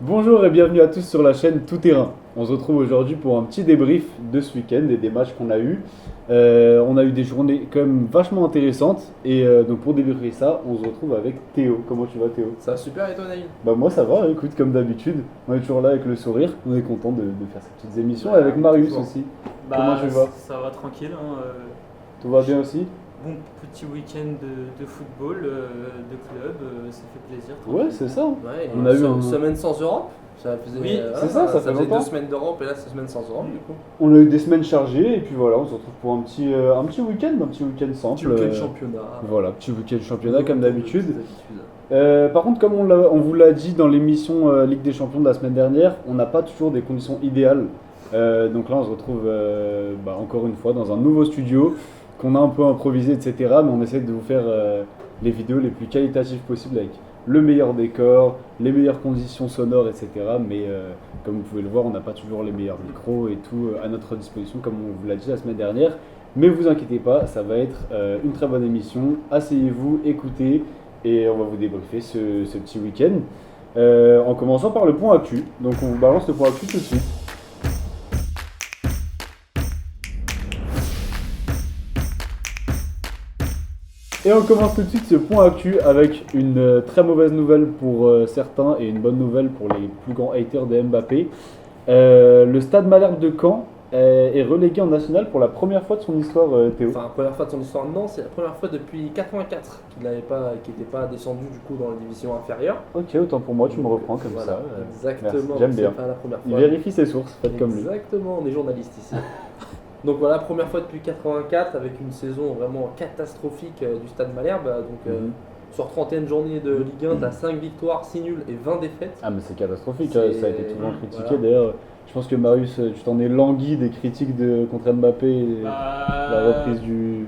Bonjour et bienvenue à tous sur la chaîne Tout Terrain. On se retrouve aujourd'hui pour un petit débrief de ce week-end et des matchs qu'on a eu. On a eu des journées quand même vachement intéressantes et donc pour débriefer ça, on se retrouve avec Théo. Comment tu vas Théo? Ça va super et toi Naïl? Bah moi ça va, écoute comme d'habitude, on est toujours là avec le sourire, on est content de faire ces petites émissions et Bah, avec Marius toujours. aussi. Comment Bah, tu vas? ça va tranquille, hein, Tout va bien aussi? bon petit week-end de football, de club, ça fait plaisir. Ouais tranquille. c'est ça. Ouais, On a eu une un- semaine sans Europe. Ça faisait, Oui, c'est ça fait faisait longtemps. 2 semaines d'Europe et là c'est semaine sans Europe du coup. On a eu des semaines chargées et puis voilà, on se retrouve pour un petit week-end simple. Petit week-end championnat. Voilà, petit week-end championnat comme Nos d'habitude. petites habitudes. Par contre, comme on vous l'a dit dans l'émission Ligue des Champions de la semaine dernière, on n'a pas toujours des conditions idéales. Donc là, on se retrouve encore une fois dans un nouveau studio qu'on a un peu improvisé, etc. Mais on essaie de vous faire les vidéos les plus qualitatives possibles avec le meilleur décor, les meilleures conditions sonores, etc. Mais comme vous pouvez le voir, on n'a pas toujours les meilleurs micros et tout à notre disposition, comme on vous l'a dit la semaine dernière. Mais vous inquiétez pas, ça va être une très bonne émission. Asseyez-vous, écoutez et on va vous débriefer ce petit week-end. En commençant par le point actu. Donc on vous balance le point actu tout de suite. Et on commence tout de suite ce point actu avec une très mauvaise nouvelle pour certains et une bonne nouvelle pour les plus grands haters de Mbappé. Le Stade Malherbe de Caen est relégué en national pour la première fois de son histoire, Théo. Enfin, première fois de son histoire, non, c'est la première fois depuis 84 qu'il n'était pas descendu du coup dans la division inférieure. Ok, autant pour moi, tu me reprends comme Voilà, ça. exactement, Merci, j'aime c'est bien. pas la première Il fois. vérifie ses sources, faites comme lui. Exactement, on est journaliste ici. Donc voilà, première fois depuis 84 avec une saison vraiment catastrophique du Stade Malherbe. Mhm. Sur 31 journées de Ligue 1, tu as 5 victoires, 6 nuls et 20 défaites. Ah mais c'est catastrophique, C'est- ça a été souvent critiqué. voilà. D'ailleurs, je pense que Marius, tu t'en es langui des critiques contre Mbappé et la reprise du...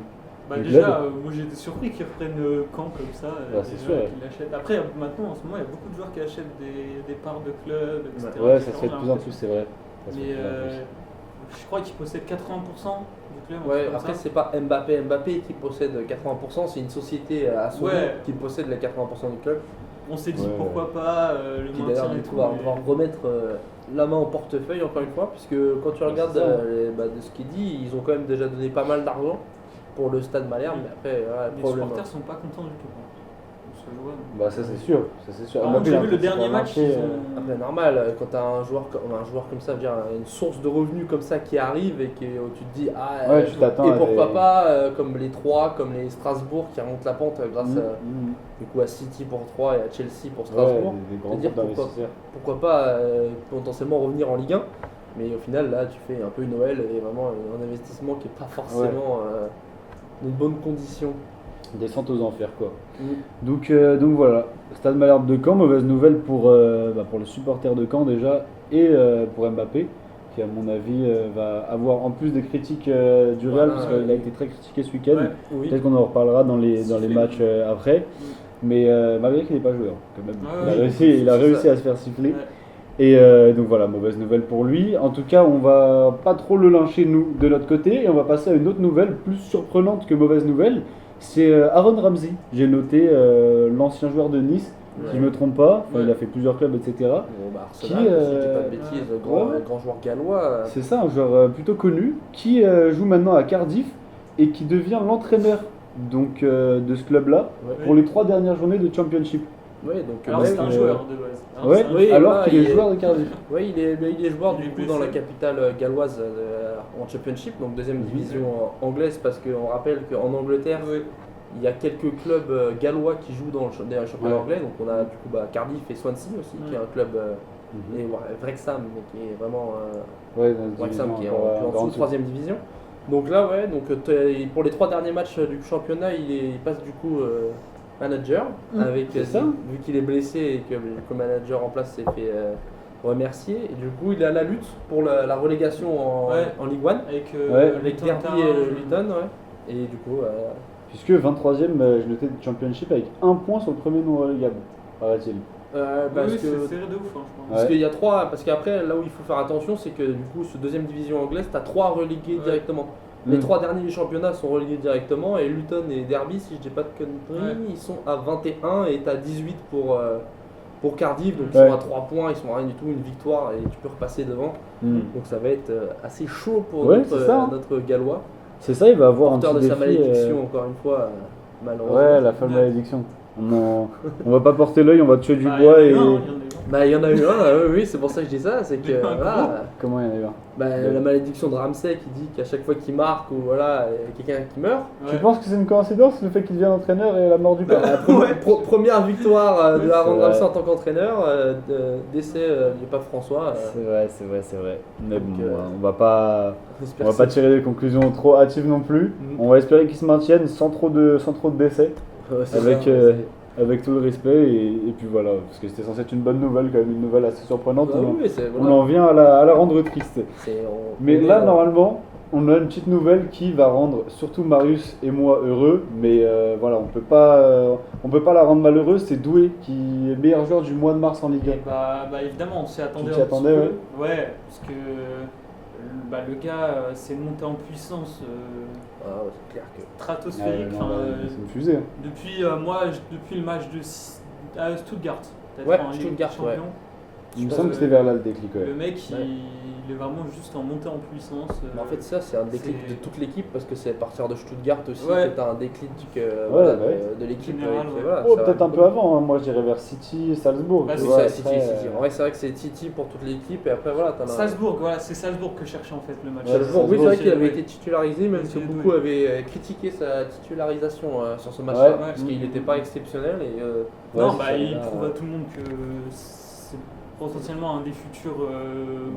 Bah du déjà, club. moi j'étais surpris qu'ils reprennent Caen comme ça, Bah, c'est déjà, sûr, ouais. qu'ils l'achètent. Après, maintenant, en ce moment, il y a beaucoup de joueurs qui achètent des parts de clubs, etc. Ouais, ça se fait de différents, plus en plus, c'est vrai. Ça se fait Mais de plus en plus. je crois qu'ils possèdent 80% du club. un Ouais, truc comme après, ça. c'est pas Mbappé qui possède 80%, c'est une société à son nom Ouais. qui possède les 80% du club. On s'est dit Ouais. pourquoi pas le Qui maintien d'ailleurs, et du tout. coup, va mais- devoir remettre la main au portefeuille encore une fois, puisque quand tu regardes c'est ça. de ce qu'il dit, ils ont quand même déjà donné pas mal d'argent pour le Stade Malherbe, mais après, voilà, le Les problème. supporters sont pas contents du tout. Hein. On se voit. Bah ça c'est sûr, ça c'est sûr. Par Mbappé, contre, j'ai il a vu un le très dernier super match, marché, ils ont- Après, normal, quand tu as un joueur comme ça, dire, une source de revenus comme ça qui arrive et où tu te dis, ah, Ouais, tu t'attends et à pourquoi des- pas, comme les Troyes, comme les Strasbourg qui remontent la pente grâce du coup, à City pour 3 et à Chelsea pour Ouais, Strasbourg. des grands C'est-à-dire groupes pourquoi- d'investisseurs. Pourquoi pas potentiellement revenir en Ligue 1, mais au final, là, tu fais un peu une Noël et vraiment un investissement qui n'est pas forcément dans de bonnes conditions. Descente aux enfers quoi. Mm. Donc voilà, Stade Malherbe de Caen, mauvaise nouvelle pour les supporters de Caen déjà et pour Mbappé qui à mon avis va avoir en plus des critiques du Real Voilà, parce qu'il a été très critiqué ce week-end. Ouais. Oui. Peut-être qu'on en reparlera dans les Sifflé. matchs après. Mais malgré qu'il n'est pas joueur quand même. Ouais, il a ouais, réussi, il a c'est réussi ça. à se faire siffler. Ouais. Et donc voilà, mauvaise nouvelle pour lui. En tout cas, on va pas trop le lyncher nous de notre côté et on va passer à une autre nouvelle plus surprenante que mauvaise nouvelle. C'est Aaron Ramsey. J'ai noté l'ancien joueur de Nice, si je me trompe pas. Enfin, Ouais. il a fait plusieurs clubs, etc. Bon, bah, Arsenal, Qui, si je dis pas de bêtises, ouais. grand joueur gallois. C'est ça, un joueur plutôt connu qui joue maintenant à Cardiff et qui devient l'entraîneur donc de ce club-là Ouais. pour les 3 dernières journées de Championship. Ouais, donc Alors même, c'est un joueur de base. Alors, Ouais, c'est un oui, joueur. alors voilà, qu'il est il est- joueur de Cardiff. ouais, il est joueur Il du est coup blessé. dans la capitale galloise en Championship, donc deuxième Mhm. division anglaise, parce qu'on rappelle qu'en Angleterre, Ouais. il y a quelques clubs gallois qui jouent dans le championnat Ouais. anglais. Donc on a du coup Cardiff et Swansea aussi, qui est un club, Mhm. et Wrexham, mais qui est vraiment Ouais, dans une Wrexham division qui est encore, en encore dessous, troisième division. Donc là, ouais, donc pour les 3 derniers matchs du championnat, il passe du coup manager, avec c'est ça. vu qu'il est blessé et que le manager en place s'est fait remercier. Et du coup, il est à la lutte pour la relégation Ouais. en Ligue 1 Avec Ouais. avec Luton Derby Town, et Luton, ouais. Et du coup, Puisque 23ème, je notais de Championship avec 1 point sur le premier non relégable, paraît-il. parce oui, que c'est serré de ouf, hein, je pense. parce qu'il y a 3, parce qu'après là où il faut faire attention, c'est que du coup, ce deuxième division anglaise, tu as 3 relégués Ouais. directement. Les Mm. 3 derniers du championnat sont relégués directement et Luton et Derby, si je dis pas de conneries, Ouais. ils sont à 21 et tu as 18 pour pour Cardiff, donc ils Ouais. sont à 3 points, ils sont à rien du tout, une victoire et tu peux repasser devant. Mm. Donc ça va être assez chaud pour Ouais, c'est ça, hein. notre Gallois. C'est ça, il va avoir un Porteur petit de sa défi. malédiction, encore une fois, malheureusement. Ouais, la folle malédiction. On va pas porter l'œil, on va tuer du Bah, bois il y et. en a eu un, il y en a eu un. Bah, il y en a eu un, oui, c'est pour ça que je dis ça, c'est que Mais pas voilà, Comment il y en a eu un bah, la malédiction de Ramsey qui dit qu'à chaque fois qu'il marque ou voilà, il y a quelqu'un qui meurt. Ouais. Tu penses que c'est une coïncidence le fait qu'il devienne entraîneur et la mort du père Ouais. Première victoire de Ouais, Aaron c'est vrai. Ramsey en tant qu'entraîneur, décès du pape François. C'est vrai. Mais Donc, bon, on va pas j'espère on va que pas tirer des conclusions trop hâtives non plus. Mhm. On va espérer qu'ils se maintiennent sans trop de décès, c'est avec, ça, avec tout le respect et puis voilà, parce que c'était censé être une bonne nouvelle quand même, une nouvelle assez surprenante. Bah on, oui, c'est on voilà. en vient à la rendre triste. On Mais est, là, normalement, on a une petite nouvelle qui va rendre surtout Marius et moi heureux. Mais voilà, on peut pas la rendre malheureuse. C'est Doué qui est meilleur joueur du mois de mars en Ligue 1. Et bah évidemment, on s'y attendait t'y un petit attendais, peu. Ouais, parce que le gars s'est monté en puissance Ah ouais, c'est clair que. stratosphérique. non, Enfin, c'est une fusée. depuis depuis le match de à Stuttgart, peut-être Ouais, en Ligue Stuttgart, des Champions. Il me Je semble que pense, c'était vers là le déclic. Ouais. Le mec, Ouais. il est vraiment juste en montée en puissance. Mais en fait, ça, c'est un déclic c'est- de toute l'équipe parce que c'est à partir de Stuttgart aussi Ouais. que t'as un déclic bah ouais. de l'équipe. Général, et ouais. voilà, Oh, ça peut-être va un peu avant. Hein. Moi, je dirais vers City, Salzbourg. Bah, tu c'est vois, ça, après, City. En vrai, c'est vrai que c'est City pour toute l'équipe et après, voilà, t'en as. Salzbourg, voilà, c'est Salzbourg que cherchait en fait le match. Ouais, Salzbourg, oui, c'est vrai qu'il avait Ouais. été titularisé, même si Ouais. beaucoup avaient critiqué sa titularisation sur ce match-là, Ouais. parce qu'il n'était pas exceptionnel. Et, Non, Ouais, bah, c'est il ça. prouve à tout le monde que c'est potentiellement un des futurs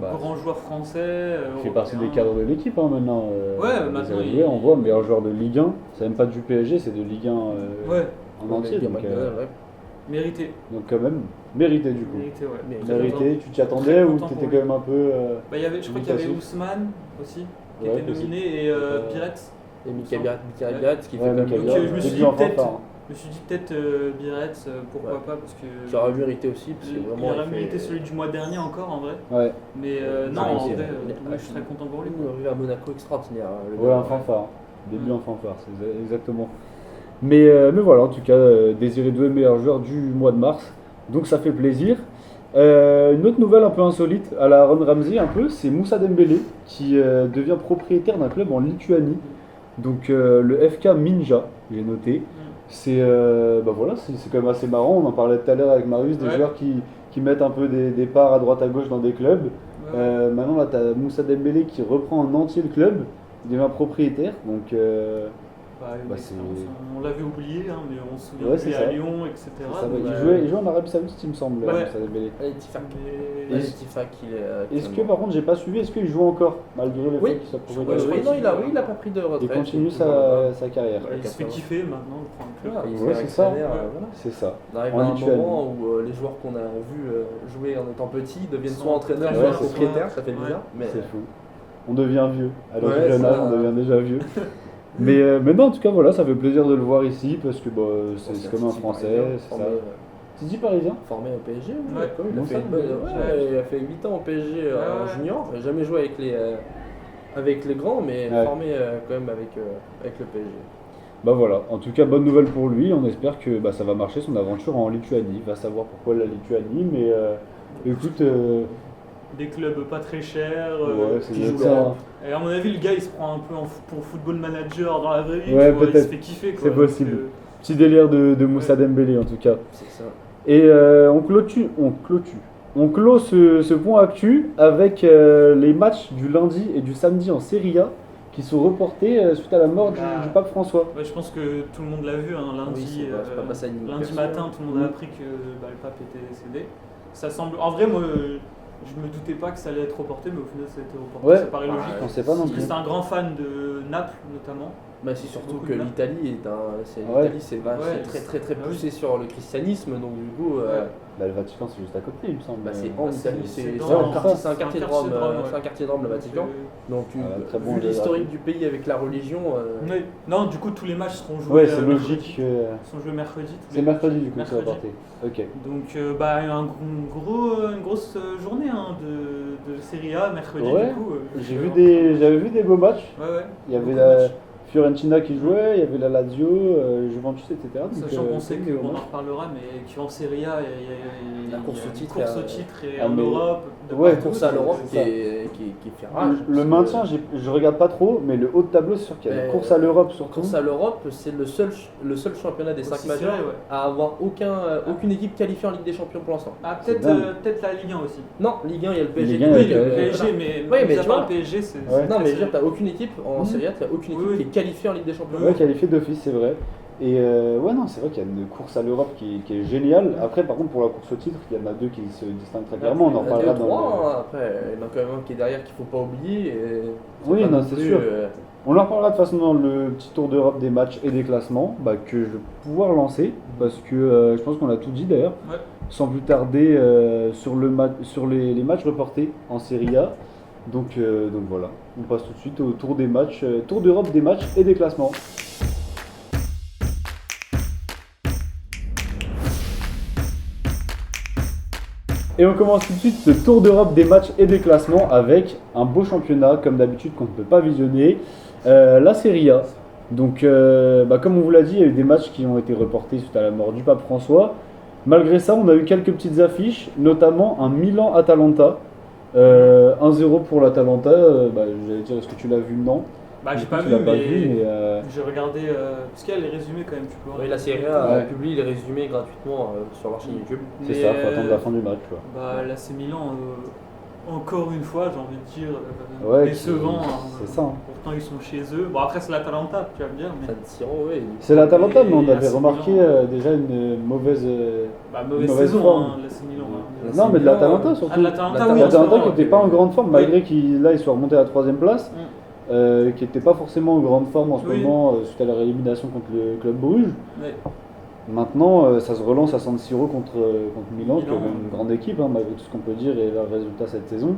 Bah, grands joueurs français. Il fait partie des européens. cadres de l'équipe hein, maintenant. Ouais, maintenant, Désiré Doué, il- on voit meilleur joueur de Ligue 1. C'est même pas du PSG, c'est de Ligue 1 Ouais, en entier. Donc, mérité. donc quand même, mérité du coup. Mérité, ouais. Mérité. Très content. Mérité, tu t'y attendais Très ou content t'étais pour quand même un peu. Bah, je crois qu'il y avait Dubitatif. Ousmane aussi, qui Ouais, était possible. nominé, et Biret. Et Mika Biarritz qui fait Ouais, quand même Mika Donc, Biarritz, je me suis début dit en peut-être- fanfare. Je me suis dit peut-être Biret, pourquoi Ouais. pas, parce que. qui aurait mérité aussi, parce que Il vraiment. aurait il mérité fait- celui du mois dernier encore en vrai. Ouais, Mais non, Ah, en il- vrai, il- ouais, je suis très content pour lui. Il est arrivé à Monaco extraordinaire. Le ouais, gars. en fanfare. Début en fanfare, c'est exactement. Mais voilà, en tout cas, Désiré Doué, meilleur joueur du mois de mars. Donc ça fait plaisir. Une autre nouvelle un peu insolite à la Aaron Ramsey, un peu, c'est Moussa Dembélé qui devient propriétaire d'un club en Lituanie. Donc le FK Minja, j'ai noté. C'est bah voilà, c'est quand même assez marrant. On en parlait tout à l'heure avec Marius, des Ouais. joueurs qui mettent un peu des parts à droite à gauche dans des clubs. Ouais. Maintenant là, tu as Moussa Dembélé qui reprend en entier le club, il devient propriétaire. Donc Bah, une bah, expérience, c'est- on l'avait oublié, hein, mais on se souvient Ouais, qu'il c'est est à ça. Lyon, etc. ça va. donc, Il jouait en Arabie Saoudite, il me semble, Ouais. Moussa Dembélé. Allez, Tifak. mais- Allez, Tifak, il est. Est-ce que par contre, j'ai pas suivi, est-ce qu'il joue encore malgré le Oui. fait qu'il soit Ouais, propriétaire je crois non, qu'il- il a pas pris de retraite. Il continue est toujours là-bas. sa carrière. il se fait kiffer maintenant, il prend le club. Voilà, il Ouais, est c'est ça. actionnaire, Ouais. voilà. C'est ça. On arrive En à un Lituanie. moment où les joueurs qu'on a vus jouer en étant petits deviennent Sont soit entraîneurs, entraîneurs, soit c'est propriétaires, ça fait Ouais. bizarre. Mais C'est fou. On devient vieux. Alors Ouais, jeune âge, ça- on devient déjà vieux. Mais non, en tout cas, voilà, ça fait plaisir de le voir ici parce que bah, c'est comme un Titi Français. parisien, C'est ça. formé, Titi parisien. formé au PSG. Ouais. Ouais, il, Bon, a fait ça, une bonne- ouais. ouais, il a fait 8 ans au PSG en Ouais. junior. Il n'a jamais joué avec les grands, mais Ouais. formé quand même avec le PSG. Bah voilà, en tout cas, bonne nouvelle pour lui. On espère que bah, ça va marcher son aventure en Lituanie. Va savoir pourquoi la Lituanie, mais écoute, Des clubs pas très chers. ouais, c'est qui peut-être joue ça. l'Europe. Et à mon avis, le gars il se prend un peu pour football manager dans la vraie vie. Ouais, tu vois, il peut-être. se fait kiffer quoi. C'est donc, possible. Petit délire de Moussa Dembélé en tout cas. C'est ça. Et on clôt ce point actu avec les matchs du lundi et du samedi en Serie A qui sont reportés suite à la mort du pape François. Ouais, je pense que tout le monde l'a vu, hein, lundi, Oui, c'est pas passé à une lundi personne. matin, tout le monde a appris que le pape était décédé. Ça semble. En vrai, moi, je me doutais pas que ça allait être reporté, mais au final, ça a été reporté. Ouais. Ça paraît Ouais, logique. On sait pas non Parce que plus. c'est un grand fan de Naples, notamment. Bah, c'est surtout Beaucoup que de mal. l'Italie Ouais. c'est Ouais. très Ah oui. poussé sur le christianisme, donc du coup, Bah, le Vatican c'est juste à côté il me semble. bah, c'est en Bah, Italie, c'est c'est dans- un quartier de Rome, ouais. c'est un quartier de Rome le Donc, Vatican. Donc très bon vu géographie. l'historique du pays avec la religion, ouais. Non, du coup, tous les matchs seront joués. Ouais, c'est mercredi. logique. Sont joués mercredi. tous C'est les mercredi matchs. du coup que c'est Mercredi. reporté. Ok. Donc, bah, une grosse journée hein, de Serie A mercredi, Ouais. du coup. J'avais vu des beaux matchs. Ouais, ouais. Il y avait Beaucoup de la matchs. Fiorentina qui jouait, il y avait la Lazio, Juventus, etc. Donc, Sachant qu'on sait comme qu'on Neymar. en reparlera, mais qu'en Serie A, il y a La course il y a au une titre, course au titre et Ah, en mais- Europe. de Ouais, partout, Course à l'Europe c'est qui fait rage. Le maintien, je regarde pas trop, mais le haut de tableau, c'est sûr qu'il y a Mais une course à l'Europe surtout. Course à l'Europe, c'est le seul championnat des 5 Aussi majeurs serré, ouais. à avoir aucune équipe qualifiée en Ligue des Champions pour l'instant. Ah, C'est peut-être dingue. peut-être la Ligue 1 aussi. Non, Ligue 1, il y a le PSG. Ligue 1, Oui, il y a le le PSG, mais Ouais, mais mis à tu part vois. le PSG, c'est. Ouais. Non, mais je veux très dire, t'as aucune équipe en Mhm. Serie A, t'as aucune équipe Oui, oui. qui est qualifiée en Ligue des Champions. Ouais, qualifié d'office, c'est vrai. Et ouais, non, c'est vrai qu'il y a une course à l'Europe qui est géniale. Après, par contre, pour la course au titre, il y en a deux qui se distinguent très clairement. On en Il y en a reparlera deux, dans trois, hein. Après, il y en a quand même un qui est derrière qu'il faut pas oublier. Et Oui, pas non, non c'est plus, sûr. On en reparlera de toute façon dans le petit tour d'Europe des matchs et des classements que je vais pouvoir lancer parce que je pense qu'on a tout dit d'ailleurs. Ouais. Sans plus tarder sur les matchs reportés en Serie A. Donc voilà, on passe tout de suite au tour des matchs, tour d'Europe des matchs et des classements. Et on commence tout de suite ce tour d'Europe des matchs et des classements avec un beau championnat, comme d'habitude, qu'on ne peut pas visionner, la Serie A. Donc, comme on vous l'a dit, il y a eu des matchs qui ont été reportés suite à la mort du pape François. Malgré ça, on a eu quelques petites affiches, notamment un Milan-Atalanta. 1-0 pour l'Atalanta. J'allais dire, est-ce que tu l'as vu? Non. Bah, j'ai Du coup, pas tu vu, l'as pas mais vu, mais, j'ai regardé. Parce qu'il y a les résumés quand même, tu peux. Oui, la Serie A Ouais. publie les résumés gratuitement sur leur chaîne YouTube. c'est Mais, ça, faut attendre la fin du match. Quoi. Bah, là, c'est Milan, encore une fois, j'ai envie de dire, Ouais, décevant. c'est ça, hein. Pourtant, ils sont chez eux. Bon, après, c'est l'Atalanta, tu vas me dire. Mais... San Siro, oui. C'est l'Atalanta, mais on Et avait AC remarqué Milan. déjà une mauvaise. Bah, mauvaise mauvaise saison, forme. hein, l'AC Milan. hein. Non, mais de Milan, l'Atalanta surtout. Ah, de l'Atalanta, oui. L'Atalanta en ce qui moment, n'était pas en grande forme, malgré qu'il là, il soit remonté à la 3ème place. Qui n'était pas forcément en grande forme en ce Oui. moment suite à leur élimination contre le club Bruges. Ouais. Maintenant, ça se relance à San Siro contre Milan, qui est Milan, quand même une grande équipe, hein, malgré tout ce qu'on peut dire et leurs résultats cette saison.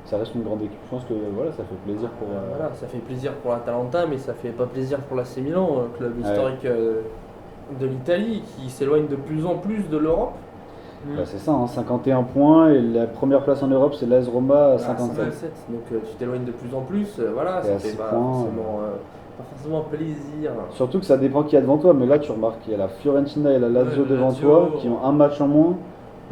Ça reste une grande équipe. Je pense que voilà, ça fait plaisir pour. Voilà, ça fait plaisir pour l'Atalanta, mais ça fait pas plaisir pour l'AC Milan, club Ouais. historique de l'Italie, qui s'éloigne de plus en plus de l'Europe. C'est ça, hein, 51 points et la première place en Europe, c'est l'AS Roma à 57. 57. Donc tu t'éloignes de plus en plus, voilà, Et ça à fait 6 pas points, forcément plaisir. Surtout que ça dépend qui y a devant toi, mais là tu remarques qu'il y a la Fiorentina et la Lazio Ouais, la devant Lazio. toi qui ont un match en moins.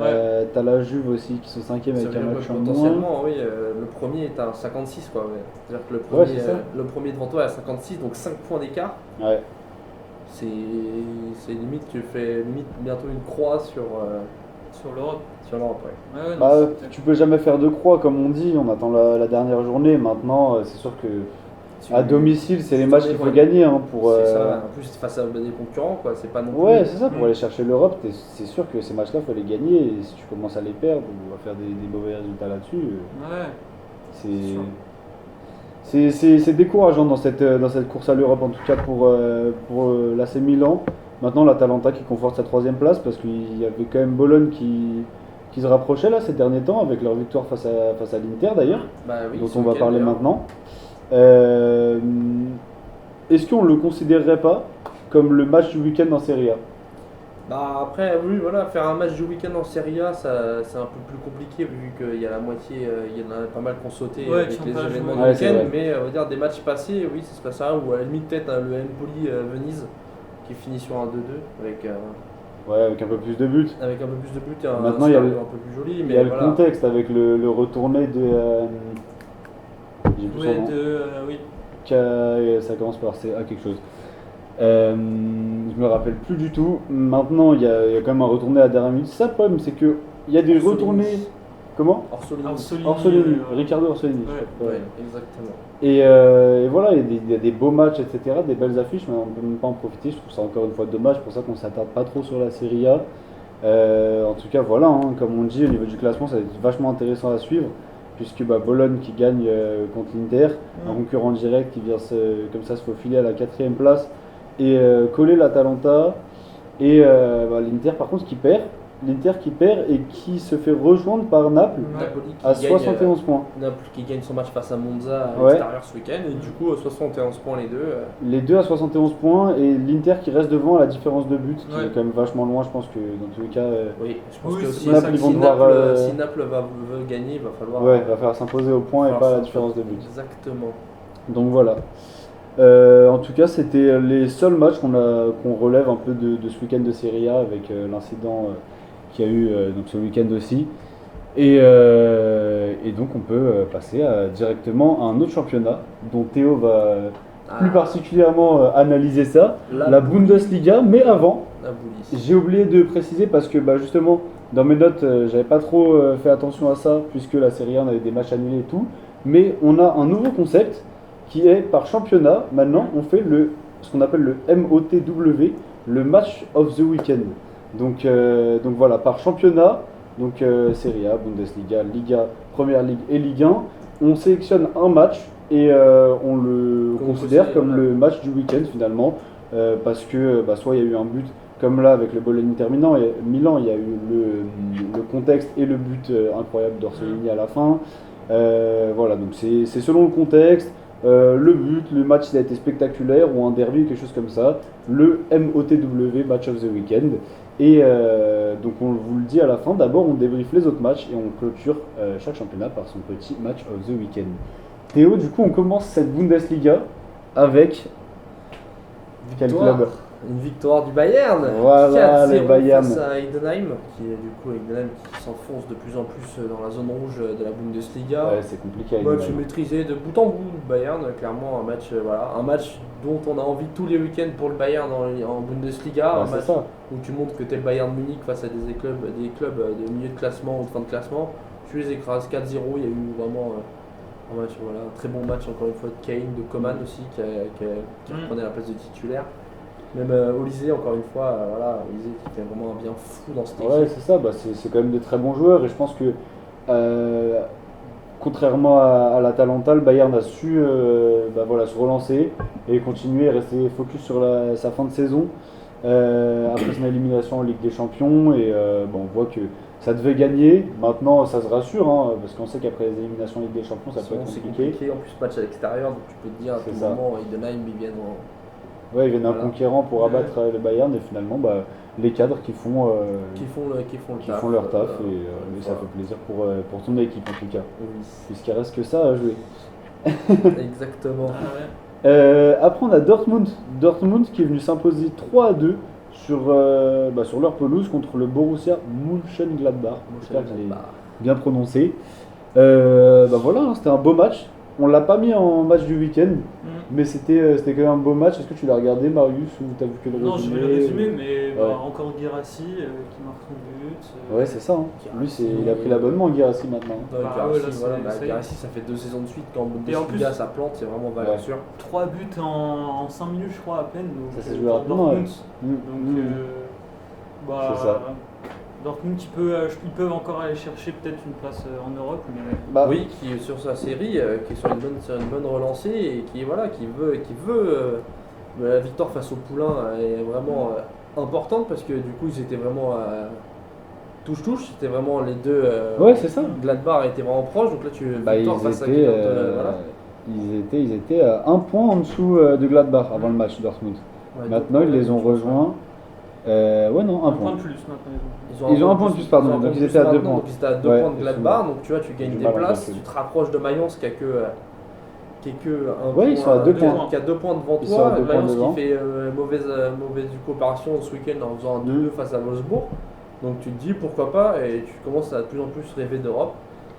Ouais. T'as la Juve aussi qui sont 5e Ça avec veut un dire match que en moins. potentiellement, oui, le premier est à 56, quoi. Ouais. C'est-à-dire que Ouais, c'est ça. le premier devant toi est à 56, donc 5 points d'écart. Ouais. C'est limite, tu fais limite bientôt une croix sur l'Europe. l'Europe, ouais. Ouais, non, Bah, c'est- tu peux jamais faire de croix comme on dit, on attend la dernière journée. Maintenant, c'est sûr que à domicile, c'est les matchs qu'il faut Ouais. gagner hein, pour. C'est ça, en plus face à des concurrents, quoi. C'est pas non plus. Ouais, c'est ça, pour Mm. aller chercher l'Europe, c'est sûr que ces matchs-là, il faut les gagner. Et si tu commences à les perdre ou à faire des mauvais résultats là-dessus, Ouais. c'est. sûr. C'est décourageant dans cette course à l'Europe, en tout cas pour l'AC Milan. Maintenant, l'Atalanta qui conforte sa 3ème place parce qu'il y avait quand même Bologne qui se rapprochait là ces derniers temps avec leur victoire face à l'Inter d'ailleurs, Bah oui, dont ce on va week-end, parler d'ailleurs. maintenant. Est-ce qu'on le considérerait pas comme le match du week-end en Serie A? Bah après, oui, voilà, faire un match du week-end en Serie A, c'est un peu plus compliqué vu qu'il y a la moitié, il y en a pas mal qui ont sauté Ouais, avec qui ont les pas événements joué. du Ouais, c'est week-end, vrai. mais on va dire des matchs passés, oui, c'est pas ça, ou à la limite peut-être le Empoli Venise qui finit sur un 2-2 Ouais, avec un peu plus de buts. avec un peu plus de buts et un Maintenant, il y a scénario le- un peu plus joli, Il mais y a le voilà. contexte avec le retourné de. J'ai plus son Ouais, nom. oui. Ça commence par CA quelque chose. Je me rappelle plus du tout. Maintenant, il y a quand même un retourné à dernière minute. Ça, le problème, c'est que il y a des Orsolini. retournés. Comment? Orsolini. Orsolini, ouais. Ricardo Orsolini. Ouais. Ouais, exactement. Et voilà, il y a des beaux matchs, etc., des belles affiches, mais on ne peut même pas en profiter. Je trouve ça encore une fois dommage, pour ça qu'on ne s'attarde pas trop sur la Serie A. En tout cas, voilà, hein, comme on dit, au niveau du classement, ça va être vachement intéressant à suivre, puisque Bologne qui gagne contre l'Inter, un concurrent direct qui vient comme ça se faufiler à la 4ème place et coller l'Atalanta. Et l'Inter, par contre, qui perd. L'Inter qui perd et qui se fait rejoindre par Naples Ouais. Napoli qui à gagne, 71 points. Naples qui gagne son match face à Monza à Ouais. l'extérieur ce week-end, et du coup 71 points les deux. Les deux à 71 points et l'Inter qui reste devant à la différence de but, qui Ouais. est quand même vachement loin. Je pense que dans tous les cas, Oui, je pense Oui, que c'est aussi, Naples, ils vont si, devoir, si Naples veut gagner, il va falloir. ouais, va falloir s'imposer au point et falloir pas à la s'imposer. différence de but. Exactement. Donc voilà. En tout cas, c'était les seuls matchs qu'on relève un peu de ce week-end de Serie A avec l'incident qu'il y a eu donc ce week-end aussi. Et donc on peut passer directement à un autre championnat dont Théo va plus particulièrement analyser ça, la Bundesliga. Mais avant, La Boulis. j'ai oublié de préciser parce que bah, justement dans mes notes j'avais pas trop fait attention à ça puisque la Serie A on avait des matchs annulés et tout. Mais on a un nouveau concept qui est par championnat. Maintenant on fait ce qu'on appelle le MOTW, le Match of the Weekend. Donc voilà, par championnat. Donc Serie A, Bundesliga, Liga, Première Ligue et Ligue 1, on sélectionne un match et on le considère comme le match du week-end finalement, parce que bah, soit il y a eu un but, comme là avec le Bologna-Inter Milan, il y a eu le contexte et le but incroyable d'Orsolini à la fin. Voilà, donc c'est selon le contexte, le but, le match il a été spectaculaire ou un derby, quelque chose comme ça, le MOTW, Match of the Weekend. Et donc on vous le dit à la fin, d'abord on débriefe les autres matchs et on clôture chaque championnat par son petit match of the weekend. Théo, du coup on commence cette Bundesliga avec quel club? Une victoire du Bayern. Voilà, 4-0 le Bayern. face à Heidenheim, qui est du coup Heidenheim qui s'enfonce de plus en plus dans la zone rouge de la Bundesliga. Ouais, c'est compliqué. Match maîtrisé de bout en bout du Bayern, clairement un match, un match dont on a envie tous les week-ends pour le Bayern en Bundesliga, Ouais, un match c'est ça. où tu montres que tu es le Bayern Munich face à des clubs de milieu de classement ou de fin de classement, tu les écrases 4-0, il y a eu vraiment un match, un très bon match encore une fois de Kane, de Coman aussi qui reprenait la place de titulaire. Même Olysée, encore une fois, Olysée qui fait vraiment un bien fou dans cette équipe. Ouais, c'est ça, bah, c'est quand même de très bons joueurs et je pense que contrairement à l'Atalanta, le Bayern a su se relancer et continuer et rester focus sur sa fin de saison après son élimination en Ligue des Champions. Et on voit que ça devait gagner. Maintenant, ça se rassure hein, parce qu'on sait qu'après les éliminations en Ligue des Champions, ça peut être compliqué. En plus, match à l'extérieur, donc tu peux te dire à tout moment, Heidenheim, ils viennent Ouais, ils viennent un conquérant pour abattre le Bayern et finalement les cadres qui font leur taf et ça fait plaisir pour ton équipe en tout cas. Oui. Puisqu'il reste que ça à jouer. Exactement. Après on a Dortmund qui est venu s'imposer 3-2 sur leur pelouse contre le Borussia Mönchengladbach. J'espère que je l'ai bien prononcé. Voilà, hein, c'était un beau match. On l'a pas mis en match du week-end, mais c'était quand même un beau match. Est-ce que tu l'as regardé, Marius, ou t'as vu que le résumé? Non, je vais le résumer, mais encore Guirassy qui marque son but. Ouais, c'est ça. Hein. Lui, il a pris l'abonnement, Guirassy, maintenant. Guirassy, ça fait 2 saisons de suite qu'en Bundesliga ça plante, c'est vraiment valeur sûre. 3 buts en 5 minutes, je crois, à peine. Donc, ça s'est joué rapidement. Donc, c'est ça. Dortmund, ils peuvent encore aller chercher peut-être une place en Europe. Mais... Oui, qui est sur sa série, qui est sur une bonne relancée et qui veut la victoire face au Poulain est vraiment importante parce que du coup ils étaient vraiment touche-touche, c'était vraiment les deux. C'est ça. Gladbach était vraiment proche, donc là tu victoire face à ils étaient à 1 point en dessous de Gladbach avant le match Dortmund. Maintenant ils les ont rejoints. Un point de plus maintenant. Ils ont un point de plus, pardon. Donc ils étaient à 2 points. Donc ils étaient à 2 points de Gladbach, donc tu vois, tu gagnes des places, tu te rapproches de Mayence qui a ils sont à 2 points. Qui a 2 points devant ils toi. Mayence qui fait mauvaise coopération ce week-end en faisant un 2-2 face à Wolfsburg. Donc tu te dis pourquoi pas, et tu commences à de plus en plus rêver d'Europe.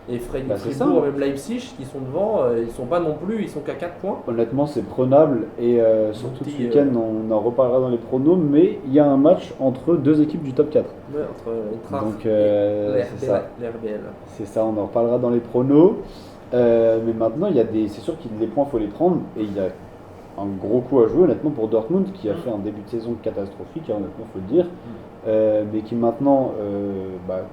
Et Fribourg, même Leipzig qui sont devant, ils sont pas non plus, ils sont qu'à 4 points. Honnêtement, c'est prenable et surtout ce week-end, on en reparlera dans les pronos, mais il y a un match entre 2 équipes du top 4. Ouais, entre Eintracht et l'RBL. C'est ça, on en reparlera dans les pronos. Mais maintenant, c'est sûr que les points, il faut les prendre et il y a un gros coup à jouer honnêtement pour Dortmund qui a fait un début de saison catastrophique, honnêtement, il faut le dire, mais qui maintenant,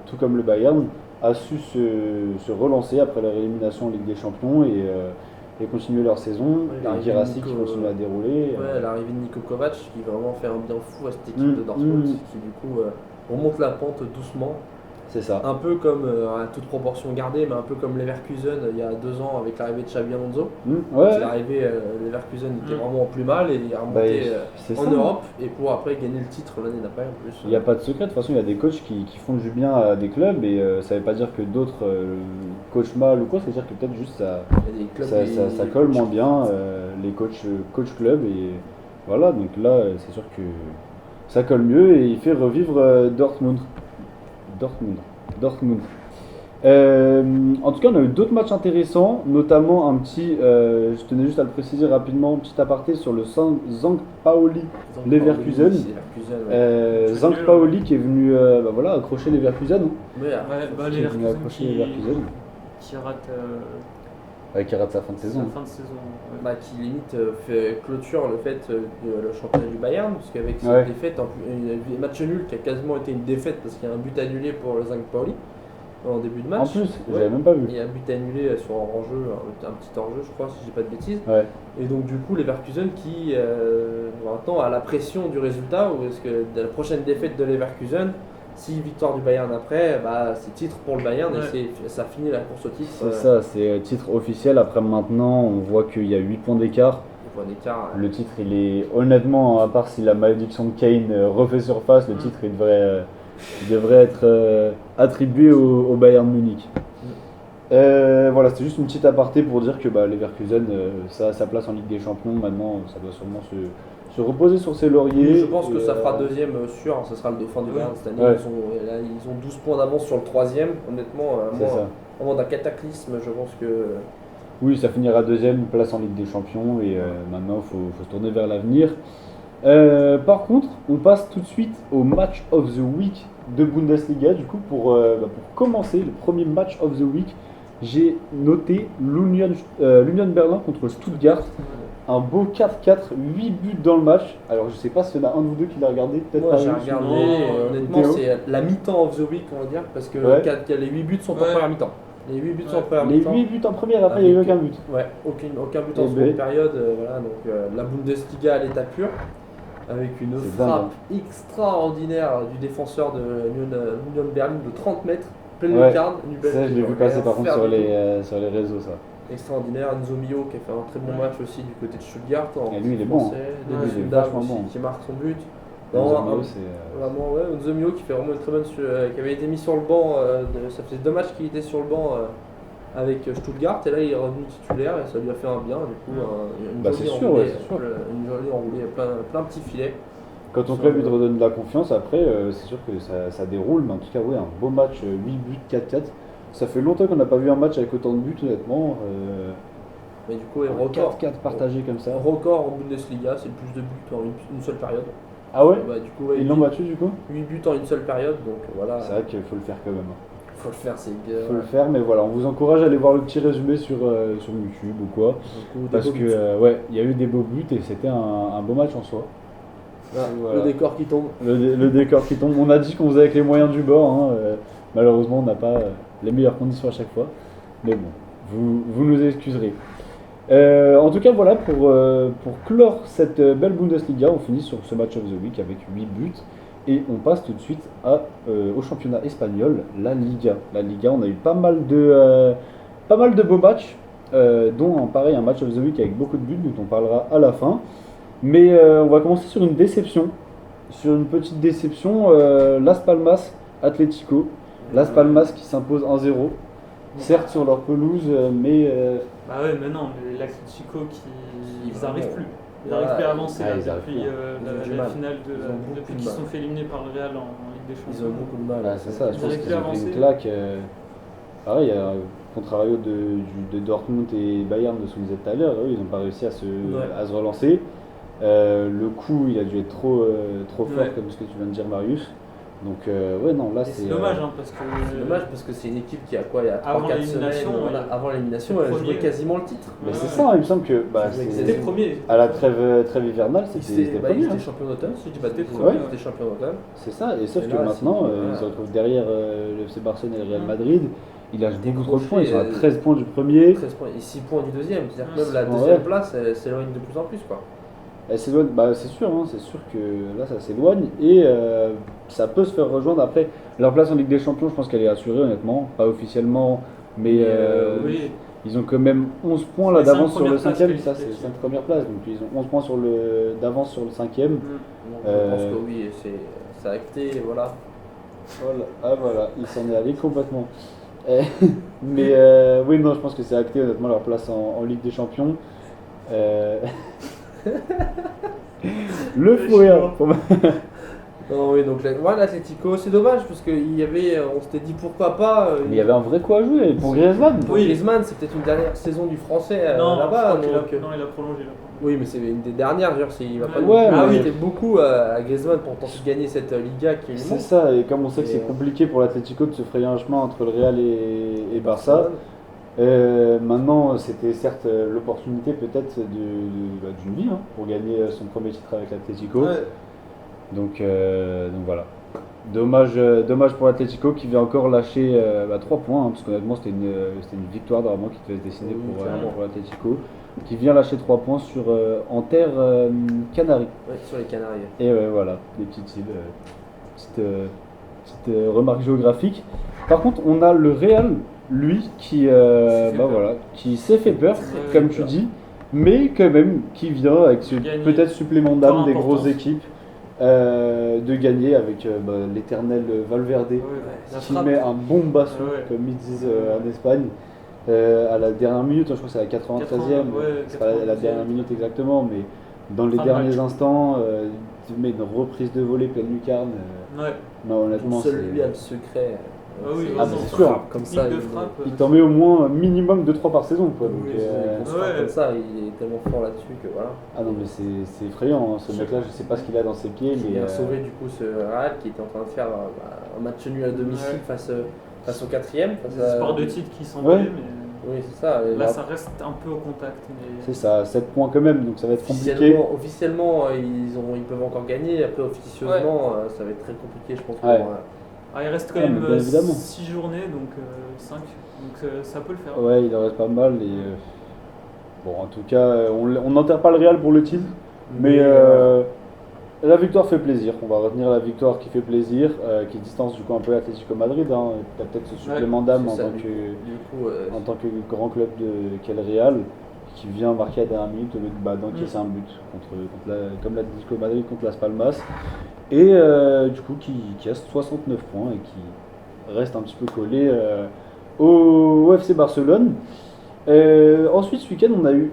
tout comme le Bayern, a su se relancer après leur élimination en Ligue des Champions et continuer leur saison. Et Guirassy qui continue à dérouler. L'arrivée de Niko Kovac qui vraiment fait un bien fou à cette équipe de Dortmund qui du coup remonte la pente doucement. C'est ça. Un peu comme, à toute proportion gardée, mais un peu comme Leverkusen il y a 2 ans avec l'arrivée de Xabi Alonso. Ouais, Il est arrivé, Leverkusen était vraiment plus mal et il est bah, remonté c'est en ça. Europe et pour après gagner le titre l'année d'après en plus. Il n'y a pas de secret, de toute façon il y a des coachs qui font du bien à des clubs et ça ne veut pas dire que d'autres coachent mal ou quoi, ça veut dire que peut-être juste Il y a des clubs ça colle moins bien, les coach club et voilà, donc là c'est sûr que ça colle mieux et il fait revivre Dortmund. Dortmund. En tout cas, on a eu d'autres matchs intéressants, notamment un petit, je tenais juste à le préciser rapidement, un petit aparté sur le St. Pauli. Leverkusen. St. Pauli qui est venu voilà, accrocher Leverkusen. Mais Qui est venu accrocher Leverkusen. qui rate Qui rate sa fin de saison. la fin de saison. Ouais. qui limite fait clôture le fait de le championnat du Bayern, parce qu'avec cette Ouais. défaite, il y a eu un match nul qui a quasiment été une défaite parce qu'il y a un but annulé pour le St. Pauli en début de match. En plus, Ouais. j'avais même pas vu. Il y a un but annulé sur un hors-jeu, un petit hors-jeu je crois, si je dis pas de bêtises. Ouais. Et donc du coup Leverkusen qui maintenant a la pression du résultat, ou est-ce que de la prochaine défaite de Leverkusen, si victoire du Bayern après, c'est titre pour le Bayern Ouais. et ça finit la course au titre. C'est ça, c'est titre officiel. Après maintenant, on voit qu'il y a 8 points d'écart. Le point d'écart. Le titre, il est honnêtement, à part si la malédiction de Kane refait surface, le titre il devrait être attribué au Bayern Munich. Voilà, c'était juste une petite aparté pour dire que Leverkusen, ça a sa place en Ligue des Champions. Maintenant, ça doit sûrement se reposer sur ses lauriers. Oui, je pense que Et, ça fera deuxième sûr, ce sera le dauphin du Bayern cette année. Ouais. Ils ont 12 points d'avance sur le troisième. Honnêtement, C'est ça. à moins d'un cataclysme, je pense que. Oui, ça finira deuxième place en Ligue des Champions et maintenant il faut se tourner vers l'avenir. Par contre, on passe tout de suite au match of the week de Bundesliga. Du coup, pour commencer le premier match of the week, j'ai noté l'Union Berlin contre Stuttgart. Un beau 4-4, 8 buts dans le match. Alors je sais pas s'il y en a un de vous deux qui l'a regardé, peut-être Moi pas j'ai Marius, regardé, non, et honnêtement Théo. c'est la mi-temps of the week on va dire, parce que Ouais. les 8 buts sont en Ouais. première mi-temps. Les 8 buts sont en Ouais. première Les mi-temps. 8 buts en première, après il n'y a eu Avec- aucun but. Ouais, aucun but Eh en ben. seconde période. Voilà, donc la Bundesliga à l'état pur, avec une C'est dingue, frappe extraordinaire du défenseur de l'Union Berlin de 30 mètres, pleine Ouais. lucarne. Ça, je l'ai vu passer par contre sur les réseaux, ça. Extraordinaire. Enzo Mio qui a fait un très bon Ouais. match aussi du côté de Stuttgart. En Et lui, il est bon, français. hein. Denis Ouais, il est Sundar vachement aussi, bon. qui marque son but. Enzo Non, Mio, un- c'est, Vraiment, ouais, Enzo Mio qui fait vraiment une très bonne. Qui avait été mis sur le banc, ça faisait 2 matchs qu'il était sur le banc avec Stuttgart, et là il est revenu titulaire et ça lui a fait un bien. Du coup, une Bah, jolie c'est sûr, enroulée, ouais, c'est sûr. une jolie enroulée, plein de petits filets. Quand ton club il te redonne de la confiance, après, c'est sûr que ça déroule. Mais en tout cas, ouais, un beau match, 8 buts, 4-4. Ça fait longtemps qu'on n'a pas vu un match avec autant de buts, honnêtement. Mais du coup, record. 4-4 partagés comme ça. Record en Bundesliga, c'est le plus de buts en une seule période. Ah ouais Du coup, ouais, Ils l'ont battu du coup 8 buts en une seule période, donc voilà. C'est vrai qu'il faut le faire quand même. Faut le faire, c'est Faut le faire, mais voilà, on vous encourage à aller voir le petit résumé sur YouTube ou quoi. Parce que, ouais, il y a eu des beaux buts et c'était un beau match en soi. Voilà. Le décor qui tombe. Le décor qui tombe. On a dit qu'on faisait avec les moyens du bord. Hein. Malheureusement, on n'a pas les meilleures conditions à chaque fois. Mais bon, vous nous excuserez. En tout cas, voilà, pour clore cette belle Bundesliga, on finit sur ce match of the week avec 8 buts. Et on passe tout de suite au championnat espagnol, la Liga. La Liga, on a eu pas mal de beaux matchs, dont un match of the week avec beaucoup de buts, dont on parlera à la fin. Mais on va commencer sur une déception. Sur une petite déception, Las Palmas Atlético. Las Palmas qui s'impose 1-0. Certes sur leur pelouse, mais Bah ouais, mais non, mais l'Atlético ils vraiment- n'arrivent plus. Ils Voilà. n'arrivent plus à avancer Ah, là, ils arrivent depuis plus. Ils ont du la mal. finale Ils ont beaucoup depuis de qu'ils mal. sont fait éliminer par le Real en Ligue des Ils Champions. ont beaucoup de mal. voilà, c'est ça. Je Ils pense arrivent qu'ils plus à ont pris une avancer. claque. Pareil, contrario de Dortmund et Bayern de ce qu'on disait tout à l'heure, eux, ils n'ont pas réussi à se relancer. Le coup, il a dû être trop fort, Ouais. comme ce que tu viens de dire, Marius. Donc, ouais, non, là, Et c'est. c'est dommage hein, parce que C'est dommage parce que c'est une équipe qui a quoi il y a Avant 3-4 semaines, l'élimination, avant l'élimination, c'est elle premier. jouait quasiment le titre. Mais c'est Ouais. ça, il me semble que c'était premier. à la trêve hivernale, c'était Ils premier. étaient hein. champions d'automne, si je dis pas de C'était bêtises. premier, Ils étaient champions d'automne. C'est ça, et sauf Et que là, maintenant, c'est- ils voilà. se retrouvent derrière le FC Barcelone et le Real Mhm. Madrid. Il a beaucoup trop de Décroché, points, ils sont à 13 points du premier. 13 points et 6 points du deuxième. C'est-à-dire que même la Ouais. deuxième place elle s'éloigne de plus en plus. Quoi. Elle s'éloigne, c'est sûr, hein, c'est sûr que là ça s'éloigne et ça peut se faire rejoindre. Après, leur place en Ligue des Champions, je pense qu'elle est assurée honnêtement, pas officiellement, mais Oui. ils ont quand même 11 points là Les cinq d'avance sur le premières places 5ème, ça c'est qualifiées. 5 premières places, donc ils ont 11 points d'avance sur le 5ème. Mm. Donc, je pense que oui, c'est acté, et voilà. Voilà. Ah voilà, il s'en est allé complètement. Euh, mais oui, non, je pense que c'est acté honnêtement leur place en Ligue des Champions. Euh, le fou rire. Non, oui, donc voilà, l'Atlético, c'est dommage parce qu'il y avait, on s'était dit pourquoi pas. Mais il y avait un vrai coup à jouer pour Griezmann. Pour Griezmann, c'est peut-être une dernière saison du français Non, là-bas. je crois donc, qu'il a, non, il a prolongé là. oui, mais c'est une des dernières, genre, il va pas Ouais, nous mais- inviter beaucoup à Griezmann pour tenter de gagner cette Liga qui est C'est immense. ça, et comme on sait que Et, c'est compliqué pour l'Atlético de se frayer un chemin entre le Real et Barça, maintenant c'était certes l'opportunité peut-être d'une vie hein, pour gagner son premier titre avec l'Atlético. Ouais. Donc voilà. Dommage pour l'Atlético qui vient encore lâcher 3 points, hein, parce qu'honnêtement c'était une victoire vraiment qui devait se dessiner Oui, pour clairement. l'Atlético, qui vient lâcher 3 points en terre Canaries. Ouais, sur les Canaries. Et voilà, des petites îles, petite remarque géographique. Par contre, on a le Real, lui, qui, fait peur. voilà, qui s'est fait peur, Ouais, comme ouais, tu peur. dis, mais quand même qui vient avec ce Gagner. peut-être supplément d'âme Par des importance. grosses équipes, de gagner avec l'éternel Valverde, La qui frappe. met un bon basson, Ouais. comme ils disent en Espagne. À la dernière minute, je crois que c'est la 93e, c'est pas la 90e. dernière minute exactement, mais dans les Fin de derniers match. instants, tu mets une reprise de volée pleine lucarne. Ouais. Non, honnêtement, Seul c'est- lui a le secret. Ah oui, Ah, mais c'est sûr. Comme ça, Technique de frappe. il t'en met au moins un minimum de 3 par saison. Quoi, donc, Oui, Ouais. comme ça, il est tellement fort là-dessus que voilà. Ah non, mais c'est effrayant, hein, ce mec-là, je sais pas ce qu'il a dans ses pieds, Il mais vient sauver du coup ce Real qui était en train de faire un match nul à domicile Ouais. face au quatrième. Des espoirs de titre qui s'envolaient, Ouais. mais Oui, c'est ça. Et là ça reste un peu au contact. Mais... c'est ça, 7 points quand même, donc ça va être compliqué. Officiellement, ils peuvent encore gagner. Après, officieusement, ça va être très compliqué, je pense. Ouais. Pour, Ah, il reste quand Ouais, même mais bien évidemment. 6 journées, donc 5. Donc ça peut le faire. Ouais, il en reste pas mal. Et, bon, en tout cas, on n'enterre pas le Real pour le titre, mais la victoire fait plaisir. On va retenir la victoire qui fait plaisir, qui distance du coup un peu l'Atlético Madrid. Hein. Il y a peut-être ce supplément d'âme c'est ça, en du coup, tant que grand club qu'est le Real, qui vient marquer à la dernière minute au lieu d'encaisser un but comme l'Atlético Madrid contre Las Palmas. Et du coup qui a 69 points et qui reste un petit peu collé au FC Barcelone. Ensuite, ce week-end, on a eu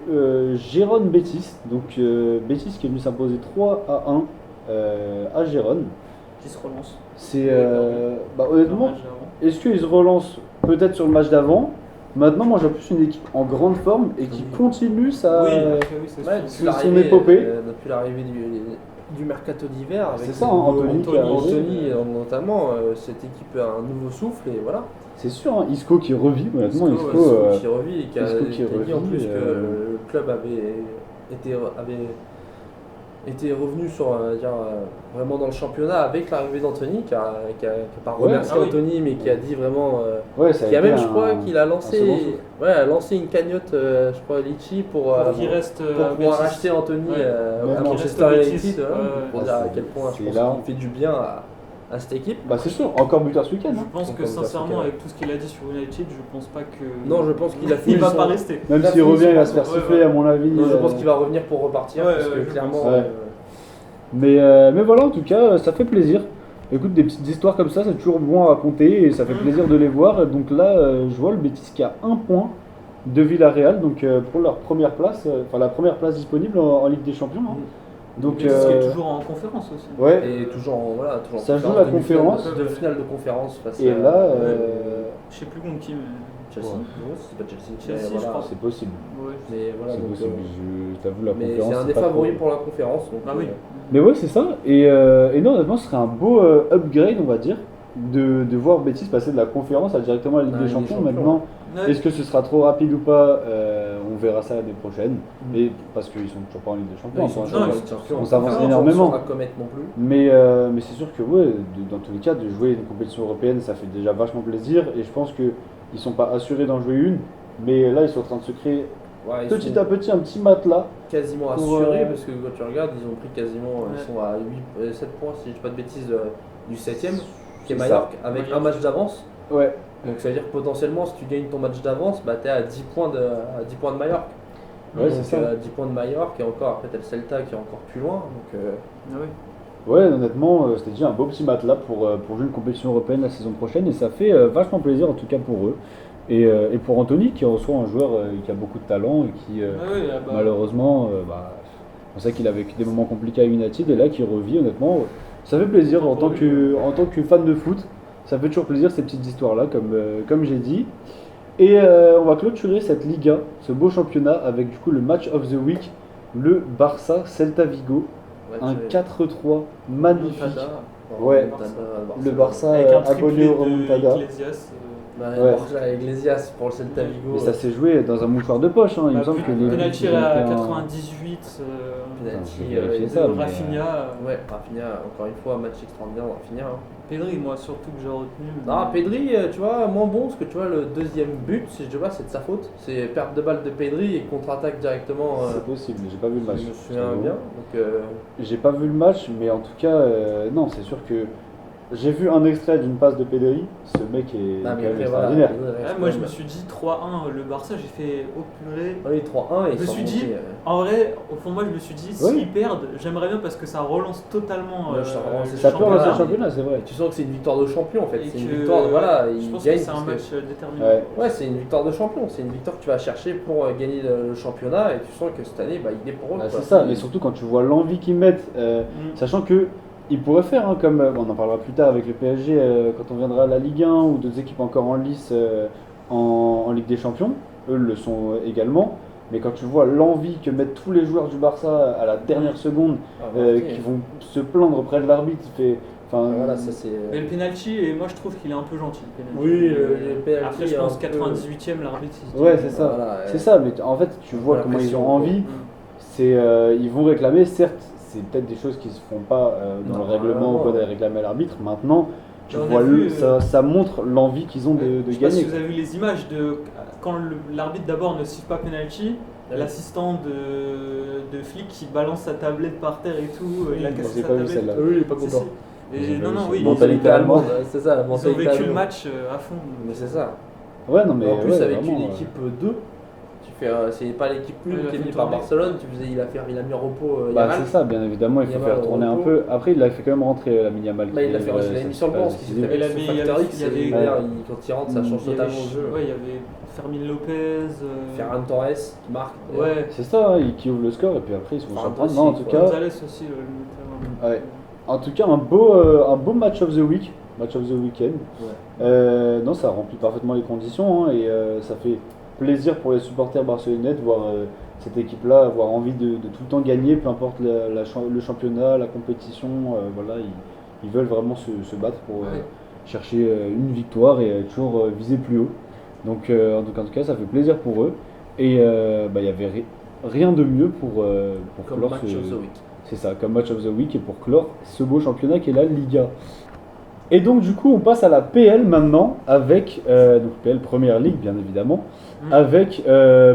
Gérone Betis. Donc Betis qui est venu s'imposer 3-1 à Gérone. Qui se relance. C'est honnêtement, Le match d'avant. est-ce qu'ils se relancent peut-être sur le match d'avant? Maintenant, moi j'ai plus une équipe en grande forme et qui continue sa. Oui, après, oui, c'est ouais, sûr. depuis son épopée. depuis l'arrivée du mercato d'hiver. avec C'est ça, hein, Anthony qui est arrivé. Anthony, notamment, cette équipe a un nouveau souffle et voilà. C'est sûr, hein, Isco qui revit, honnêtement, Isco, Isco, Qui revit et qui a, Isco qui qui a dit en revit, plus que le club avait été revenu sur, vraiment dans le championnat avec l'arrivée d'Anthony, qui a pas remercié ah oui. Anthony, mais qui a dit vraiment. ça Qui a été même, je crois, qu'il a lancé, second souffle. a lancé une cagnotte, je crois, Litchi pour Qu'il reste pour pouvoir Betis. racheter Anthony Ouais. Mais à non. Manchester Qu'il reste United, Betis, pour ouais. dire à C'est- quel point je c'est pense là. qu'il fait du bien à cette équipe. Bah c'est sûr, encore buteur ce week-end. Je Hein. pense que Comme sincèrement, Barcelone. avec tout ce qu'il a dit sur United, je pense pas que. Non, je pense qu'il a fini Il va son- pas rester. Même La s'il revient, il va se faire ouais, siffler ouais. à mon avis. Non, je pense qu'il va revenir pour repartir, Ouais, parce que ouais, je clairement. pense. Ouais. Mais voilà, en tout cas, ça fait plaisir. Écoute, des petites histoires comme ça, c'est toujours bon à raconter et ça fait plaisir de les voir. Donc là, je vois le Betis qui a un point de Villarreal, donc pour leur première place, la première place disponible en Ligue des Champions. Hein. Donc, Betis qui est toujours en conférence aussi. ouais. Et toujours toujours Ça en joue la demi-finale, conférence. de finale de conférence face Et à là, Je sais plus contre qui, mais. Chelsea. Ouais. Non, c'est pas Chelsea. Chelsea, mais je crois. c'est possible. Ouais. Mais voilà, C'est donc, possible. Je t'avoue, la mais conférence. c'est un des pas trop- favoris pour la conférence. Donc, Ah oui. Mais ouais, c'est ça. Et non, honnêtement, ce serait un beau upgrade, on va dire, de voir Betis passer de la conférence à directement la Ligue À des la Ligue des Champions. Champions. Maintenant, Ouais. est-ce que ce sera trop rapide ou pas on verra ça l'année prochaine. Mais parce qu'ils sont toujours pas en Ligue des Champions. Non, ils sont enfin, toujours non, en ils Ligue des Champions. on s'avance Sans- énormément. Sans la comète non plus. mais c'est sûr que ouais, dans tous les cas, de jouer une compétition européenne, ça fait déjà vachement plaisir. Et je pense qu'ils sont pas assurés d'en jouer une. Mais là, ils sont en train de se créer Ouais, ils petit sont à petit un petit matelas. quasiment pour, assurés parce que quand tu regardes, ils ont pris quasiment, Ouais. ils sont à 7 points, si je dis pas de bêtises, du 7ème, qui est C'est ça. Majorque, avec un Majorque. match d'avance. Ouais, Donc ça veut dire que potentiellement, si tu gagnes ton match d'avance, bah, tu es à 10 points de Majorque. ouais, Donc, c'est ça. 10 points de Majorque, et encore, après, tu as le Celta qui est encore plus loin. Donc, Ah oui. Ouais, honnêtement, c'était déjà un beau petit matelas pour jouer une compétition européenne la saison prochaine et ça fait vachement plaisir en tout cas pour eux. Et pour Anthony qui reçoit un joueur qui a beaucoup de talent et qui Ah oui, ah bah, malheureusement, on sait qu'il a vécu des moments compliqués à United et là qui revit honnêtement, ça fait plaisir en tant que fan de foot. Ça fait toujours plaisir ces petites histoires-là, comme j'ai dit. Et on va clôturer cette Liga, ce beau championnat, avec du coup le match of the week, le Barça Celta Vigo. ouais, Un tu- 4-3 magnifique. Remontada. Ouais. Remontada, Le Barça Avec un abonné triplé au de remontada. Iglesias. Bah, Ouais. Borja Iglesias pour le Celta Vigo. Mais ça s'est joué dans un mouchoir de poche, hein. Il me semble que les Penalty buts, ils ont à fait un- 98. Penalty, j'ai vérifié ça, mais- Rafinha. Ouais, Rafinha, encore une fois, match extraordinaire, Rafinha. Hein. Pedri, moi surtout que j'ai retenu. Non, Pedri, tu vois, moins bon, parce que tu vois, le deuxième but, si je dis pas, c'est de sa faute. C'est perte de balle de Pedri et contre-attaque directement. C'est possible, j'ai pas vu le match. Je me souviens j'avoue. bien. Donc, J'ai pas vu le match, mais en tout cas, non, c'est sûr que j'ai vu un extrait d'une passe de Pedri. Ce mec est ah, quand mais même après, extraordinaire. Pedri reste Ouais, moi je quand me même- suis dit 3-1 le Barça, j'ai fait oh purée. Oui, 3-1 et Je me ils sont suis dit, remontés, En vrai, au fond, moi je me suis dit, Oui. s'ils perdent, j'aimerais bien parce que ça relance totalement Ouais, ça relance le Ça peut relancer le championnat. championnat, c'est vrai. Et tu sens que c'est une victoire de champion en fait. Et C'est une que- victoire, voilà, Je ils pense gagnent que c'est un parce que- match déterminant. Ouais. Ouais, c'est une victoire de champion, c'est une victoire que tu vas chercher pour gagner le championnat et tu sens que cette année, bah, il est pour eux. Ah, quoi. c'est ça, mais surtout quand tu vois l'envie qu'ils mettent, Mm. sachant que ils pourraient faire, hein, comme on en parlera plus tard avec le PSG quand on viendra à la Ligue 1 ou d'autres équipes encore en lice en Ligue des Champions, eux le sont également. Mais quand tu vois l'envie que mettent tous les joueurs du Barça à la dernière seconde, Ah, ok. qui vont se plaindre près de l'arbitre, enfin, Voilà, ça c'est. Mais le penalty, et moi je trouve qu'il est un peu gentil. Le penalty. Oui, le penalty Après, je est pense un peu- 98ème, l'arbitre. il se dit, ouais, c'est ça. Voilà, C'est ça, mais en fait, tu vois La comment ils pression, ont quoi. envie. Mm. C'est, ils vont réclamer, certes, c'est peut-être des choses qui se font pas dans Non, le règlement ou vraiment. quoi, d'aller réclamer à l'arbitre. Maintenant, tu On a vois, vu, ça montre l'envie qu'ils ont de Je sais pas gagner. si vous avez vu les images de quand l'arbitre d'abord ne siffle pas penalty, Ouais. l'assistant de flic qui balance sa tablette par terre et tout, il a J'ai cassé sa pas vu tablette. celle-là. Oui, il est pas Si, content. si. J'ai Et pas non, vu non, ça. oui, Mentalité allemande. C'est ça, la ils ont mentalité vécu le allemande. match à fond. Mais c'est ça. Ouais, non, mais en plus, ouais, avec vraiment, une équipe 2, tu fais, c'est pas l'équipe 1 Ouais, il a qui est fait venue par tourner. Barcelone, il a mis en repos bah, Yamal. c'est ça, bien évidemment, il faut Yamal faire au tourner un repos. peu. Après, il a fait quand même rentrer la Yamal. Bah, il l'a fait, il l'a mis sur le banc, ce qui s'est fait Il avec son avait- facteur il X. y avait- et d'ailleurs, quand il rentre, ça change Il y avait, totalement le jeu. ouais, il y avait Fermin Lopez. Ferran Torres qui marque. Ouais. C'est ça, qui ouvre le score et puis après ils se font Enfin, surprendre. aussi, Non, en tout quoi. cas, Gonzalez aussi, le milieu. Ouais. En tout cas, un beau match of the week, match of the weekend. Non, ça remplit parfaitement les conditions hein, et ça fait plaisir pour les supporters barcelonais de voir cette équipe-là avoir envie de tout le temps gagner, peu importe le championnat, la compétition. Voilà, ils veulent vraiment se battre pour Ouais. chercher une victoire et toujours viser plus haut. Donc, en tout cas, ça fait plaisir pour eux. Et il n'y avait rien de mieux pour Comme clore match ce, of the week. c'est ça, comme match of the week et pour clore ce beau championnat qui est la Liga. Et donc du coup on passe à la PL maintenant avec, donc PL Première Ligue bien évidemment, avec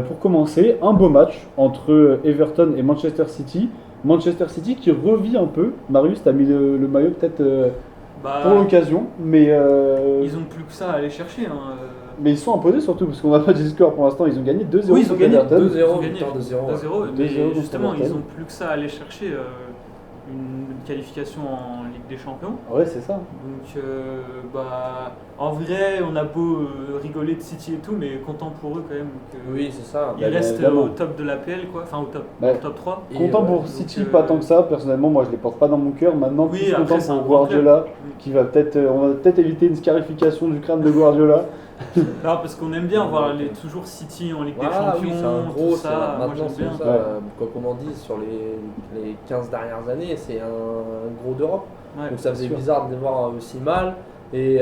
pour commencer un beau match entre Everton et Manchester City. Manchester City qui revit un peu. Marius, t'as mis le maillot peut-être Bah, pour l'occasion, mais, ils ont plus que ça à aller chercher. Hein. mais ils sont imposés surtout parce qu'on n'a pas dit le score pour l'instant. Ils ont gagné 2-0 Oui, ils ont contre gagné Everton. 2-0, Ils ont gagné victoire de 0. 2-0, 2-0 mais contre justement, ils Everton. ont plus que ça à aller chercher une qualification en Ligue des Champions. Ouais, c'est ça. Donc, en vrai, on a beau rigoler de City et tout, mais content pour eux quand même. Oui, c'est ça. Ils Bah, bien restent évidemment. au top de l'APL, quoi. Enfin, Bah, au top 3. Et Content ouais, pour donc, City, pas tant que ça. Personnellement, moi je les porte pas dans mon cœur. Maintenant, Oui, plus après, content c'est un pour grand Guardiola, club. qui va peut-être, on va peut-être éviter une scarification du crâne de Guardiola. Non, parce qu'on aime bien voir toujours City en Ligue des Voilà, Champions, oui, c'est un gros, tout ça. Moi, maintenant j'aime c'est bien. ça, Ouais. comme on dit, sur les 15 dernières années, c'est un gros d'Europe. Ouais. Donc ça faisait sûr. bizarre de les voir aussi mal. Et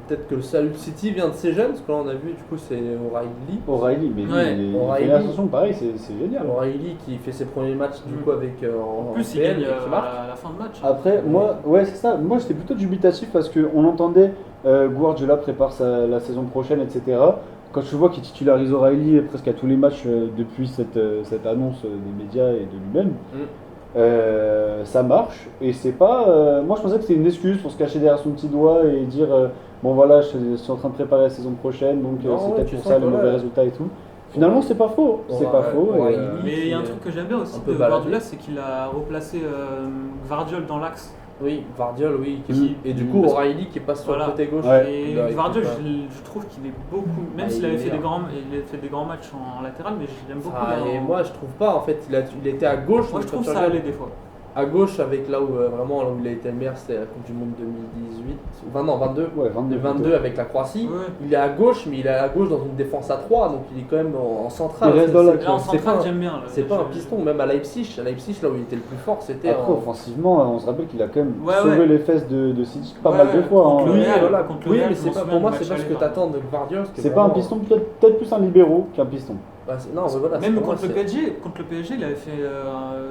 peut-être que le salut de City vient de ces jeunes, parce que là on a vu du coup c'est O'Reilly. O'Reilly, mais lui, Ouais. il O'Reilly. fait l'ascension, pareil, c'est génial. O'Reilly qui fait ses premiers matchs du coup avec En plus, il PL gagne et qui marque. à la fin de match. hein. Après, moi, ouais, c'est ça. Moi, j'étais plutôt dubitatif parce qu'on entendait Guardiola prépare la saison prochaine, etc. quand tu vois qu'il titularise O'Reilly presque à tous les matchs depuis cette annonce des médias et de lui-même, ça marche. Et c'est pas. Moi, je pensais que c'était une excuse pour se cacher derrière son petit doigt et dire bon, voilà, je suis en train de préparer la saison prochaine, donc Non, c'est ouais, peut-être tu pour sens ça que les mauvais ouais. résultats et tout. Finalement, c'est pas faux. C'est pas faux. O'Reilly. Mais il y a un truc que j'aime bien aussi Un peu de baladé. Guardiola, c'est qu'il a replacé Gvardiol dans l'axe. Oui, Vardiol, oui. Mm. Et du coup, Parce- O'Reilly qui passe sur Voilà. le côté gauche. Ouais. Et il Gvardiol, récupère. je trouve qu'il est beaucoup, même Ah, s'il il avait est fait des meilleur. grands matchs en latéral, mais j'aime beaucoup. Et moi, je trouve pas. En fait, il était à gauche. Moi, mais je quand trouve tu ça regardes- allait des fois. À gauche, avec là où vraiment là où il a été le meilleur, c'était la Coupe du Monde 2018. Non, 22. Ouais, 22. 22 avec la Croatie. Ouais. Il est à gauche, mais il est à gauche dans une défense à 3, donc il est quand même en centrale. Il reste dans l'axe. Là, en C'est centrale, pas, j'aime bien. là. c'est pas un Je- piston, même à Leipzig, là où il était le plus fort, c'était Après, en. offensivement, on se rappelle qu'il a quand même Ouais, sauvé ouais. les fesses de City pas Ouais, mal de ouais, fois. contre hein. le Oui, Real, voilà. contre le Oui, Real, mais je c'est m'en pas, souviens pour moi, du c'est pas match ce que aller, t'attends de Gvardiol. parce que C'est pas un vraiment- piston, peut-être plus un libéraux qu'un piston. Bah, non, mais voilà, Même pour moi, contre le PSG, il avait fait.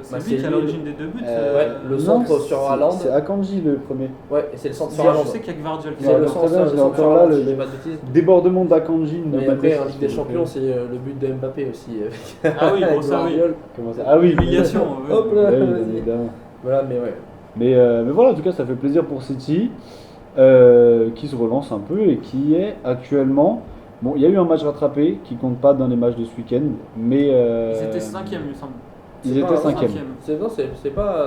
C'est Bah, lui c'est qui est à lui, l'origine des 2 buts. ouais, le centre Non, sur c'est- Haaland. C'est Akanji le premier. Ouais, et c'est le centre Je sur Haaland. sais qu'il y a que Gvardiol qui C'est Ouais, le donc centre très bien, je l'ai sur encore Haaland, là, si je dis pas de bêtises. Débordement d'Akanji. Et après, en Ligue des Champions, c'est le but de Mbappé aussi. Ah oui, avec bon, ça, oui. Guardiola. Comment ça Ah oui, Humiliation. ouais. Hop là, Ouais, oui, vas-y. évidemment. Voilà, mais ouais. Mais voilà, en tout cas, ça fait plaisir pour City, qui se relance un peu et qui est actuellement. Bon, il y a eu un match rattrapé qui compte pas dans les matchs de ce week-end, mais. Ils étaient 5e, il me semble. Ils C'est étaient pas un 5e. Non,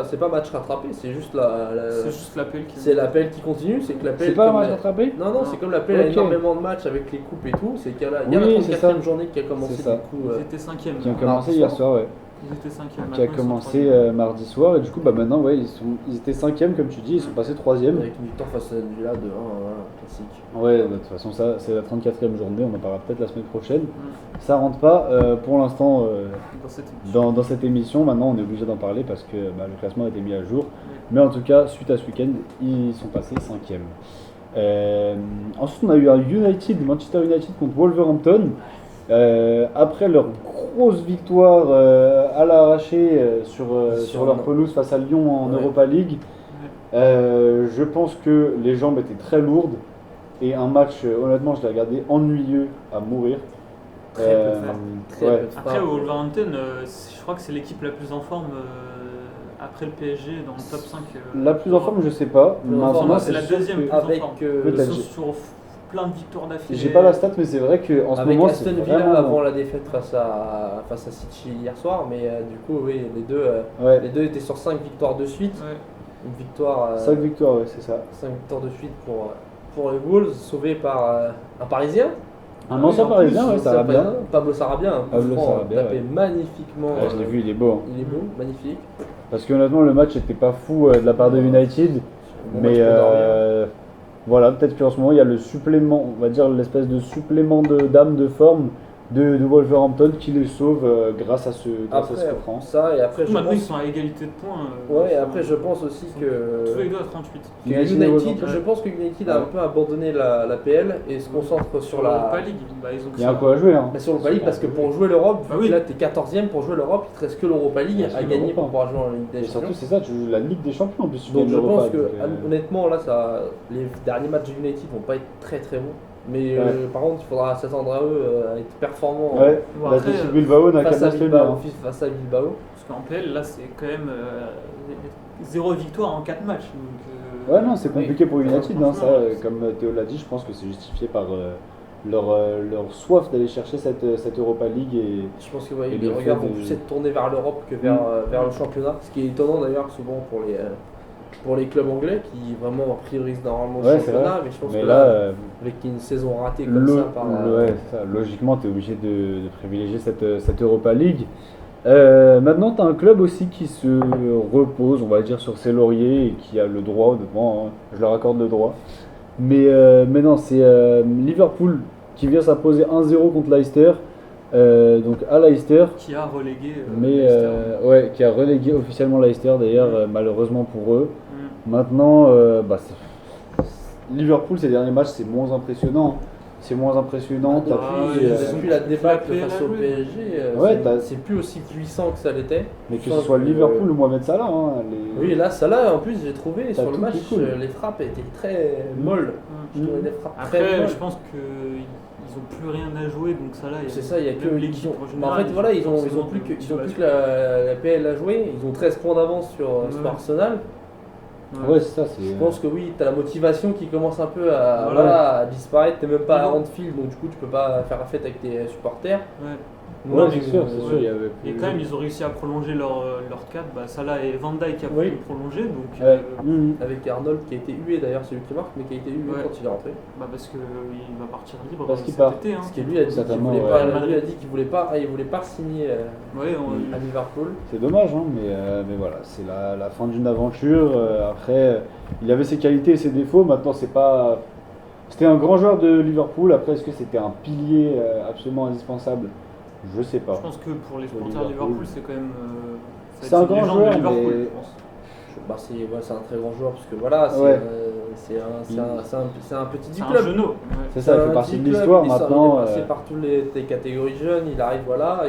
c'est pas match rattrapé, c'est juste C'est juste l'appel qui. c'est l'appel qui continue, c'est que l'appel. C'est pas un comme match la- rattrapé Non, non, c'est comme l'appel a Ok. énormément de matchs avec les coupes et tout, c'est qu'il y a la, il y a Oui, la c'est 34e ça. journée qui a commencé C'est ça. du coup. Ils étaient 5e. Qui a Mardi commencé hier soir. soir, ouais. Ils étaient 5e. Qui a commencé mardi soir, et du coup, bah maintenant, ouais, ils étaient 5e, comme tu dis, ils sont passés 3e. Avec une victoire face à Villa de 1, voilà, classique. Ouais, bah, de toute façon, ça, c'est la 34e journée, on en parlera peut-être la semaine prochaine. Ça rentre pas pour l'instant Dans cette émission. dans cette émission. Maintenant, on est obligé d'en parler parce que bah, le classement a été mis à jour. Mais en tout cas, suite à ce week-end, ils sont passés 5e. Ensuite, on a eu un Manchester United contre Wolverhampton. Après leur grosse victoire à l'arraché sur leur pelouse face à Lyon en Ouais. Europa League, je pense que les jambes étaient très lourdes et un match, honnêtement, je l'ai regardé ennuyeux à mourir. Très peu de frappe. Très ouais. peu de Après, frappe. Wolverhampton, je crois que c'est l'équipe la plus en forme après le PSG dans le top 5. La plus en forme, je sais pas. Plus en forme, Maintenant, c'est la sûr deuxième que- plus en Avec forme. que Ils Peut-être. sont sur plein de victoires d'affilée. J'ai pas la stat, mais c'est vrai qu'en ce avec moment, Aston c'est Villa vraiment. avant la défaite face à City hier soir, mais du coup, oui, Ouais, les deux étaient sur 5 victoires de suite. Ouais. Une victoire. 5 victoires, ouais, c'est ça. 5 victoires de suite pour les Wolves, sauvé par un Parisien. Un ancien en parisien, plus, ouais, ça va bien. Pablo Sarabia, un coup Pablo franc, Sarabia, tapé ouais. magnifiquement. Ouais, je l'ai vu, il est beau. Hein. Il est beau, magnifique. Parce que honnêtement, le match était pas fou de la part de United. Bon Mais match pour dormir. voilà, peut-être qu'en ce moment, il y a le supplément, on va dire l'espèce de supplément d'âme, de forme de Wolverhampton qui les sauve grâce à ce Après, coup franc. ça, et après, je Maintenant, ils pense. sont à égalité de points. Ouais, et ils après, sont- je pense aussi que. Tous les deux à 38. que United et United, Wolverhampton. je pense que United a un peu abandonné la PL et se concentre sur la. Europa League, bah, ils ont Il y a un coup à jouer. Hein. Bah, sur l'Europa League, parce que pour jouer l'Europe, Bah vu oui. que là t'es 14ème, pour jouer l'Europe, il te reste que l'Europa League Ouais, à c'est gagner l'Europa. pour pouvoir jouer en Ligue des Et surtout, Champions. c'est ça, tu joues la Ligue des Champions en plus. tu Donc gagnes je l'Europa, pense que donc, honnêtement là les derniers matchs de United vont pas être très très bons. Mais par contre il faudra s'attendre à eux à être performants Ouais, Bon, la après, Athletic Bilbao n'a qu'à face à bien se tenir. Bilbao. Hein. Face à Bilbao. Parce qu'en PL, là, c'est quand même 0 victoire en 4 matchs. Donc, Ouais, non, c'est compliqué pour United. Hein, ça, franchement, comme Théo l'a dit, je pense que c'est justifié par leur soif d'aller chercher cette Europa League. Et Je pense que ouais, Et les le regards fait vont de- plus être tournés vers l'Europe que vers le championnat. Ce qui est étonnant d'ailleurs souvent pour les clubs anglais qui vraiment priorisent normalement Ouais, le c'est championnat. vrai. Mais je pense mais que là, là, avec une saison ratée comme ça par. ouais, c'est ça. Logiquement, tu es obligé de privilégier cette Europa League. Maintenant, tu as un club aussi qui se repose, on va dire, sur ses lauriers et qui a le droit, honnêtement, hein, je leur accorde le droit. Mais non, c'est Liverpool qui vient s'imposer 1-0 contre Leicester, donc à Leicester. qui a relégué. Mais Leicester. ouais, qui a relégué officiellement Leicester d'ailleurs, malheureusement pour eux. Mm. Maintenant, Liverpool ces derniers matchs c'est moins impressionnant. C'est moins impressionnant. T'as Ah, plus, ouais, Depuis la débâcle la face au PL, PSG, Ouais, t'as- c'est plus aussi puissant que ça l'était. mais que je ce pense soit que- Liverpool ou Mohamed Salah. Hein, Oui, là, ça là, en plus, j'ai trouvé T'as sur le tout match, qui est cool. Les frappes étaient très molles. Mm. Je trouvais les frappes très Après, molles. je pense qu'ils ont plus rien à jouer, donc ça là, C'est ça, il y a que même l'équipe. en En général, fait, voilà, ils ont forcément plus que, de ils ont plus que motivation. la PL à jouer. Ils ont 13 points d'avance sur Arsenal. Ouais, c'est ça. C'est, Je pense que oui, tu as la motivation qui commence un peu Voilà. à disparaître. Tu même pas à Oui. Anfield, donc du coup, tu peux pas faire la fête avec tes supporters. Ouais. Ouais, Non, c'est mais, sûr, c'est sûr. Il y avait Et plus- quand même, ils ont réussi à prolonger leur cadre. Bah, Salah et Van Dijk a Oui. pu prolonger, donc Ouais. Avec Arnold qui a été hué d'ailleurs, c'est lui qui marque, mais qui a été hué Ouais. quand il est rentré. parce qu'il va partir libre Parce qu'il cet part. été. Hein. Parce que lui a dit qu'il Certainement, voulait ouais. pas, lui a dit qu'il voulait pas signer Ouais, à Liverpool. C'est dommage, hein, mais voilà, c'est la fin d'une aventure. Après, il avait ses qualités et ses défauts. Maintenant, c'est pas. C'était un grand joueur de Liverpool. Après, est-ce que c'était un pilier absolument indispensable? Je sais pas. je pense que pour les Pour supporters de Liverpool. Liverpool, c'est quand même. C'est un grand joueur, de Liverpool, mais- je pense. Bah, c'est un très grand joueur parce que voilà, Ouais. c'est un petit C'est du un club. genou. C'est ça, il fait un partie petit de club, l'histoire il maintenant. est passé par toutes les catégories jeunes, il arrive, voilà,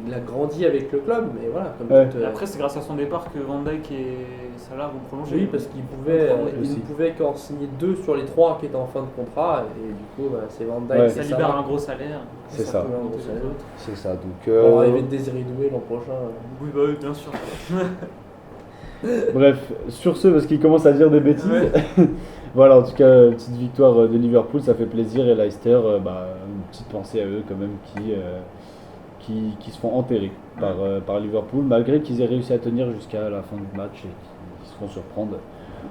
il a grandi avec le club, mais voilà. Comme Ouais. toute, Après, c'est grâce à son départ que Van Dijk et Salah vont prolonger. oui, parce qu'il aussi. ne pouvait qu'en signer 2 sur les 3 qui étaient en fin de contrat, et du coup, c'est Van Dijk Ouais. et Ça Salah. libère un gros salaire. C'est Ça ça. peut Ouais, monter ça les libère. autres. C'est ça. Donc, On va arriver de Désiré Doué l'an prochain. Oui, bah oui, bien sûr. bref, sur ce, parce qu'il commence à dire des bêtises. Ouais. Voilà, en tout cas, petite victoire de Liverpool, ça fait plaisir. Et Leicester, une petite pensée à eux quand même qui se font enterrer par Liverpool, malgré qu'ils aient réussi à tenir jusqu'à la fin du match et qu'ils se font surprendre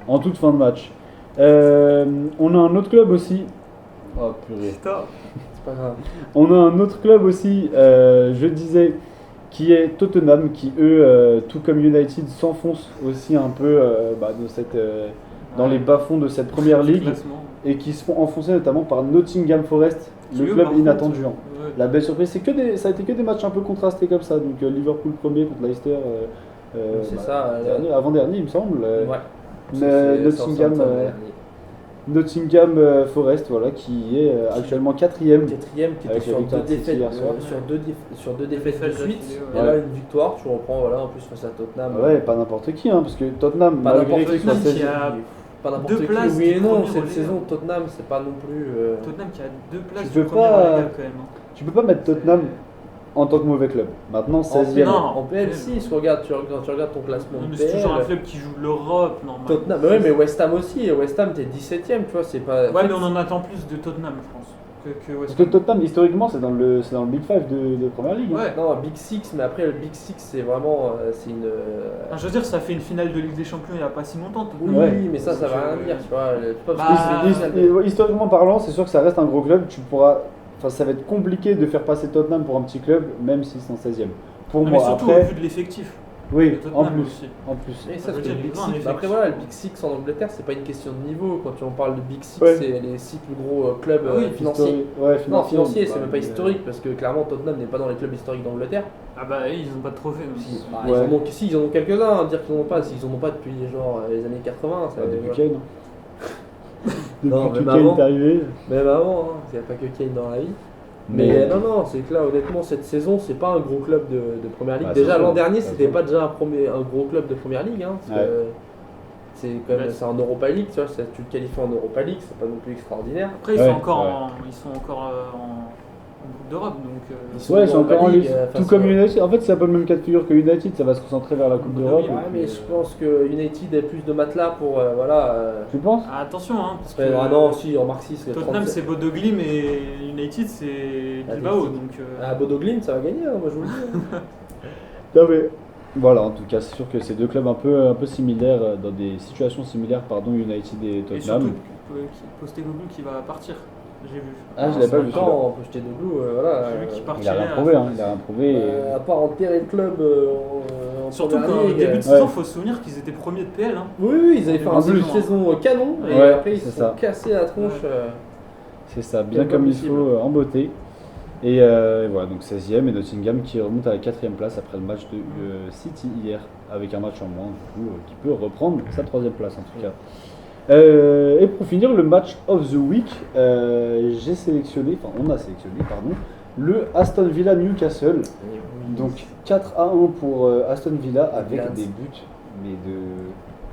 en toute fin de match. On a un autre club aussi. Oh purée. Putain. C'est pas grave. On a un autre club aussi, je disais, qui est Tottenham, qui eux, tout comme United, s'enfoncent aussi un peu dans les bas-fonds de cette première ligue Classement. et qui se font enfoncer notamment par Nottingham Forest, Qui, le eux, club par contre, inattendu. Hein. ouais. La belle surprise, ça a été que des matchs un peu contrastés comme ça. Donc Liverpool premier contre Leicester, C'est ça, avant-dernier il me semble. Ouais. Mais C'est Nottingham, Southampton, dernier. Nottingham Forest, voilà, qui est actuellement quatrième. Quatrième qui était Avec la sur victoire deux de City défaites, hier soir. sur deux défaites de défaites suite. d'affilée, Et ouais. là une victoire, tu reprends voilà en plus face à Tottenham. Ouais, pas n'importe qui, hein, parce que Tottenham, Pas malgré n'importe qu'ils qui soient qui 16e, a pas n'importe deux qui. places Oui et du non, premier cette relais. saison Tottenham c'est pas non plus. Tottenham qui a 2 places Tu du peux premier pas- relégable quand même. Hein. tu peux pas mettre Tottenham en tant que mauvais club. Maintenant, 16e. Non, en PL si, tu regardes ton classement Non, de mais c'est toujours un PL. club qui joue l'Europe, normalement. Tottenham, mais ouais, mais West Ham aussi. West Ham t'es 17ème, tu vois, c'est pas. en Ouais, fait, mais on en attend plus de Tottenham, je pense, que Parce West que Ham. Tottenham, historiquement, c'est dans le Big Five de Première Ligue. hein. Ouais. Non, Big Six, mais après le Big Six c'est vraiment. C'est une. Enfin, je veux dire, ça fait une finale de Ligue des Champions il n'y a pas si longtemps. Oui, Ouais. mais ça va rien dire, tu vois. Pas parce Bah, que c'est une finale de- Historiquement parlant, c'est sûr que ça reste un gros club. Ça va être compliqué de faire passer Tottenham pour un petit club, même s'ils sont 16e. Pour Non, mais moi, surtout après, au vu de l'effectif. oui, de en Tottenham plus, aussi. en plus. Mais Ça ça, veut c'est dire le Big qu'ils ont un Six. effectif. Après, voilà, le Big Six en Angleterre, c'est pas une question de niveau. Quand on parle de Big Six, Ouais. c'est les 6 plus gros clubs Ah oui, financiers. Ouais, Non, financier, c'est bah, même pas mais, historique parce que clairement Tottenham n'est pas dans les clubs historiques d'Angleterre. Ah bah, ils n'ont pas de trophée. donc. Si, bah, Ouais. ils en ont quelques-uns, hein, dire qu'ils en ont pas, s'ils en ont pas depuis genre les années 80. Ça, depuis voilà. Kane. Non, Depuis que même Kane avant. est arrivé. Même avant, hein, il n'y a pas que Kane dans la vie. Mais non, c'est que là, honnêtement, cette saison, c'est pas un gros club de première ligue. Bah, Déjà, c'est l'an sûr, dernier, c'est c'était sûr. pas déjà un gros club de première ligue. Hein, parce Ouais. que c'est quand même Ouais. c'est en Europa League, tu vois, tu te qualifies en Europa League, c'est pas non plus extraordinaire. Après, ils Ouais, sont encore, ouais. ils sont encore en Coupe d'Europe. Donc, Ils sont Ouais, en c'est encore en Europa Ligue. League, Tout face comme au- United. En fait, c'est un peu le même cas de figure que United. Ça va se concentrer vers la Coupe Oui, d'Europe. oui, et Ouais, puis, mais je pense que United a plus de matelas pour. Voilà. Tu penses ah, attention, hein, parce que Ah non, si, en Mark 6, Tottenham c'est Bodo Glimt et United c'est Ah, Bilbao. Leipzig. Donc, Ah, Bodo Glimt, ça va gagner, hein, moi je vous le dis. Non, mais voilà, en tout cas, c'est sûr que c'est deux clubs un peu similaires, dans des situations similaires, United et et Tottenham. surtout Postecoglou qui va partir. J'ai vu. Ah, je l'avais pas En vu, même temps, en plus, j'étais de glou, voilà. J'ai vu qu'il Il partirait. a rien à prouvé, la hein, fin de il a rien la prouvé. et- À part enterrer le club en Surtout première qu'au ligue. début de Ouais. saison, il faut se souvenir qu'ils étaient premiers de PL. Hein. Oui, ils avaient fait En un début de plus. saison canon, et Ouais, après ils se c'est sont ça. cassés la tronche. Ouais. C'est ça, bien Bien comme il possible. faut, en beauté. Et voilà, donc 16e et Nottingham qui remonte à la 4e place après le match de City hier, avec un match en moins, du coup, qui peut reprendre sa 3e place en tout cas. Et pour finir, le match of the week, on a sélectionné, le Aston Villa Newcastle. Et oui. Donc 4-1 pour Aston Villa avec Glads. des buts, mais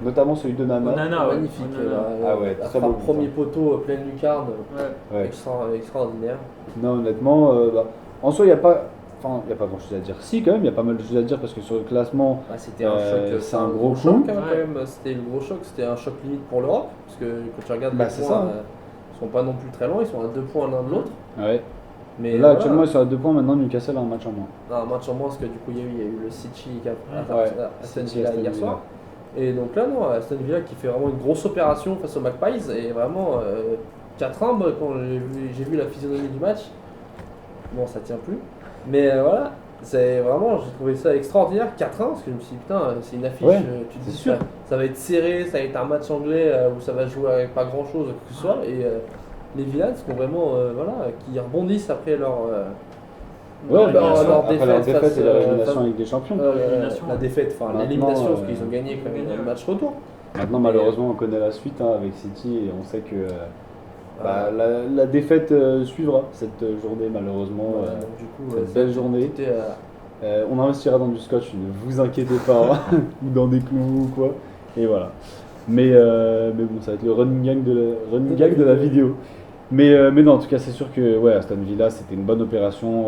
notamment celui de Nana. Onana, ouais. Magnifique. Onana. Ah ouais, la très frappe beau but, premier hein. poteau pleine lucarne, Ouais. Ouais. extraordinaire. Non, honnêtement, en soi, il n'y a pas. Enfin, il n'y a pas grand chose à dire. Si, quand même, il y a pas mal de choses à dire parce que sur le classement, Ah, c'était un choc, c'est un gros choc coup. hein, quand Ouais. même. C'était le gros choc, c'était un choc limite pour l'Europe. Parce que quand tu regardes Bah, les c'est points, ça, hein. ils sont pas non plus très loin, ils sont à 2 points l'un de l'autre. ouais. Mais Là, voilà. actuellement, ils sont à 2 points. Maintenant, Newcastle a un match en moins. Un match en moins parce que du coup il y a eu le City qui a Ouais, Aston City, Villa Aston hier Villa. soir. Et donc là non, Aston Villa qui fait vraiment une grosse opération face aux Magpies et vraiment 4-1 moi, quand j'ai vu la physionomie du match, bon ça tient plus. Mais voilà, c'est vraiment, j'ai trouvé ça extraordinaire 4-1 parce que je me suis dit putain c'est une affiche, Ouais, tu te c'est dis sûr. ça va être serré, ça va être un match anglais où ça va jouer avec pas grand chose que ce soit et les Villans qui ont vraiment qui rebondissent après leur Ouais, Non, bah, élimination. après la défaite face, et la réalisation face- avec des champions. L'élimination. la défaite, enfin Maintenant, l'élimination parce qu'ils ont gagné ils quand ont même gagné, le ouais. match retour. Maintenant, malheureusement, on connaît la suite hein, avec City et on sait que Ah. la défaite suivra cette journée, malheureusement. Donc, du coup, cette belle journée. c'était, On investira dans du scotch, ne vous inquiétez pas, hein, ou dans des clous ou quoi. Et voilà. Mais bon, ça va être le running gag de la vidéo. Mais non, en tout cas, c'est sûr que ouais, Aston Villa, c'était une bonne opération.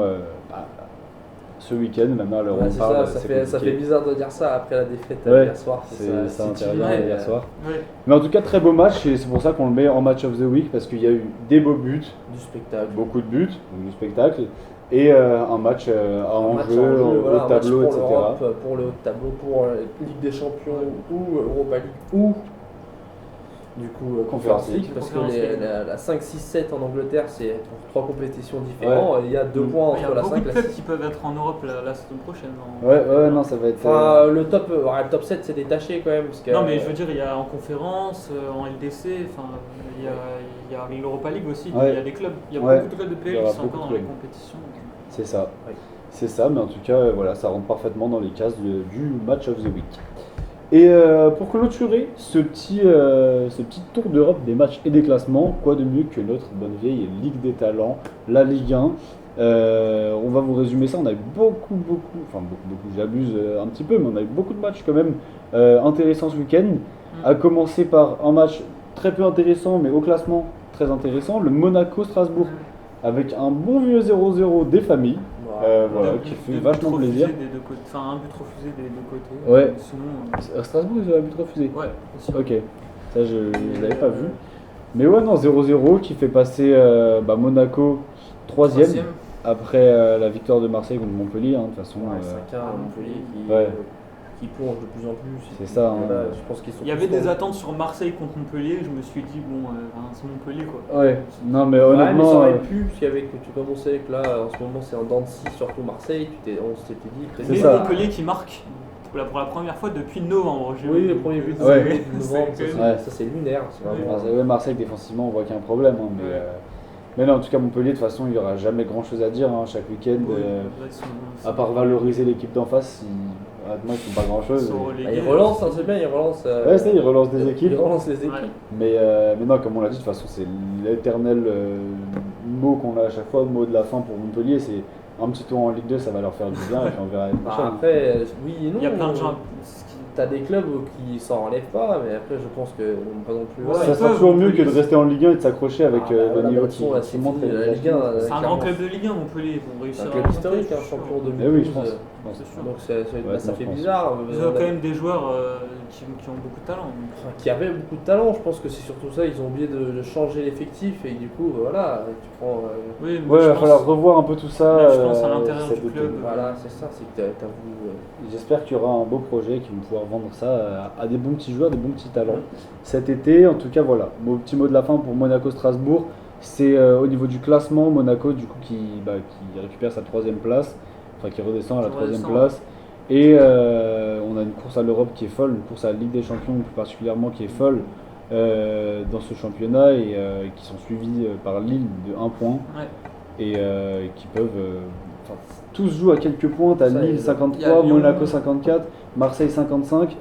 Ce week-end, maintenant, à l'heure où ouais, on c'est parle, ça, c'est ça fait compliqué. bizarre de dire ça après la défaite Ouais, hier soir. Ça City, intervient ouais, hier soir. Ouais. Mais en tout cas, très beau match et c'est pour ça qu'on le met en match of the week parce qu'il y a eu des beaux buts, du spectacle. beaucoup de buts, donc du spectacle et un match à Un match enjeu, en jeu, au voilà, un tableau, match etc. pour l'Europe, pour le haut de tableau, pour Ligue des Champions ou Europa League ou du coup Conference League parce que Conference League. la 5, 6, 7 en Angleterre c'est pour 3 compétitions différentes. Il y a 2 points Il y entre a la beaucoup 5 de et la clubs 6. qui peuvent être en Europe la saison prochaine. Ouais, non, ça va être. Enfin, le top 7 c'est détaché quand même. Parce que, Non, mais je veux dire, il y a en conférence, en LDC, enfin, il y a l'Europa League aussi, Ouais. il y a des clubs, il y a Ouais. beaucoup de clubs de Il y PL aura qui sont beaucoup encore de dans les clubs. compétitions. C'est ça. Ouais. C'est ça, mais en tout cas, voilà, ça rentre parfaitement dans les cases du match of the week. Et pour clôturer ce petit tour d'Europe des matchs et des classements, quoi de mieux que notre bonne vieille Ligue des Talents, la Ligue 1. On va vous résumer ça, on a eu beaucoup, j'abuse un petit peu, mais on a eu beaucoup de matchs quand même intéressants ce week-end. À commencer par un match très peu intéressant, mais au classement très intéressant, le Monaco-Strasbourg, avec un bon vieux 0-0 des familles. Voilà, qui fait vachement plaisir. Enfin, un but refusé des deux côtés. Ouais. Sinon, Strasbourg, ils ont un but refusé. ouais, aussi. Ok, ça je ne l'avais pas vu. Mais ouais, non, 0-0 qui fait passer Monaco 3ème après la victoire de Marseille contre Montpellier. Hein, de toute façon, 5-1 à Montpellier Ouais. qui plonge de plus en plus. C'est ça, hein. Voilà, je pense qu'ils sont Il y avait tous des dans- attentes sur Marseille contre Montpellier, je me suis dit, bon, c'est Montpellier quoi. ouais, non, mais Ouais, mais ça honnêtement, aurait pu, parce qu'avec tu commençais avec là, en ce moment c'est en dents de scie, surtout Marseille, on s'était dit. C'est Mais ça. Montpellier qui marque pour la première fois depuis novembre. j'ai Oui, vu. le premier but de Ouais. novembre, C'est ça, que- Ouais. ça, c'est lunaire. C'est vraiment, Marseille défensivement, on voit qu'il y a un problème. Hein, Ouais. mais non, en tout cas, Montpellier, de toute façon, il n'y aura jamais grand chose à dire hein, chaque week-end. Oui, là, ils sont- À part valoriser l'équipe d'en face, honnêtement, ils font pas grand chose. Ils sont Ah, relégués. ils relancent, hein, c'est bien, ils relancent. Ouais, ça, ils relancent des équipes. Ils relancent les équipes. Ouais. Mais non, comme on l'a dit, de toute façon, c'est l'éternel mot qu'on a à chaque fois, le mot de la fin pour Montpellier, c'est un petit tour en Ligue 2, ça va leur faire du bien, et puis on verra l'année Bah, prochaine. après, oui et non. Il y a plein de gens. T'as des clubs qui s'en relèvent pas, mais après, je pense que pas non plus. Ouais, Ça ils sera peuvent, toujours mieux que de Montpellier. rester en Ligue 1 et de s'accrocher avec Ah, bah, le là, niveau de toute façon, là, c'est montre. fini, la Ligue 1, C'est un clairement. grand club de Ligue 1, Montpellier, ils vont C'est réussir un à club remonter, historique, je un suis champion sûr. 2012. Eh oui, je pense. C'est sûr. Donc Ouais, ça non, fait je pense. bizarre. Ils ont quand même des joueurs qui ont beaucoup de talent. Enfin, qui avaient beaucoup de talent, je pense que c'est surtout ça, ils ont oublié de changer l'effectif et du coup voilà, tu prends Oui, mais Ouais, il je va pense- falloir revoir un peu tout ça. Là, je pense à l'intérieur cet du été. club. voilà, c'est ça, c'est que t'as voulu J'espère qu'il y aura un beau projet qui vont pouvoir vendre ça à des bons petits joueurs, des bons petits talents. Cet été, en tout cas, voilà. Mon petit mot de la fin pour Monaco-Strasbourg, c'est au niveau du classement, Monaco du coup qui récupère sa 3ème place, enfin qui redescend à la Qui 3ème redescend. place. Et on a une course à l'Europe qui est folle, une course à la Ligue des Champions plus particulièrement qui est folle dans ce championnat et qui sont suivis par Lille de 1 point Ouais. et qui peuvent. Tous jouent à quelques points, t'as Ça, Lille il y a 53, Lyon. Monaco 54, Marseille 55,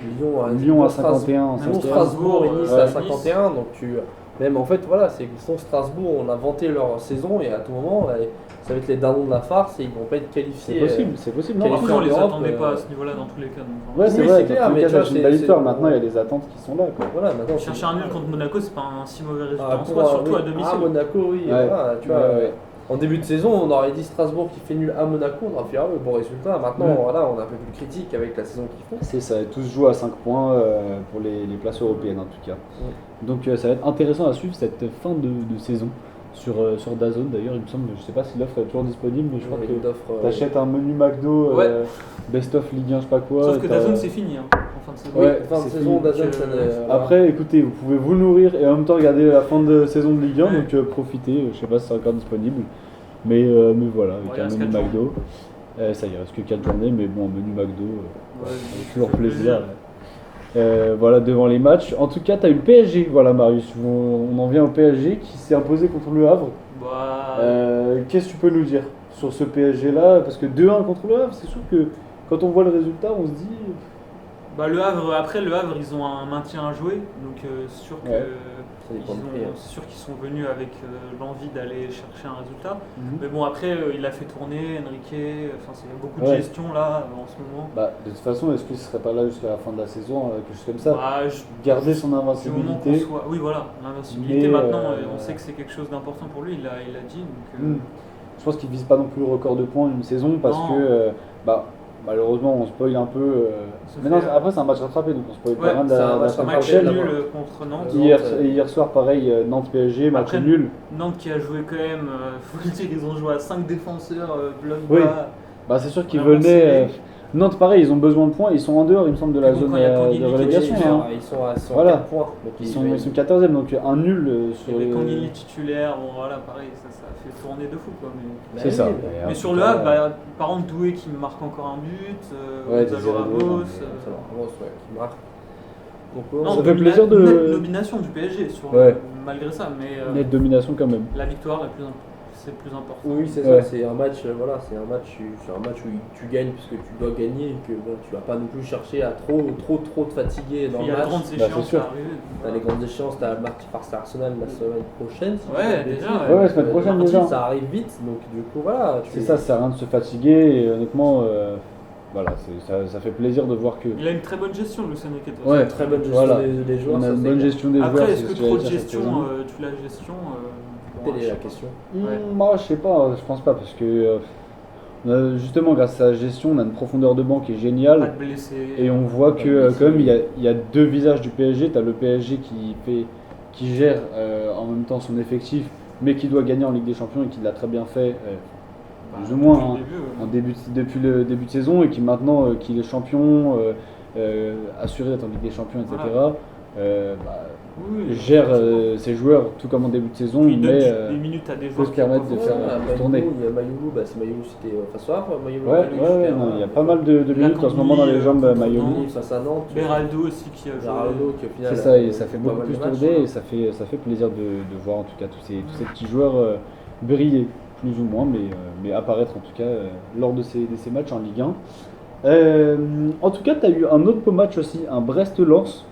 Lyon à 51 en Même 5e. Strasbourg et Nice Ouais. à 51, donc même en fait voilà, c'est que Strasbourg, on a vanté leur saison et à tout moment, ça va être les dindons de la farce et ils vont pas être qualifiés. C'est possible. qualifiés Non, Après, on en les Europe, attendait pas à ce niveau-là dans tous les cas. Donc, ouais, c'est Oui, vrai, c'est dans clair, tous les mais cas, tu vois, c'est une belle c'est- histoire. Maintenant, il y a les attentes qui sont là, quoi. Voilà, maintenant. chercher un nul contre Monaco, c'est pas un si mauvais résultat Ah, en soi, surtout à domicile. Monaco, oui. Ouais. Voilà, tu vois, Ouais. en début de saison, on aurait dit Strasbourg qui fait nul à Monaco, on aurait fait bon résultat. Maintenant, Ouais. voilà, on est un peu plus critique avec la saison qu'ils font. C'est ça, tous jouent à 5 points pour les places européennes en tout cas. Donc ça va être intéressant à suivre cette fin de saison sur DAZN d'ailleurs, il me semble, je sais pas si l'offre est toujours disponible, mais je crois Une que offre, t'achètes un menu McDo, Ouais. Best of Ligue 1, je sais pas quoi. Sauf que t'as- DAZN c'est fini hein, en fin de saison. Oui, Ouais, fin de c'est saison fini. d'Azan, Donc, ça Après, écoutez, vous pouvez vous nourrir et en même temps regarder la fin de saison de Ligue 1, Ouais. donc profitez, je sais pas si c'est encore disponible, mais voilà, avec il un reste menu 4 McDo. Ça y reste que 4 journées, mais bon, un menu McDo, Ouais, ça fait ça toujours fait plaisir. Voilà, devant les matchs. En tout cas, tu as eu le PSG, voilà Marius, on en vient au PSG qui s'est imposé contre le Havre. Bah, Qu'est-ce que tu peux nous dire sur ce PSG là? Parce que 2-1 contre le Havre, c'est sûr que quand on voit le résultat, on se dit. bah, le Havre, ils ont un maintien à jouer, donc c'est sûr que Ouais. Ça dépend du prix, hein. c'est sûr qu'ils sont venus avec l'envie d'aller chercher un résultat. Mais bon, après, il a fait tourner Enrique, enfin, c'est beaucoup de Ouais. gestion là en ce moment. Bah, de toute façon, est-ce qu'il ne serait pas là jusqu'à la fin de la saison, quelque chose comme ça? Bah, Garder son du moment qu'on invincibilité. soit. Oui, voilà, l'invincibilité Mais, maintenant, on sait que c'est quelque chose d'important pour lui, il l'a dit. Donc, Je pense qu'il vise pas non plus le record de points une saison parce Non. que bah, malheureusement on spoil un peu. Ça Mais non, fait- après c'est un match rattrapé donc on spoil Ouais, pas rien de c'est un la match semaine match prochaine. nul contre Nantes. Hier soir pareil, Nantes PSG, match Après, nul. Nantes qui a joué quand même, faut le dire, ils ont joué à 5 défenseurs, bloc Oui. bas. Bah c'est sûr qu'ils Vraiment, venaient. c'est- Nantes pareil, ils ont besoin de points, ils sont en dehors il me semble de la Mais bon, zone quand il y a de Tanguy Lick qui est relégation. titulaire, hein. Ils sont à Voilà. 4 points. Donc Ils sont 14e donc un nul sur Il y avait les. Tanguy titulaire, bon voilà, pareil, ça a fait tourner de fou quoi. Mais, C'est ça. mais en sur tout le cas, Havre, bah, par exemple, Doué qui marque encore un but, Ouais, Gonzalo Désiré Doué, Ramos. non, Ramos, ouais, qui marque. Donc, Non, Ça fait plaisir de- nette domination du PSG sur, Ouais. malgré ça, mais nette domination quand même. la victoire c'est plus important. Oui, c'est Ouais. ça, c'est un match, voilà, c'est un match où tu gagnes puisque tu dois gagner et que voilà, tu vas pas non plus chercher à trop te fatiguer dans Il y le a de match. grandes c'est échéances sûr. à arriver. T'as les grandes échéances, t'as le match face à Arsenal la semaine prochaine. si je dis Ouais, pas de déjà, bêtises. ouais. Ouais, semaine prochaine Mardi, déjà. ça arrive vite, donc du coup voilà. C'est ça, ça sert à rien de se fatiguer et honnêtement, voilà, ça fait plaisir de voir que. Il a une très bonne gestion, Lucien Riquet. Ouais. Très bonne gestion Voilà. des joueurs. On a ça, une c'est bonne clair. gestion des joueurs. Après, c'est est-ce ce que j'allais trop de dire cette gestion, saison. tu la gestion Telle est je la sais pas. question. Ouais. Moi, je sais pas, je pense pas parce que justement, grâce à la gestion, on a une profondeur de banc qui est Pas géniale de blessés. et on voit Pas de que blessés. quand même il y a deux visages du PSG. Tu as le PSG qui gère en même temps son effectif, mais qui doit gagner en Ligue des Champions et qui l'a très bien fait. Plus ou moins, depuis hein. le début, Depuis le début de saison et qui maintenant qu'il est champion, assuré d'être en Ligue des Champions, etc. Oui, Gère ses joueurs tout comme en début de saison, il donne mais des minutes à des peut joueurs se qui permettre ont de pas faire forcément- plus tourner. Il y a Mayoulou, c'est Mayoulou, c'était face au Havre. Mayoulou, Ouais, non, il y a pas mal de minutes en ce moment dans les jambes Là, Mayoulou. Kangouli, face à Nantes. Beraldo aussi qui a joué. Beraldo qui au final. C'est ça, et ça fait pas beaucoup mal plus de matchs, tourner hein. et ça fait plaisir de voir en tout cas tous ces petits joueurs briller, plus ou moins, mais apparaître en tout cas lors de ces matchs en Ligue 1. En tout cas, tu as eu un autre beau match aussi, un Brest-Lens.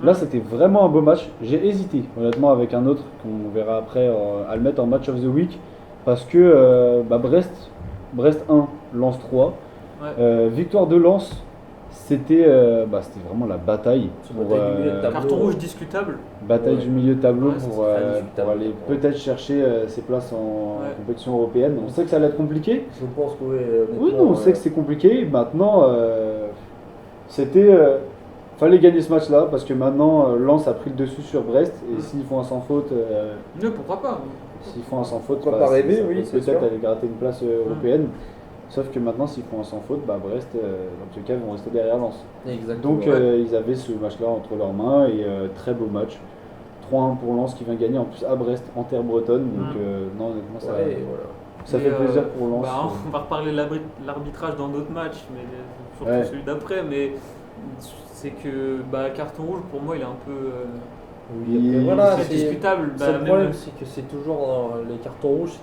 Là, c'était vraiment un beau match. J'ai hésité, honnêtement, avec un autre qu'on verra après à le mettre en match of the week. Parce que Brest 1, Lens 3. Ouais. Victoire de Lens, c'était vraiment la bataille. Sur Pour, bataille du milieu de tableau. Carton rouge discutable. bataille Ouais. du milieu de tableau Ouais, ça, pour, c'est très pour discutable. aller peut-être chercher ses places en Ouais. compétition européenne. On sait que ça allait être compliqué. Je pense que oui. Oui, non, on sait que c'est compliqué. Maintenant, fallait gagner ce match-là parce que maintenant Lens a pris le dessus sur Brest et s'ils font un sans faute, Pourquoi pas Pourquoi pas rêver, oui, c'est peut-être sûr. aller gratter une place européenne. Sauf que maintenant, s'ils font un sans faute, Brest, dans tous les cas, vont rester derrière Lens. Exactement. Donc ils avaient ce match-là entre leurs mains et très beau match. 3-1 pour Lens qui vient gagner en plus à Brest en terre bretonne. Donc non, honnêtement, ça, Ouais, voilà. ça Et, fait plaisir pour Lens. On va reparler de l'arbitrage dans d'autres matchs, mais surtout Ouais. celui d'après. Mais c'est que carton rouge, pour moi, il est un peu. Oui, Et après, voilà, C'est discutable. c'est le même- problème, c'est que c'est toujours les cartons rouges,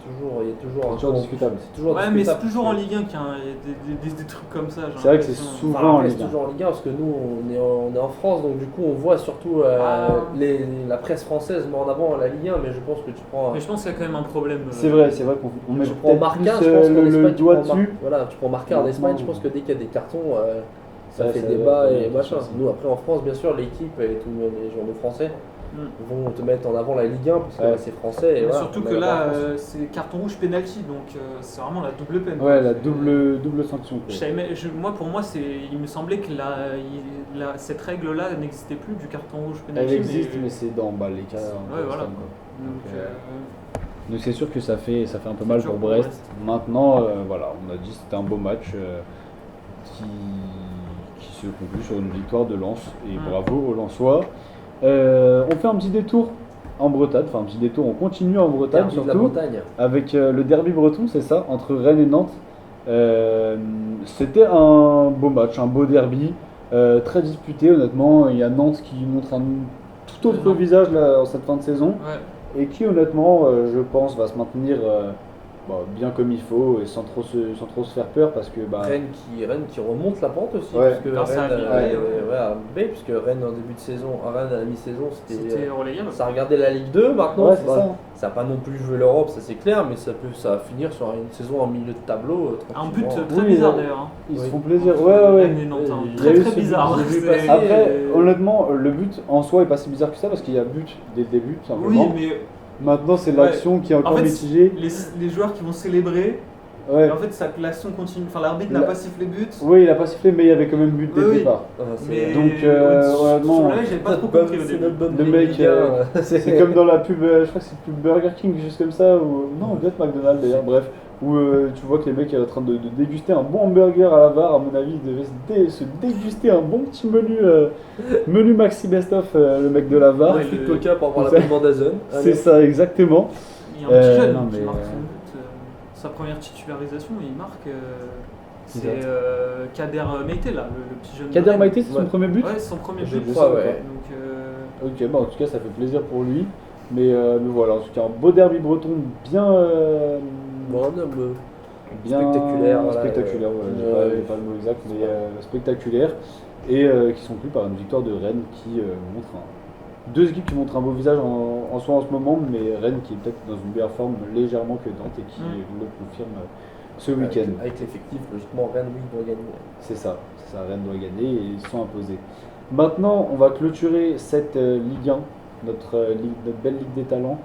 il y a toujours un toujours discutable. C'est toujours Ouais, mais c'est discutable. toujours en Ligue 1 qu'il y a des trucs comme ça. j'ai C'est vrai que c'est l'impression. souvent Enfin, en après, Ligue c'est 1. toujours en Ligue 1 parce que nous on est en France, donc du coup on voit surtout la presse française met en avant la Ligue 1, mais je pense que tu prends Mais je pense qu'il y a quand même un problème. C'est vrai qu'on met tu prends peut-être Marca, plus je pense qu'en le Espagne, doigt tu prends dessus. voilà, tu prends Marca en Espagne, je Maintenant, pense que dès qu'il y a des cartons, ça Ouais, fait ça débat va, et ouais, machin. c'est ça. Nous après en France, bien sûr, l'équipe et tous les journaux français Mm. vont te mettre en avant la Ligue 1 parce que Ouais. bah, c'est français. Et Mais voilà, surtout on que est là, en France. c'est carton rouge penalty, donc c'est vraiment la double peine. Ouais, la C'est- double sanction. quoi. Je savais même- pour moi, il me semblait que cette règle-là n'existait plus du carton rouge penalty. Elle existe, mais c'est dans les cas. Ouais, voilà. quoi. Donc, Donc c'est sûr que ça fait un peu mal dur pour pour Brest. Brest. Maintenant, voilà, on a dit que c'était un beau match qui se conclut sur une victoire de Lens. Et bravo aux Lensois. On fait un petit détour en Bretagne, enfin un petit détour, on continue en Bretagne Derby de la surtout, Bretagne. avec le derby breton, c'est ça, entre Rennes et Nantes. C'était un beau match, un beau derby, très disputé honnêtement. Il y a Nantes qui montre un tout autre Nantes. visage là, en cette fin de saison. ouais. Et qui honnêtement, je pense, va se maintenir bien comme il faut et sans trop se faire peur parce que Rennes qui remonte la pente aussi, Ouais. puisque Grâce à Rennes, Abibé, à B, puisque Rennes en début de saison, Rennes à la mi-saison, C'était relégable. ça regardait la Ligue 2 maintenant. ouais, c'est ça. Ça n'a pas non plus joué l'Europe, ça c'est clair, mais ça va finir sur une saison en milieu de tableau. Un but tranquillement. très Oui, bizarre ouais. d'ailleurs. Ils se Oui. font plaisir. Entre Ouais. Rennes et Nantes, hein. Il y a Très eu très ce bizarre. but, j'ai vu C'est- passer. Après, honnêtement, le but en soi est pas si bizarre que ça parce qu'il y a but dès le début, tout Oui, simplement. mais Maintenant, c'est Ouais. l'action qui est encore En fait, mitigée. les joueurs qui vont célébrer, Ouais. et en fait, l'action continue. Enfin, l'arbitre n'a La- pas sifflé but. Oui, il a pas sifflé, mais il y avait quand même but dès Oui, le oui. départ. Mais Donc, honnêtement, sur la ligne, j'avais pas trop compris au début. Le mec, c'est comme dans la pub, je crois que c'est pub Burger King, juste comme ça, ou non, peut-être McDonald's d'ailleurs, bref, où tu vois que les mecs sont en train de déguster un bon hamburger à la barre, à mon avis, ils devaient se déguster un bon petit menu Maxi Best of, le mec de la VAR. Ouais, Flip le- Coca pour avoir c'est- l'abonnement d'Azone. C'est ça, exactement. Il y a un petit jeune non, qui mais, marque son but. Sa première titularisation, il marque. Qui C'est Kader Meïté, là, le petit jeune. de Kader Rennes. Maïté, c'est son Ouais. premier but. Ouais, c'est son premier Je but. crois, Donc, ouais. Ok, bah en tout cas, ça fait plaisir pour lui. Mais voilà, en tout cas, un beau derby breton bien. Bon, non, mais- bien spectaculaire, voilà, spectaculaire, j'ai pas le mot exact, mais spectaculaire, et qui sont conclus par une victoire de Rennes qui montre deux équipes qui montrent un beau visage en soi en ce moment, mais Rennes qui est peut-être dans une meilleure forme légèrement que Nantes et qui le confirme ce week-end. Avec l'effectif, logiquement, Rennes, oui, doit gagner. C'est ça, Rennes doit gagner et ils se sont imposés. Maintenant, on va clôturer cette Ligue 1, notre belle Ligue des Talents,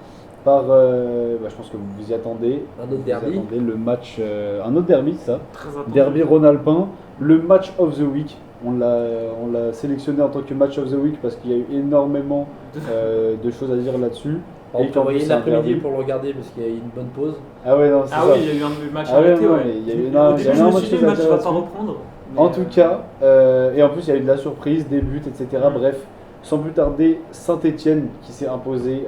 par, je pense que vous vous y attendez. Un autre Vous derby. attendez le match, un autre derby, ça. Très attendu. Derby Rhône-Alpin, le match of the week. On l'a sélectionné en tant que match of the week parce qu'il y a eu énormément de choses à dire là-dessus. On Et peut qu'en envoyer plus, c'est un l'après-midi derby. pour le regarder parce qu'il y a eu une bonne pause. Ah ouais, non, c'est Ah ça. oui, il y a eu un match Ah ouais, arrêté, non, ouais. mais il y a eu Au énormément début, je me de suis dit, choses le à match dire va pas là-dessus. reprendre. mais, En tout cas, et en plus il y a eu de la surprise, des buts, etc. Bref, sans plus tarder, Saint-Etienne qui s'est imposé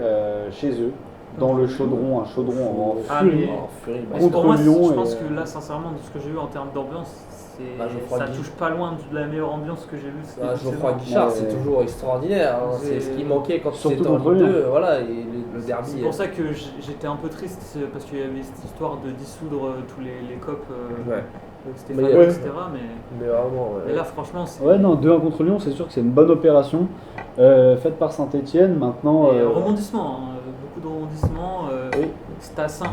chez eux, dans le chaudron, un chaudron en Ah, furie. mais- Oh, furie, bah, Parce que pour Contre moi, Lyon je et, pense que là, sincèrement, de ce que j'ai vu en termes d'ambiance, Bah, Geoffroy ça Guichard. touche pas loin de la meilleure ambiance que j'ai vue. cette Ah, saison. Geoffroy Guichard, Ouais. c'est toujours extraordinaire. Hein. C'est ce qui manquait quand Surtout c'était en contre Ligue Lyon. 2. Voilà, et le derby. C'est pour ça que j'étais un peu triste parce qu'il y avait cette histoire de dissoudre tous les copes Ouais. avec Stéphane, Mais- etc. Mais vraiment, ouais. Mais là, franchement, c'est. Ouais, non, 2-1 contre Lyon, c'est sûr que c'est une bonne opération faite par Saint-Etienne. Maintenant, Et rebondissement, hein, beaucoup de rebondissements. Oui. Stassin,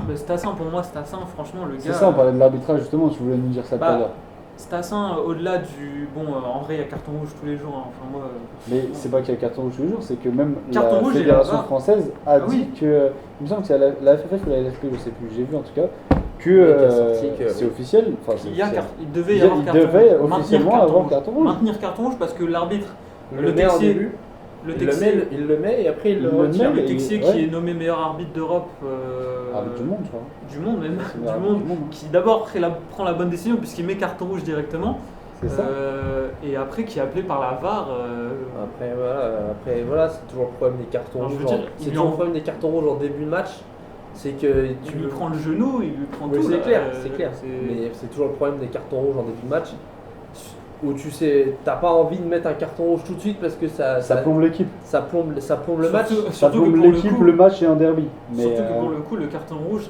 pour moi, Stassin, franchement, le gars. c'est ça, on parlait de l'arbitrage justement, tu voulais nous dire ça tout à Bah, l'heure. Stassin, au-delà du. Bon, en vrai, il y a carton rouge tous les jours. Hein. Enfin, moi, Mais c'est pas qu'il y a carton rouge tous les jours, c'est que même Carton la rouge, il y a Fédération pas. française a Ah dit oui. que. Il me semble que c'est la FFF ou la LFP, je sais plus, j'ai vu en tout cas, que qui a sorti que- c'est officiel. Enfin, c'est il, y a officiel. il devait y Il avoir carton devait rouge. officiellement Maintenir avoir carton rouge. Maintenir carton rouge parce que l'arbitre, Le met en Texier- début. le Il le Texier, met, il le met et après il le Il le retire. met. le Texier ouais. qui est nommé meilleur arbitre d'Europe. Avec tout le monde, je crois. Du monde même. C'est Du meilleur monde. du monde, hein. Qui d'abord prend la bonne décision puisqu'il met carton rouge directement. C'est ça. Et après qui est appelé par la VAR. Après voilà, c'est toujours le problème des cartons Alors, je rouges. veux dire, C'est il toujours lui le problème des cartons rouges en début de match. C'est que Tu tu lui prends le genou, il lui prend Oui, tout. c'est là. clair, c'est clair. c'est- Mais c'est toujours le problème des cartons rouges en début de match. où tu sais, t'as pas envie de mettre un carton rouge tout de suite parce que Ça plombe l'équipe. ça plombe le match. Ça Surtout que plombe pour le l'équipe, coup- le match et un derby. Mais Surtout que pour le coup, le carton rouge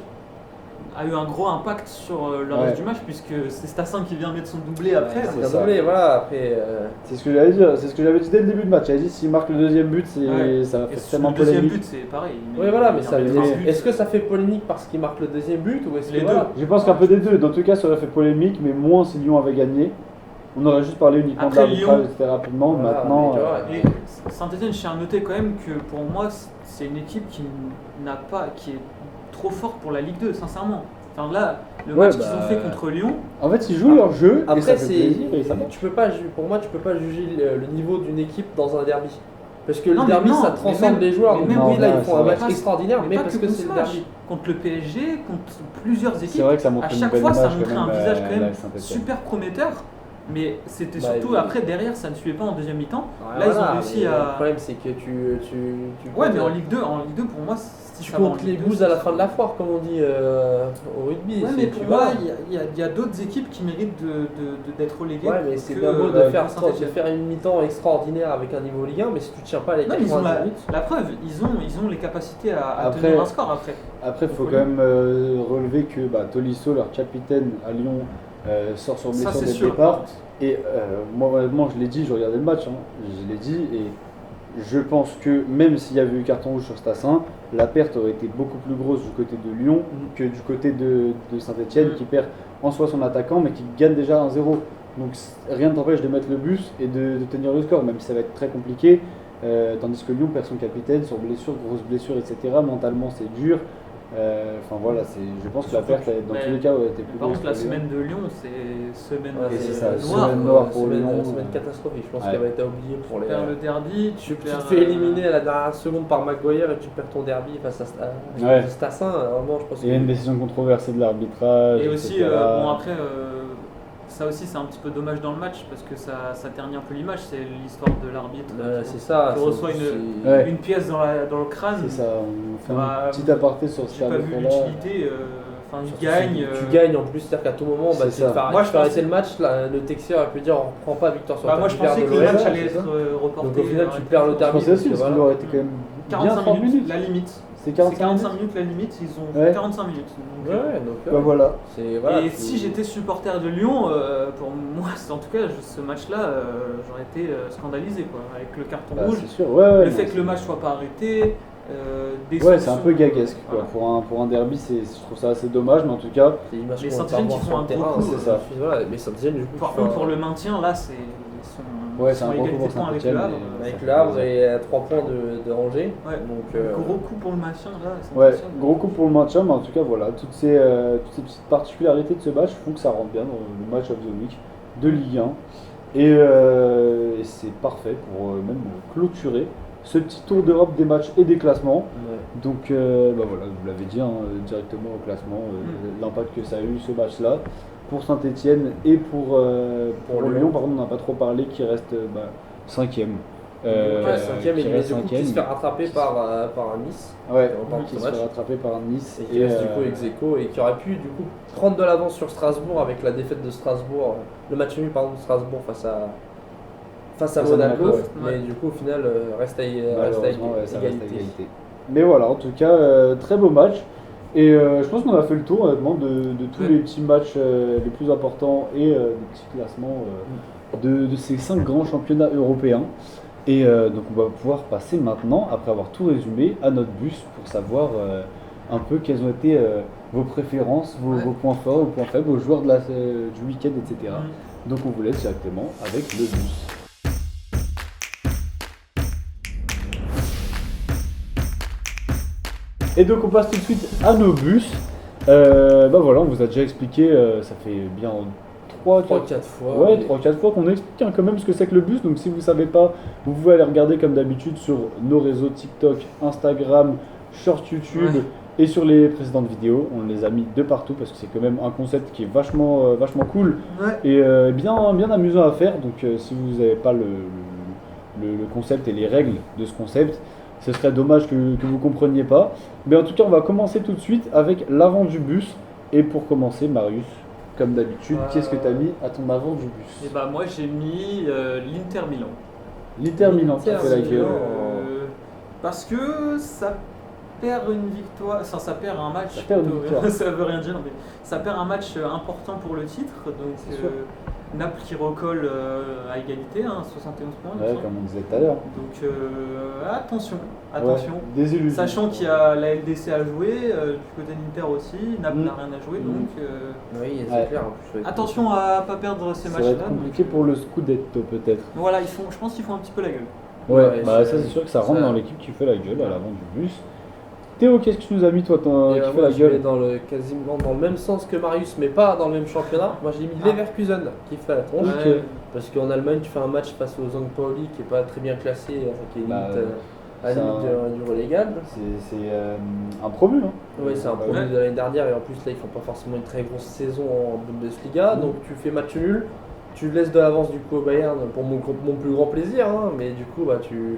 a eu un gros impact sur le Ouais. reste du match, puisque c'est Stassin qui vient mettre son doublé après. c'est C'est ça. doublé, voilà, après. c'est ce que j'allais dire, c'est ce que j'avais dit dès le début de match. J'avais dit s'il marque le deuxième but, Ouais. ça va Et faire sur tellement le deuxième polémique. but, c'est pareil. Oui, voilà, mais il ça, met un but, est-ce que ça fait polémique parce qu'il marque le deuxième but ou est-ce que Les voilà, Je pense qu'un peu des deux. Dans tout cas, ça aurait fait polémique, mais moins si Lyon avait gagné. On aurait juste parlé uniquement Après, de l'arbitrage, Lyon- etc. rapidement. Voilà, Maintenant, mais tu vois, Et Saint-Etienne, je tiens à noter quand même que pour moi, c'est une équipe qui est trop forte pour la Ligue 2, sincèrement. Enfin là, le Ouais, match qu'ils bah, ont fait contre Lyon, en fait, ils jouent leur jeu et Après, ça fait plaisir et ça marche. tu peux pas, pour moi, tu peux pas juger le niveau d'une équipe dans un derby. Parce que Non, le mais derby, non, ça mais transcende même- les joueurs. mais Donc même- oui, là, non, ils font c'est un vrai. match extraordinaire, mais pas parce que que contre c'est ce le match. derby. Contre le PSG, contre plusieurs équipes, C'est vrai que ça montre à une chaque belle fois, ça image quand montrait un même, visage quand la même Saint-Etienne. super prometteur. Mais c'était Bah, surtout oui. après, derrière, ça ne suivait pas en deuxième mi-temps. Ouais, Là, ils ont voilà, réussi mais à- Le problème, c'est que tu Ouais, comptes, mais en Ligue 2, pour moi, si tu ça va en comptes Ligue les 2, bouses à la fin de la foire, comme on dit au rugby. Ouais, c'est- mais tu pour vois. moi, il y a d'autres équipes qui méritent d'être reléguées. Ouais, mais c'est que, bien beau de que faire, Saint-Etienne. une mi-temps extraordinaire avec un niveau Ligue 1, mais si tu tiens pas les Non, mais ils ont 90 minutes. la preuve, ils ont les capacités à Après- tenir un score après. Après, il faut Faut quand même relever que Tolisso, leur capitaine à Lyon, sort sur Ça, blessure c'est dès le sûr. départ. Et moi, honnêtement, je l'ai dit, je regardais le match, hein, je l'ai dit, et je pense que même s'il y avait eu carton rouge sur Stassin, la perte aurait été beaucoup plus grosse du côté de Lyon que du côté de Saint-Etienne, Mm. qui perd en soi son attaquant, mais qui gagne déjà 1-0. Donc rien ne t'empêche de mettre le bus et de tenir le score, même si ça va être très compliqué. Tandis que Lyon perd son capitaine sur blessure, grosse blessure, etc. Mentalement, c'est dur. Enfin voilà, je pense que la perte, dans tous les cas, aurait été plus Par grosse. contre, la pour Lyon. semaine de Lyon, c'est semaine Ouais, c'est ça, noire. semaine noire pour semaine, Lyon. semaine catastrophique. Je pense Ouais. qu'elle va être oubliée pour les. Tu perds le derby, Tu te perds, fais éliminer à la dernière seconde par Maguire et tu perds ton derby face à Ouais. Stassin. Vraiment, je pense Il y a une décision controversée de l'arbitrage. Et aussi, etc. bon après, ça aussi c'est un petit peu dommage dans le match parce que ça ternit un peu l'image, c'est l'histoire de l'arbitre C'est ça. qui c'est- reçoit c'est- Ouais. une pièce dans le crâne. C'est ça, on fait Bah, un petit aparté sur J'ai cet pas vu arbitre-là. l'utilité, enfin il Surtout gagne. si tu gagnes en plus, c'est-à-dire qu'à tout moment, C'est tu ça. te fais Moi, je arrêter pensais- le match, là, le Texier aurait pu dire on reprend pas victoire sur Bah, moi je terre pensais de que le l'OM. match ouais, allait c'est être reporté. Donc au final, tu arrêté. perds le Je derby. pensais aussi, parce parce que qu'il voilà. aurait été quand même bien 45 30 minutes. la limite. C'est C'est 45 45 minutes. minutes la limite, ils ont Ouais. 45 minutes. Donc, Ouais, donc Bah voilà. c'est voilà. et tu- si j'étais supporter de Lyon, pour moi, en tout cas, ce match-là, j'aurais été scandalisé quoi, avec le carton Bah, rouge, c'est sûr, ouais. le fait que le match soit pas arrêté. Des Ouais, c'est un sanctions, peu gaguesque quoi. voilà. Pour un derby, je trouve ça assez dommage, mais en tout cas, c'est l'image Les qu'on va pas Saint-Etienne qui voir font sur un le gros terrain, coup, c'est ça. Voilà, mais Saint-Etienne, du coup, Par qui contre, fait pour un- le maintien, là, ils sont Ouais, c'est un à gros coup égalité pour de points avec le Saint-Etienne, Havre. mais- avec le Havre, vous avez 3 points de Angers. Ouais. Donc, Gros coup pour le maintien, là. c'est ouais, impressionnant. gros coup pour le maintien, mais en tout cas, voilà, toutes ces petites particularités de ce match font que ça rentre bien dans le match of the week de Ligue 1. Et c'est parfait pour même clôturer ce petit tour d'Europe des matchs et des classements. ouais. Donc voilà, vous l'avez dit hein, directement au classement, l'impact que ça a eu ce match-là pour Saint-Etienne et pour Lyon. Lyon. Par contre, on n'a pas trop parlé, qui reste 5e. Ouais, 5ème, qui et reste du coup, qui se fait cinquième. rattraper par un Nice. Ouais, qui remporte qui ce se match. fait rattraper par Nice. Et qui reste du coup ex aequo et qui aurait pu du coup prendre de l'avance sur Strasbourg avec la défaite de Strasbourg, le match nul pardon de Strasbourg face à Face à Monaco, Monaco, mais ouais. du coup au final reste à Malheureusement, ouais, ça reste à égalité. égalité. Mais voilà, en tout cas, très beau match. Et je pense qu'on a fait le tour honnêtement de tous Ouais. les petits matchs les plus importants et des petits classements de ces 5 grands championnats européens. Et donc on va pouvoir passer maintenant, après avoir tout résumé, à notre bus pour savoir un peu quelles ont été vos préférences, Ouais. vos points forts, vos points faibles, vos joueurs du week-end, etc. Mm. Donc on vous laisse directement avec le bus. Et donc on passe tout de suite à nos bus. Bah voilà, on vous a déjà expliqué, ça fait bien 3-4 3-4 fois. Ouais, mais- 3-4 fois qu'on explique quand même ce que c'est que le bus. Donc si vous savez pas, vous pouvez aller regarder comme d'habitude sur nos réseaux TikTok, Instagram, Short YouTube Ouais. et sur les précédentes vidéos. On les a mis de partout parce que c'est quand même un concept qui est vachement cool Ouais. et bien amusant à faire. Donc si vous n'avez pas le concept et les règles de ce concept, ce serait dommage que vous ne compreniez pas. Mais en tout cas, on va commencer tout de suite avec l'avant du bus. Et pour commencer, Marius, comme d'habitude, qu'est-ce que tu as mis à ton avant du bus? Et bah moi j'ai mis l'Inter Milan. L'Inter Milan qui fait la Milan. gueule. Parce que ça perd une victoire, enfin ça perd un match. Ça perd une plutôt, victoire. ça veut rien dire, mais ça perd un match important pour le titre. Donc C'est sûr. Naples qui recolle à égalité, 71 points. il me Ouais, semble. comme on disait tout à l'heure. Donc attention. Ouais, des illusions. Sachant qu'il y a la LDC à jouer, du côté de l'Inter aussi, Naples n'a rien à jouer, donc Oui, c'est Ouais. clair. En plus, attention à pas perdre ces Ça va matchs-là. être compliqué donc, pour le Scudetto peut-être. Voilà, je pense qu'ils font un petit peu la gueule. Ouais, Ouais, bah c'est- ça c'est sûr que ça rentre ça- dans l'équipe qui fait la gueule à l'avant du bus. Théo, qu'est-ce que tu nous as mis toi Et, qui fait moi, la je vais gueule? quasiment dans le même sens que Marius, mais pas dans le même championnat. Moi j'ai mis Ah. Leverkusen qui fait la tronche. Ok. Ouais. Parce qu'en Allemagne, tu fais un match face au St. Pauli qui est pas très bien classé, qui est limite Bah, à la c'est limite du relégable. C'est un promu. Hein. Oui, c'est un Ouais. problème de l'année dernière et en plus là ils font pas forcément une très grosse saison en Bundesliga, donc tu fais match nul, tu laisses de l'avance du coup au Bayern pour mon plus grand plaisir, hein, mais du coup bah, tu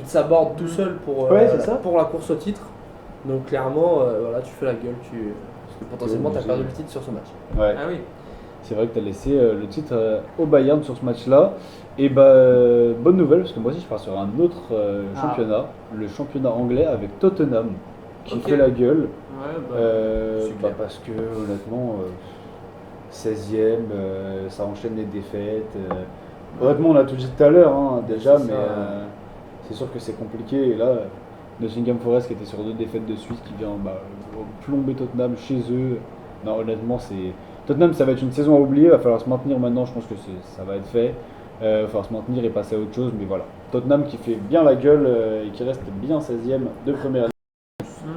te sabordes tout seul Ouais, c'est ça. pour la course au titre, donc clairement voilà, tu fais la gueule, parce que potentiellement tu as obligé. perdu le titre sur ce match. Ouais. Ah oui. C'est vrai que tu as laissé le titre au Bayern sur ce match-là. Et bah, bonne nouvelle, parce que moi aussi je pars sur un autre championnat, le championnat anglais avec Tottenham, qui Ok. fait la gueule. Ouais, bah, super. Bah, parce que honnêtement, 16e, ça enchaîne les défaites. Honnêtement, on l'a tout dit tout à l'heure hein, déjà, C'est mais ça. c'est sûr que c'est compliqué. Et là, Nottingham Forest qui était sur 2 défaites de suite, qui vient plomber Tottenham chez eux. Non, honnêtement, c'est. Tottenham, ça va être une saison à oublier, il va falloir se maintenir maintenant, je pense que ça va être fait. Il va falloir se maintenir et passer à autre chose, mais voilà. Tottenham qui fait bien la gueule et qui reste bien 16e de première ligue.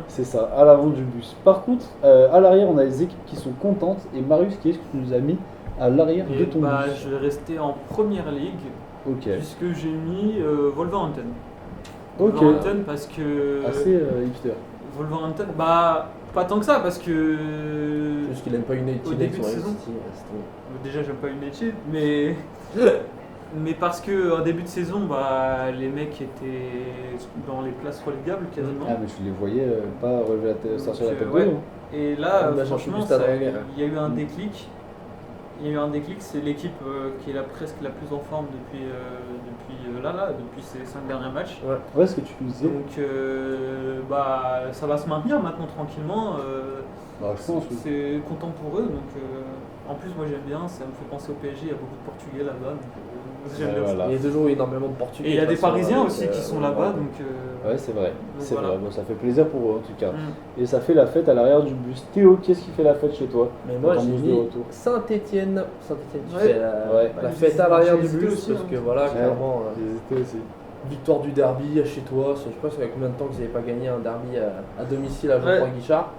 C'est ça, à l'avant du bus. Par contre, à l'arrière, on a les équipes qui sont contentes. Et Marius, qui est-ce que tu nous as mis à l'arrière et de ton bah, bus? je vais rester en première ligue, Ok. puisque j'ai mis Wolverhampton. Ok. Wolverhampton parce que. Assez hipster. Wolverhampton, bah, pas tant que ça, parce que. Juste qu'il aime pas United Au début de sur saison. City, c'est Déjà, j'aime pas United, mais. Mais parce que en début de saison, bah, les mecs étaient dans les places relégables quasiment. Ah, mais je les voyais pas relever sortir la Donc, tête ouais. de l'eau. Et là, Ah, bah, j'en suis franchement, juste à derrière. il y a eu un déclic. Il y a eu un déclic, c'est l'équipe qui est presque la plus en forme depuis ces 5 derniers matchs. Ouais, ce que tu nous disais. Donc, bah, ça va se maintenir maintenant tranquillement. Bah, je pense, oui. C'est content pour eux. Donc, en plus, moi j'aime bien, ça me fait penser au PSG. Il y a beaucoup de Portugais là-bas. Donc, j'aime Ouais, bien ça. voilà. Il y a toujours énormément de Portugais. Et il y a de des toute façon, Parisiens donc, aussi qui sont là-bas. Donc, Ouais, c'est vrai. donc C'est voilà. vrai. Bon, ça fait plaisir pour eux en tout cas. Mm. Et ça fait la fête à l'arrière du bus. Théo, qu'est-ce qui fait la fête chez toi? Mais moi Dans j'ai ton bus de mis retour. Saint-Étienne. Saint-Étienne qui Ouais. fait Ouais. la Bah, fête à l'arrière du j'ai hésité bus aussi, parce hein. que voilà, Ouais. clairement, J'ai hésité aussi. victoire du derby chez toi. Je sais pas, ça fait combien de temps que vous n'avez pas gagné un derby à domicile à Ouais. Geoffroy Guichard.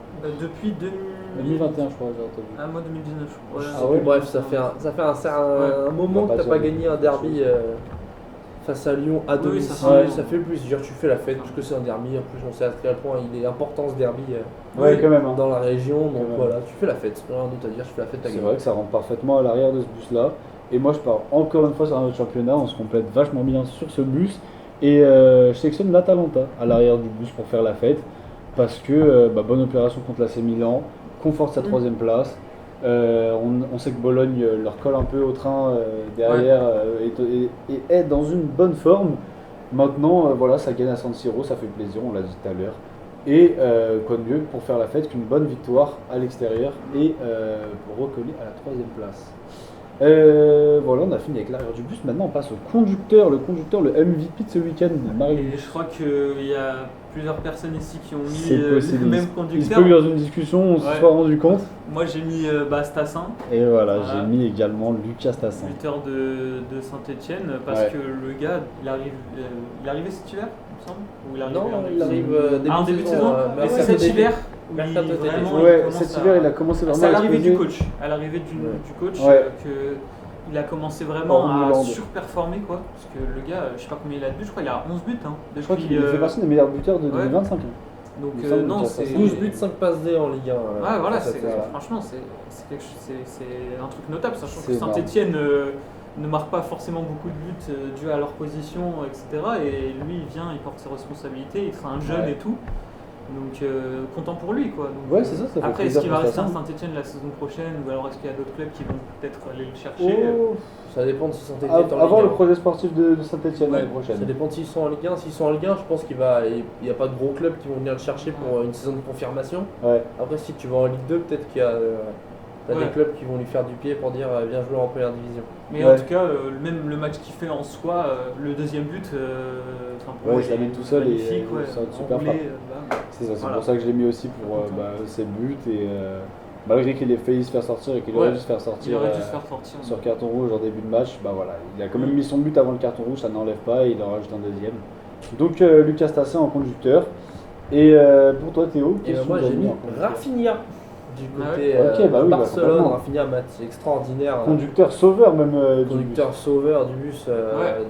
Depuis 2021, je crois, j'ai entendu. Ah, moi 2019. Ouais, Ah ouais. Bref, ça fait un moment Bah, que pas t'as pas sûr. gagné un derby face à Lyon à Oui, domicile. ça Ça, fait- fait plaisir, tu fais la fête parce que c'est un derby. En plus, on sait à quel point il est important ce derby Ouais, quand même. Hein. dans la région. Donc même. voilà, tu fais la fête. C'est rien d'autre à dire, tu fais la fête, t'as C'est gagné. vrai que ça rentre parfaitement à l'arrière de ce bus-là. Et moi, je pars encore une fois sur un autre championnat. On se complète vachement bien sur ce bus. Et je sélectionne l'Atalanta à l'arrière du bus pour faire la fête. Parce que bonne opération contre l'AC Milan, conforte sa 3ème place. On sait que Bologne leur colle un peu au train derrière et est dans une bonne forme. Maintenant, voilà, ça gagne à San Siro, ça fait plaisir, on l'a dit tout à l'heure. Et quoi de mieux pour faire la fête qu'une bonne victoire à l'extérieur et pour recoller à la 3ème place. Voilà, on a fini avec l'arrière du bus. Maintenant, on passe au conducteur. Le conducteur, le MVP de ce week-end, Marie. Et je crois qu'il y a plusieurs personnes ici qui ont mis C'est possible. le même Il se conducteur. peut que dans une discussion, on se Ouais. soit rendu compte. Moi j'ai mis Stassin, Et voilà, Voilà. j'ai mis également Lucas Tassin. buteur de Saint-Etienne, parce Ouais. que le gars, il est arrivé cet hiver, il me semble, ou il est arrivé Non, en il début arrive en début de saison. mais Mais c'est mercato cet d'été. hiver où il Mercato d'été. vraiment, il Ouais, commence cet à- hiver, il a commencé vraiment C'est à à l'arrivée du exploser. coach. À l'arrivée du coach, Ouais. il a commencé vraiment Hors à Hollande. surperformer quoi. Parce que le gars, je sais pas combien il a de buts, je crois qu'il a 11 buts. Hein, Je crois depuis, qu'il fait partie des meilleurs buteurs de ouais. 2025. hein. Donc il me semble non, qu'il a c'est 12 buts, 5 passes D en Ligue 1. Ouais, voilà, Ça, voilà. franchement, c'est un truc notable, sachant que C'est énorme. Saint-Etienne ne marque pas forcément beaucoup de buts dus à leur position, etc. Et lui, il vient, il porte ses responsabilités, il sera un jeune Ouais. et tout. Donc content pour lui quoi. Donc, Ouais, c'est ça, ça fait après, est-ce plaisir qu'il va pour rester à Saint-Etienne. Saint-Etienne la saison prochaine ou alors est-ce qu'il y a d'autres clubs qui vont peut-être aller le chercher Oh, Ça dépend de si Saint-Etienne est en avoir Ligue le 1. projet sportif de Saint-Etienne Ouais, l'année prochaine. ça dépend de s'ils sont en Ligue 1. S'ils sont en Ligue 1, je pense qu'il n'y a pas de gros clubs qui vont venir le chercher pour une saison de confirmation. Ouais. Après, si tu vas en Ligue 2, peut-être qu'il y a t'as Ouais. des clubs qui vont lui faire du pied pour dire viens jouer en première division. Mais Ouais. en tout cas, même le match qu'il fait en soi, le deuxième but, enfin, pour Ouais, moi, il se la met est tout seul et, magnifique, ouais, c'est une super enroulé, frappe. C'est ça, c'est Voilà. pour ça que je l'ai mis aussi pour ses buts et malgré qu'il ait failli se faire sortir et qu'il aurait Ouais. dû se faire il sortir aurait dû se faire sortir. sur carton rouge en début de match, bah voilà, il a quand même mis son but avant le carton rouge, ça n'enlève pas et il en rajoute un deuxième. Donc Lucas Tassin en conducteur. Et pour toi Théo, Et qu'est-ce que moi tu as j'ai mis mis en conducteur Rafinha du Ah côté ouais. Ok, bah oui, bah Barcelone. complètement. Rafinha, match extraordinaire. Conducteur sauveur même du Conducteur sauveur du bus Ouais.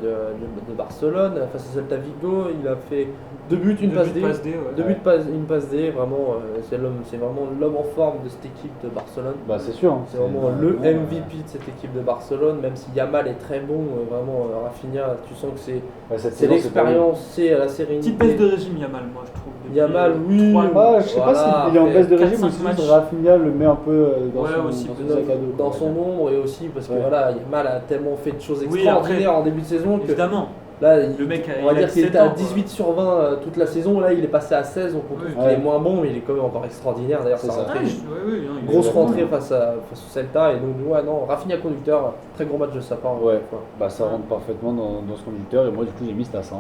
de Barcelone face à Celta Vigo. Il a fait 2 buts, une Deux passe buts, D. passe D, ouais. 2 buts, une passe D. Vraiment, c'est vraiment l'homme en forme de cette équipe de Barcelone. Bah c'est sûr. hein. C'est vraiment le MVP de cette équipe de Barcelone, même si Yamal est très bon, vraiment Rafinha, tu sens que c'est Ouais, cette c'est saison, l'expérience, c'est la sérénité. Petite baisse de régime Yamal, moi je trouve. depuis Yamal, oui. 3 Ah, je sais pas Voilà, s'il est en après baisse de 4-5 régime ou si matchs. Rafinha le met un peu dans Ouais, son, aussi, dans son sac à dos. Dans quoi. son ombre et aussi parce que Ouais. voilà, Yamal a tellement fait de choses Oui, extraordinaires après, en début de saison que Évidemment, là, le mec on va il a dire qu'il 17 était à ans, quoi. 18 sur 20 toute la saison, là il est passé à 16, donc on trouve Oui. qu'il Ouais. est moins bon, mais il est quand même encore extraordinaire. D'ailleurs, C'est sa ça. rentrée, Ouais, ouais, non, il est grosse Exactement. rentrée face au Celta, et donc ouais, non, Rafinha conducteur, très gros match de sa part. Ouais. encore une fois. Bah ça rentre parfaitement dans ce conducteur et moi du coup j'ai mis Stassin.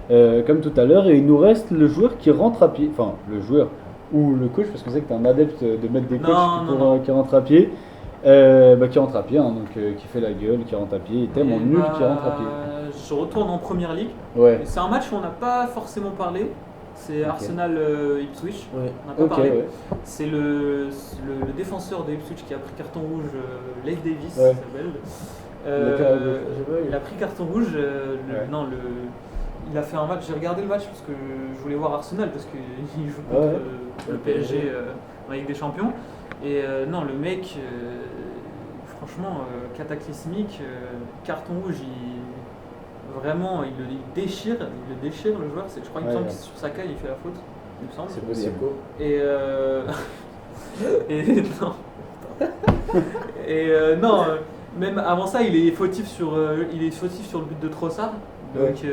Comme tout à l'heure et il nous reste le joueur qui rentre à pied, enfin le joueur ou le coach parce qu'on sait que tu es un adepte de mettre des coachs Non. qui rentrent à pied. Qui rentre à pied, hein, donc qui fait la gueule, qui rentre à pied, et tellement Et nul bah, qui rentre à pied. Je retourne en première ligue. Ouais, C'est un match où on n'a pas forcément parlé. C'est Ok. Arsenal Ipswich. Ouais. On n'a pas ok, parlé. ouais. C'est le défenseur de Ipswich qui a pris carton rouge, Leigh Davis, Ouais. il s'appelle. Le carré gauche. J'ai pas eu. Il a pris carton rouge. Ouais. Non, il a fait un match. J'ai regardé le match parce que je voulais voir Arsenal parce qu'il joue contre Ouais. le PSG en Ligue des Champions. Et non, le mec, franchement, cataclysmique, carton rouge, vraiment, il le déchire le joueur. Je crois qu'il me Ouais, semble ouais. que sur Saka, il fait la faute, il me semble. C'est possible. Et et non. Non, même avant ça, il est fautif sur le but de Trossard. Donc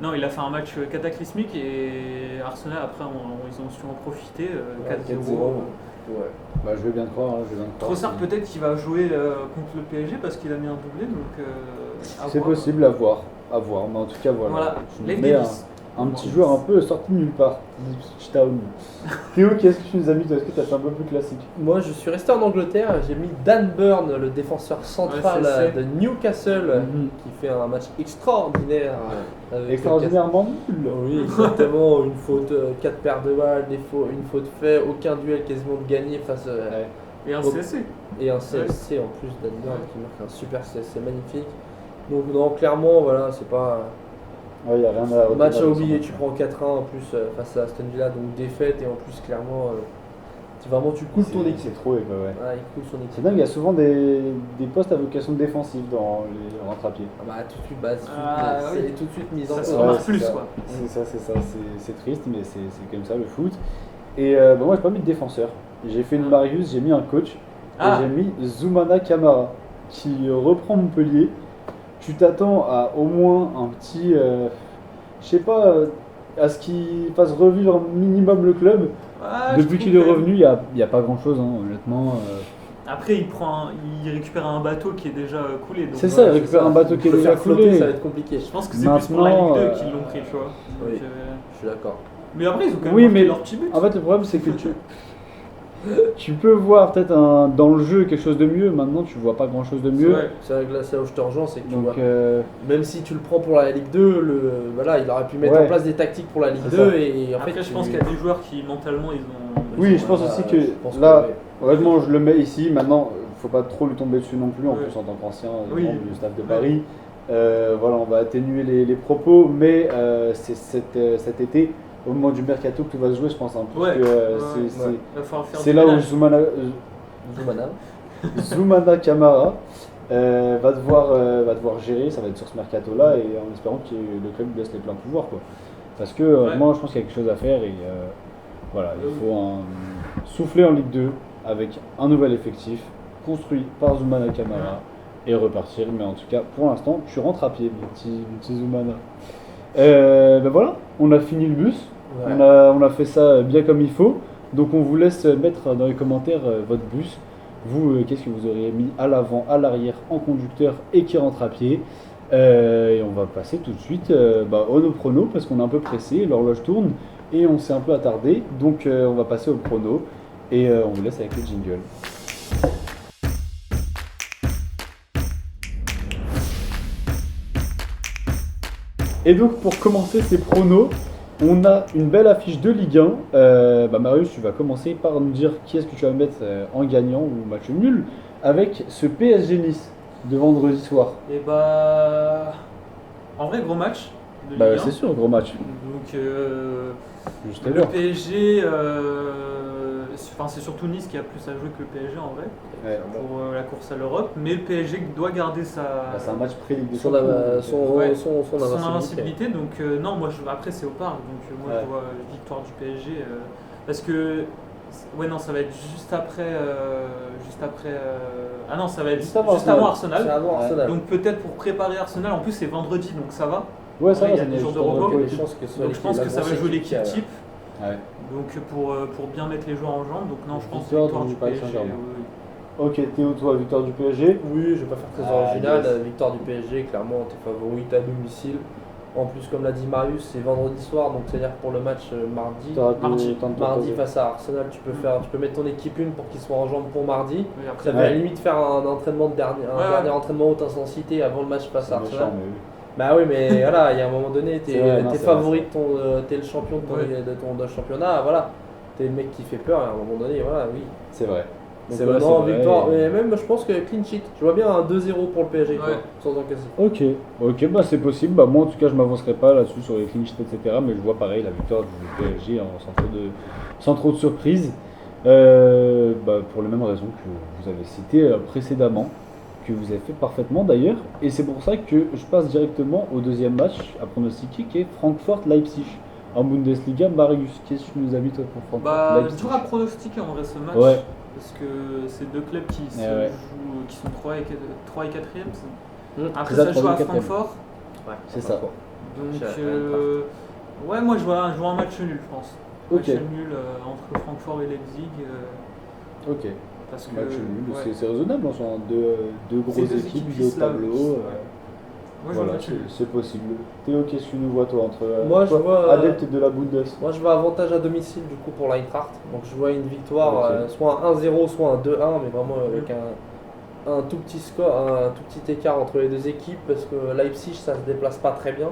non, il a fait un match cataclysmique et Arsenal après ils ont su en profiter 4-0. 4-0. Ouais. Bah je vais bien te croire, hein, je vais bien te croire. Trossard peut-être qu'il va jouer contre le PSG parce qu'il a mis un doublé donc à C'est voir. possible à voir, mais en tout cas voilà. Voilà, Je Leigh mets Davis. un petit joueur un peu sorti de nulle part, d'Ipswich Town. Théo, qu'est-ce que tu nous as mis toi? Est-ce que tu as fait un peu plus classique? Moi, je suis resté en Angleterre. J'ai mis Dan Burn, le défenseur central Ouais, c'est. de Newcastle, Mhm. qui fait un match extraordinaire. Avec Extraordinairement nul. Oui, exactement. Une faute, 4 paires de balles, une faute faite, aucun duel quasiment de gagné face Ouais. Et un Donc, CSC. et un CSC en plus. Dan Burn qui marque un super CSC magnifique. Donc non, clairement, voilà, c'est pas Ouais, y a rien à un match à retenir de oublier. son Tu match. prends 4-1 en plus face à Aston Villa, donc défaite et en plus clairement, tu coules ton équipe. C'est trop, ouais. Ah, il coule son C'est équipe. dingue, il y a souvent des postes à vocation défensive dans les rentres à pied. Ah bah tout de suite, bah, Ah, c'est oui. tout de suite mise en Ça se cause. remarque Ouais, c'est plus ça. quoi. C'est ça, c'est triste, mais c'est comme ça le foot. Et moi, j'ai pas mis de défenseur. J'ai fait une Ah. Marius, j'ai mis un coach. Ah. Et j'ai mis Zoumana Camara, qui reprend Montpellier. Tu t'attends à au moins un petit. Je sais pas, à ce qu'il fasse revivre un minimum le club. Ah, je Depuis trouve qu'il est que- revenu, il y a pas grand chose, honnêtement. Après, il récupère un bateau qui est déjà coulé. donc C'est ça, voilà, il récupère ça. un bateau qui est Le déjà faire flotter, coulé. ça va être compliqué. Je pense que c'est plus pour la Maintenant, Ligue 2 qu'ils l'ont pris, tu vois. Oui. Donc, Je suis d'accord. Mais après, ils ont quand même Oui, marqué mais leur petit but. En fait, le problème, c'est que tu peux voir peut-être dans le jeu quelque chose de mieux. Maintenant, tu vois pas grand chose de C'est mieux. vrai. C'est vrai que là, c'est là où je te rejoins, c'est que tu Donc, vois, même si tu le prends pour la Ligue 2, voilà, il aurait pu mettre Ouais. en place des tactiques pour la Ligue C'est 2 ça. et en Après, fait, je pense qu'il y a des joueurs qui mentalement ils ont. Oui, ils je ont- pense aussi que là, honnêtement, je le mets ici. Maintenant, faut pas trop lui tomber dessus non plus. En Ouais. plus, en tant qu'ancien Oui. membre du staff de Paris, voilà, on va atténuer les propos. Mais c'est cet été, au moment du mercato, que tout va se jouer, je pense. Hein, parce Ouais. que, Ouais. c'est- Ouais. Il va falloir faire c'est du là où ménage. Zoumana. Zoumana Camara va devoir gérer, ça va être sur ce mercato là et en espérant que le club lui laisse les pleins pouvoirs quoi. Parce que moi je pense qu'il y a quelque chose à faire et Voilà, il faut souffler en Ligue 2 avec un nouvel effectif construit par Zoumana Camara et repartir. Mais en tout cas, pour l'instant, tu rentres à pied, mon petit Zoumana. Ben voilà, on a fini le bus. Ouais. On a fait ça bien comme il faut. Donc on vous laisse mettre dans les commentaires votre bus. Vous, qu'est-ce que vous auriez mis à l'avant, à l'arrière, en conducteur et qui rentre à pied. Et on va passer tout de suite au nos pronos parce qu'on est un peu pressé, l'horloge tourne et on s'est un peu attardé. Donc on va passer au pronos et on vous laisse avec le jingle. Et donc pour commencer ces pronos, on a une belle affiche de Ligue 1. Marius, tu vas commencer par nous dire qui est-ce que tu vas mettre en gagnant ou match nul avec ce PSG Nice de vendredi soir. Et en vrai, gros match de Ligue 1. C'est sûr, gros match. Donc, Juste à le voir. PSG, c'est surtout Nice qui a plus à jouer que le PSG en vrai, Ouais. pour la course à l'Europe. Mais le PSG doit garder C'est un match pré-Ligue des Son, Champions. Ouais. son son invincibilité. invincibilité. Donc, non, moi, après, c'est au parc. Donc, moi, Ouais. je vois victoire du PSG. Parce que, ouais, non, ça va être juste après. Ah non, ça va être Juste juste avant avant Arsenal. C'est Arsenal. avant Arsenal. Donc, peut-être pour préparer Arsenal. En plus, c'est vendredi, donc ça va. Ouais, ça il va, y a ça des va, jours de juste repos. en Il y a repos. des chances que ce soit Donc, je pense que ça va jouer l'équipe type. Ouais. Donc, pour bien mettre les joueurs en jambes. Donc, non, je pense Victoire victoire du du Paris PSG. Saint-Germain. oui. Ok, Théo, toi, victoire du PSG. Oui, je vais pas faire très Ah, original. yes. Victoire du PSG, clairement, t'es favorite à domicile. En plus, comme l'a dit Marius, c'est vendredi soir, donc c'est-à-dire pour le match mardi. Mardi face à Arsenal, tu peux mettre ton équipe une pour qu'ils soient en jambes pour mardi. Oui, après, Ça va à la limite faire un entraînement de dernier entraînement haute intensité avant le match face C'est à méchant, Arsenal. mais oui. Bah oui, mais voilà, il y a un moment donné, C'est vrai, non, t'es c'est vrai, favori, t'es le champion de ton championnat, voilà. T'es le mec qui fait peur, et à un moment donné, voilà, oui. C'est vrai. Donc C'est vrai, non, c'est vrai. victoire, mais même je pense que clean sheet. Je vois bien un 2-0 pour le PSG, Ouais. sans encaisser. Ok, c'est possible. Moi en tout cas je m'avancerai pas là-dessus sur les clean sheets, etc. Mais je vois pareil la victoire du PSG sans trop de surprise. Pour les mêmes raisons que vous avez citées précédemment, que vous avez fait parfaitement d'ailleurs. Et c'est pour ça que je passe directement au deuxième match à pronostiquer qui est Francfort-Leipzig en Bundesliga. Marius, qu'est-ce que tu nous as mis toi pour Francfort-Leipzig? dur à pronostiquer en vrai ce match. Ouais. Parce que c'est deux clubs qui jouent, qui sont 3 et 4e. Après, C'est ça ça, joue à 3e, 4e. Francfort. Ouais, C'est ça. Donc, Chez ouais, moi je vois un match nul, je pense. Ok. Match nul entre Francfort et Leipzig. Ok. Parce que, Match nul, ouais. c'est raisonnable en soi. Deux grosses deux équipes, équipes deux qui se lavent. tableaux. Moi je vois Voilà, match nul. c'est possible. Théo, qu'est-ce que tu nous vois toi entre Moi, je toi, vois, adepte de la Bundes? Moi je vois avantage à domicile du coup pour l'Eintracht. Donc je vois une victoire, Ok. soit un 1-0, soit un 2-1, mais vraiment avec un tout petit score, un tout petit écart entre les deux équipes parce que Leipzig ça se déplace pas très bien.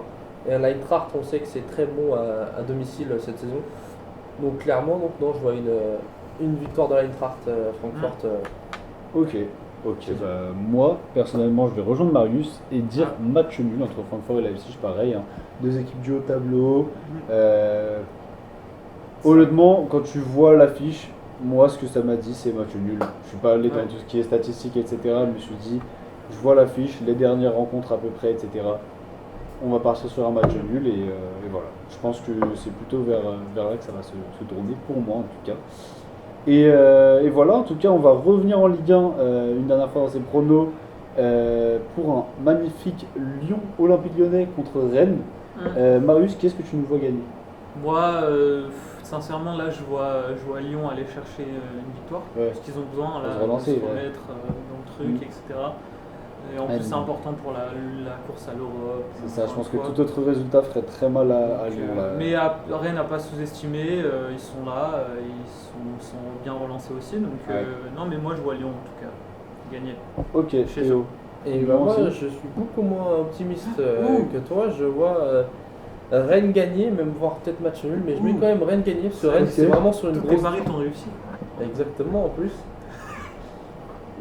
Et l'Eintracht on sait que c'est très bon à domicile cette saison. Donc clairement, non, je vois une victoire de l'Eintracht Francfort. Ok. Moi, personnellement, je vais rejoindre Marius et dire match nul entre Francfort et Leipzig, pareil. Deux équipes du haut tableau. Honnêtement, quand tu vois l'affiche, moi, ce que ça m'a dit, c'est match nul. Je suis pas allé dans tout ce qui est statistiques, etc. Je me suis dit, je vois l'affiche, les dernières rencontres à peu près, etc. On va partir sur un match nul et voilà. Je pense que c'est plutôt vers là que ça va se tourner, pour moi en tout cas. Et voilà, en tout cas, on va revenir en Ligue 1 une dernière fois dans ces pronos pour un magnifique Lyon Olympique Lyonnais contre Rennes. Marius, qu'est-ce que tu nous vois gagner? Moi, sincèrement, là, je vois Lyon aller chercher une victoire. Parce qu'ils ont besoin là, se relancer, de se remettre dans le truc, etc. Et en plus, c'est important pour la course à l'Europe. C'est ça, je pense que encore une tout autre résultat ferait très mal à fois. Lyon. Là. Mais Rennes n'a pas sous-estimé, ils sont là, ils sont bien relancés aussi. Donc, non, mais moi, je vois Lyon en tout cas gagner. Ok, Chez Théo. Et Lyon moi aussi. je suis beaucoup moins optimiste que toi. Je vois Rennes gagner, même voire peut-être match nul, mais je mets quand même Rennes gagner parce que Rennes c'est vraiment sur une Tous tes grosse. paris t'ont réussi. Exactement en plus.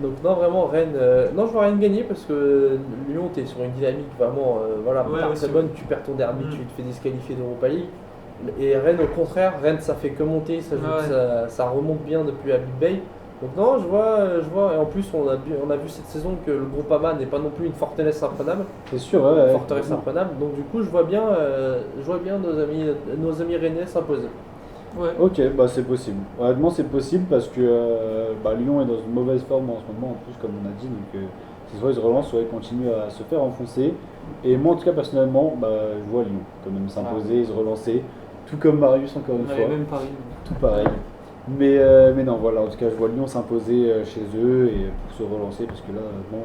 Donc non vraiment Rennes. Non je vois Rennes gagner parce que Lyon t'es sur une dynamique vraiment Ouais, pas ouais, très c'est bonne, tu perds ton derby, tu te fais disqualifier d'Europa League. Et Rennes au contraire, Rennes ça fait que monter, ça remonte bien depuis Habib Bey. Donc non je vois et en plus on a vu cette saison que le Groupama n'est pas non plus une forteresse imprenable. C'est sûr, Forteresse imprenable. Donc du coup je vois bien nos amis rennais s'imposer. Ouais. Ok, bah c'est possible. Honnêtement, c'est possible parce que Lyon est dans une mauvaise forme en ce moment, en plus, comme on a dit. Donc, c'est soit ils se relancent, soit ils continuent à se faire enfoncer. Et moi, en tout cas, personnellement, je vois Lyon quand même s'imposer, se relancer. Tout comme Marius, encore une On fois. avait même Paris. Tout pareil. Mais non, voilà, en tout cas, je vois Lyon s'imposer chez eux et pour se relancer parce que là, bon,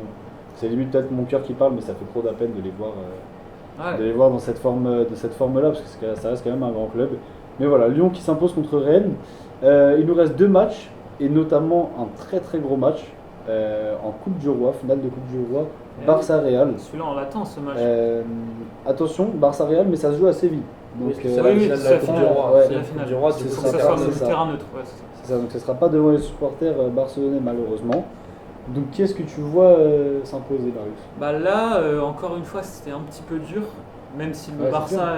c'est limite peut-être mon cœur qui parle, mais ça fait trop de la peine de les voir, Ouais. dans cette forme-là parce que ça reste quand même un grand club. Mais voilà, Lyon qui s'impose contre Rennes. Il nous reste 2 matchs et notamment un très très gros match en Coupe du Roi, finale de Coupe du Roi, Et Barça-Real. Celui-là, on l'attend ce match. Attention, Barça-Real, mais ça se joue à Séville. Donc, Oui, c'est la oui, finale de c'est la la Coupe finale. du Roi. Ouais. C'est C'est la la Coupe finale. du Roi, Il du faut coup, que ça ça soit perd, le c'est ça. terrain neutre. Ouais, c'est ça. c'est ça, donc ce ne sera pas devant les supporters barcelonais malheureusement. Donc qui est-ce que tu vois s'imposer, Marius? Bah là, encore une fois, c'était un petit peu dur. Même si le Ouais, c'est Barça,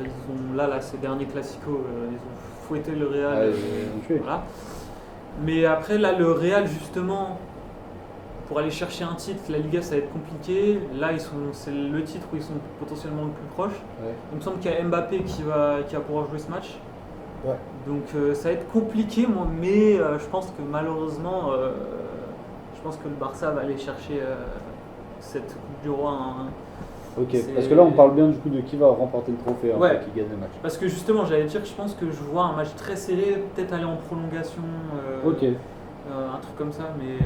ils ont là, ces derniers classicos, ils ont fouetté le Real. Ah, ils ont tué. Voilà. Mais après, là, le Real, justement, pour aller chercher un titre, la Liga, ça va être compliqué. Là, c'est le titre où ils sont potentiellement le plus proches. Ouais. Il me semble qu'il y a Mbappé qui va pouvoir jouer ce match. Ouais. Donc ça va être compliqué, moi, mais je pense que malheureusement, je pense que le Barça va aller chercher cette Coupe du Roi. Ok, C'est- parce que là on parle bien du coup de qui va remporter le trophée, hein, Ouais. qui gagne le match. Parce que justement, j'allais dire, je pense que je vois un match très serré, peut-être aller en prolongation, Ok, un truc comme ça, mais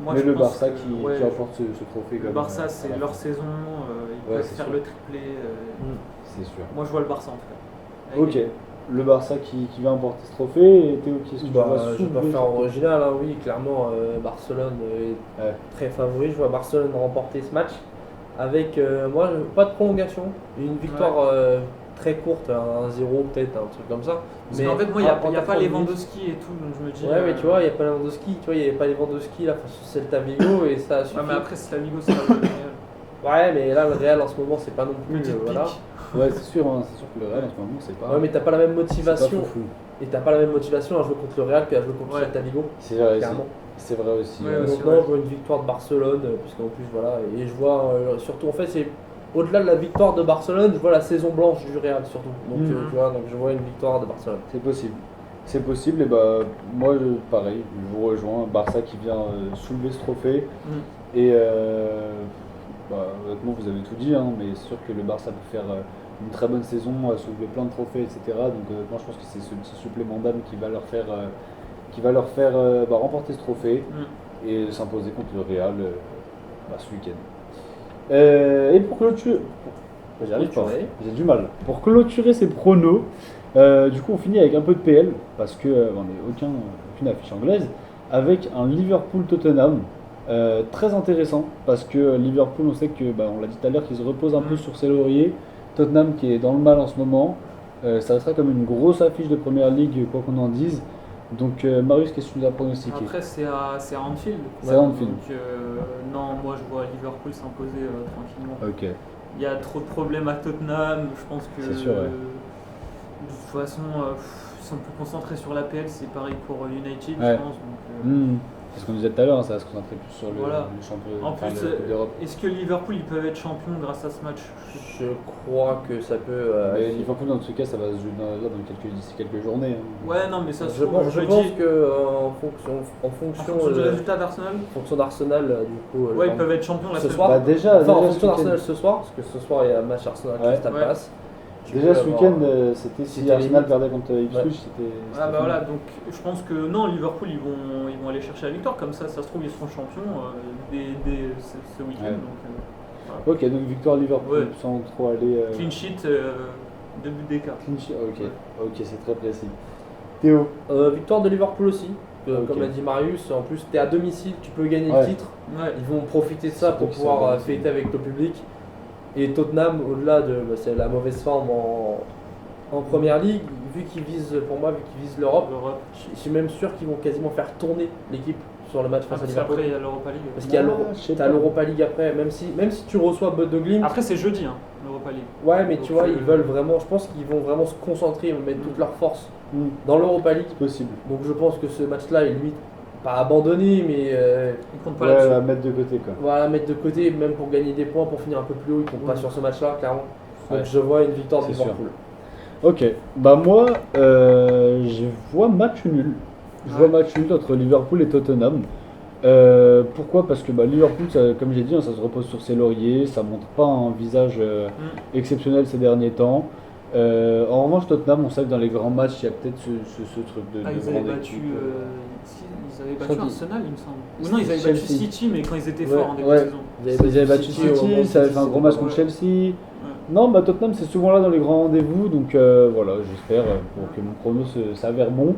moi mais je le pense Barça que, qui ouais, remporte ce trophée le comme Barça, à c'est la leur fin. saison, ils Ouais, peuvent c'est faire sûr. le triplé. C'est sûr. Moi je vois le Barça en tout cas. Ok, le Barça qui va emporter ce trophée, et Théo, qui est-ce que tu vois Je vais pas soulever faire ce trophée? original, hein, oui, clairement Barcelone est Ouais. très favori. Je vois Barcelone remporter ce match avec, moi, pas de prolongation, une victoire très courte, un 0 peut-être, un truc comme ça. Parce qu'en fait, moi, il n'y a pas 30 minutes. Lewandowski et tout, donc je me dis. Ouais, mais tu vois, il n'y a pas Lewandowski, tu vois, il n'y avait pas Lewandowski là face au Celta Vigo et ça a suffi. Ouais, mais après, c'est la Vigo, c'est pas le Real. Ouais, mais là, le Real en ce moment, c'est pas non plus. Petite Voilà. pique. Ouais, c'est sûr que le Real en ce moment c'est pas. Ouais, mais t'as pas la même c'est pas motivation. foufou. Et t'as pas la même motivation à jouer contre le Real qu'à jouer contre Ouais. Celta Vigo. C'est vrai, Clairement. c'est vrai aussi. Ouais, ouais. aussi. Donc non, je vois une victoire de Barcelone, puisqu'en plus voilà, et je vois surtout en fait c'est au-delà de la victoire de Barcelone, je vois la saison blanche du Real surtout. Donc Mhm. tu vois, donc je vois une victoire de Barcelone. C'est possible. C'est possible, et moi pareil, je vous rejoins. Barça qui vient soulever ce trophée. Mm. Et honnêtement, vous avez tout dit, hein, mais c'est sûr que le Barça peut faire une très bonne saison, soulever plein de trophées, etc. Donc moi je pense que c'est ce petit supplément d'âme qui va leur faire remporter ce trophée Mm. et s'imposer contre le Real ce week-end. Et pour clôturer, j'y arrive pas, Clôturer. j'ai du mal. Pour clôturer ces pronos, du coup on finit avec un peu de PL parce que on n'est aucune affiche anglaise, avec un Liverpool-Tottenham. Très intéressant parce que Liverpool, on sait que, on l'a dit tout à l'heure, qu'ils se reposent un peu sur ses lauriers. Tottenham qui est dans le mal en ce moment, ça restera comme une grosse affiche de première ligue, quoi qu'on en dise. Donc, Marius, qu'est-ce que tu nous as pronostiqué? Après, c'est à Anfield. C'est à Anfield. Donc, non, moi je vois Liverpool s'imposer tranquillement. Ok, Il y a trop de problèmes à Tottenham. Je pense que C'est sûr, ouais. de toute façon, ils sont plus concentrés sur la PL. C'est pareil pour United, Ouais. je pense. Donc, c'est ce qu'on disait tout à l'heure, hein, ça va se concentrer plus sur le Voilà. championnat En plus, la Coupe d'Europe. est-ce que Liverpool ils peuvent être champions grâce à ce match? Je crois que ça peut. Mais Liverpool, dans tout cas, ça va se jouer d'ici quelques journées. hein. Ouais, non, mais ça se je trouve, pense, je je me pense dis, que en en fonction, fonction du résultat d'Arsenal, en fonction d'Arsenal, du coup. ouais, ils peuvent être champions la ce semaine soir. Bah, déjà, Enfin, en déjà, fonction ce week-end. d'Arsenal ce soir, parce que ce soir il y a un match Arsenal Ouais. Crystal Ouais. Palace. Tu Déjà peux ce avoir- week-end, c'était si c'était Arsenal limite. perdait contre Ipswich, Ouais. c'était. Ah bah fini. voilà, donc je pense que non, Liverpool ils vont aller chercher la victoire, comme ça se trouve ils seront champions dès ce week-end. Ouais. Donc, Ok, donc victoire Liverpool Ouais. sans trop aller. clean sheet, 2 buts d'écart. Clean sheet, ok, Ouais. ok, c'est très précis. Théo, Victoire de Liverpool aussi. Ok. Comme l'a dit Marius, en plus t'es à domicile, tu peux gagner Ouais. le titre. Ouais. Ils vont profiter de ça Surtout pour qu'ils pouvoir sont organisés. fêter avec le public. Et Tottenham, au-delà de c'est la mauvaise forme en première ligue, vu qu'ils visent l'Europe, L'Europe. je suis même sûr qu'ils vont quasiment faire tourner l'équipe sur le match face à Parce Liverpool. qu'après il y a l'Europa League. Parce qu'il y a je sais t'as pas. l'Europa League après, même si tu reçois Bodo Glimt. Après c'est jeudi, hein, l'Europa League. Ouais, mais tu Donc, vois, ils veulent vraiment, je pense qu'ils vont vraiment se concentrer, ils vont mettre toute leur force dans l'Europa League. C'est possible. Donc je pense que ce match-là est limite pas abandonné, mais Ils comptent pas Ouais, là-dessus. à mettre de côté quoi. voilà, mettre de côté, même pour gagner des points, pour finir un peu plus haut, ils comptent pas Oui. sur ce match-là, clairement. Donc Ouais. je vois une victoire de C'est sûr. Liverpool. Ok, bah moi, je vois match nul. Je vois match nul entre Liverpool et Tottenham. Pourquoi? Parce que bah, Liverpool, comme j'ai dit, hein, ça se repose sur ses lauriers, ça montre pas un visage exceptionnel ces derniers temps. En revanche, Tottenham, on sait que dans les grands matchs, il y a peut-être ce truc de Ils avaient grande battu, équipe. ils avaient crois battu qu'ils- Arsenal, il me semble. Ou non, ils avaient battu Chelsea. City, mais quand ils étaient Ouais, forts en début ouais. de saison. Ils avaient battu au moment City, où ça avait fait un City, gros match c'est contre pas Chelsea. Non, bah Tottenham, c'est souvent là dans les grands rendez-vous, donc voilà, j'espère pour que mon prono s'avère bon.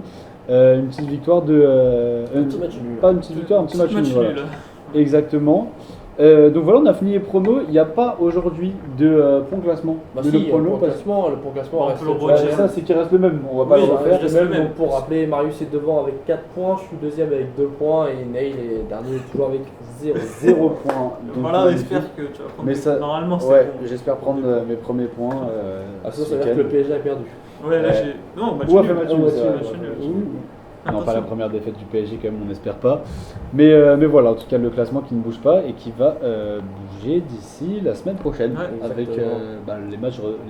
Une petite victoire de. Un petit match nul. Pas une petite victoire, un petit match nul. Voilà. nul. Exactement. Donc voilà, on a fini les pronos. Il n'y a pas aujourd'hui de point classement Bah de si, nos pronos. le point classement On reste peut le toujours Ouais, redire. ça, c'est qu'il reste le même. On va pas Oui, le bah, refaire. je reste même, le même. donc, pour rappeler, Marius est devant avec 4 points, je suis deuxième avec 2 points et Neil est dernier toujours avec 0. 0 point. Donc, Voilà, on magnifique. espère que tu vas prendre. Mais ça- Normalement, c'est Ouais, bon. j'espère prendre mes premiers points. Ah, ce ça veut dire week-end. que le PSG a perdu. Ouais, là, Ouais. j'ai. Non, match Ou a nul. fait match nul, Match c'est nul, vrai. match nul. Oui. Non, pas la Attention. première défaite du PSG quand même, on n'espère pas. Mais voilà, en tout cas le classement qui ne bouge pas et qui va bouger d'ici la semaine prochaine Ouais, avec exactement.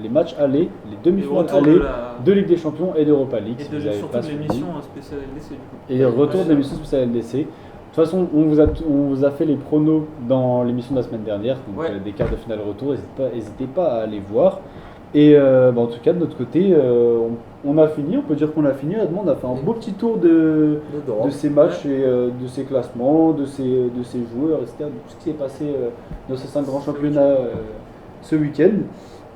les matchs allés, les Et au demi-finales retour allées de la. de Ligue des Champions et d'Europa League. Et si vous avez surtout pas de suivi. l'émission spéciale LDC du coup. Et retour Ouais. de l'émission spéciale LDC. De toute façon, on vous a fait les pronos dans l'émission de la semaine dernière, donc Ouais. des quarts de finale retour, n'hésitez pas à aller voir. Et en tout cas, de notre côté, on a fini, on peut dire qu'on a fini. Honnêtement, on a fait un beau petit tour de ces matchs et de ces classements, de ces joueurs, etc. De tout ce qui s'est passé dans ces 5 grands championnats ce week-end.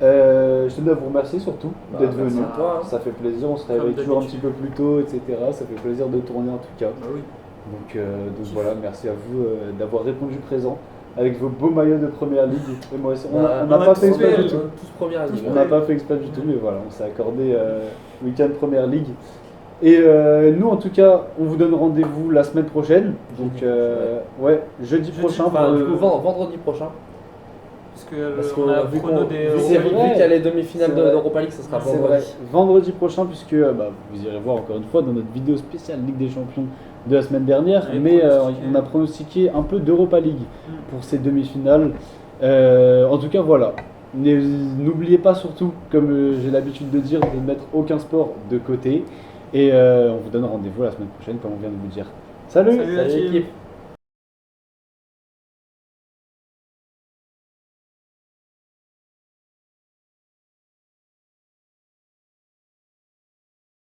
Je tenais à vous remercier surtout Bah, d'être merci venu. à toi, hein. Ça fait plaisir, on se Comme réveille toujours un d'habitude. petit peu plus tôt, etc. Ça fait plaisir de tourner en tout cas. Bah oui. Donc voilà, merci à vous d'avoir répondu présent avec vos beaux maillots de première ligue. Et moi aussi, on Bah, n'a on pas a fait tous exprès fait, du tout. Tous première ligue. On n'a pas fait exprès du tout, mais voilà, on s'est accordé week-end première ligue. Et nous, en tout cas, on vous donne rendez-vous la semaine prochaine. Donc, jeudi prochain. Enfin, pour du le- coup, vendredi prochain. Parce que Parce on a vu prono des. qu'il vrai. y a les demi-finales C'est vrai. d'Europa League, ça sera C'est vrai, vendredi. vendredi prochain, puisque vous irez voir encore une fois dans notre vidéo spéciale Ligue des Champions de la semaine dernière, Ouais, mais pronostiqué. on a pronostiqué un peu d'Europa League Mm. pour ces demi-finales. En tout cas, voilà. N'oubliez pas surtout, comme j'ai l'habitude de dire, de ne mettre aucun sport de côté. Et on vous donne rendez-vous la semaine prochaine, comme on vient de vous dire. Salut. Salut la Salut team. l'équipe.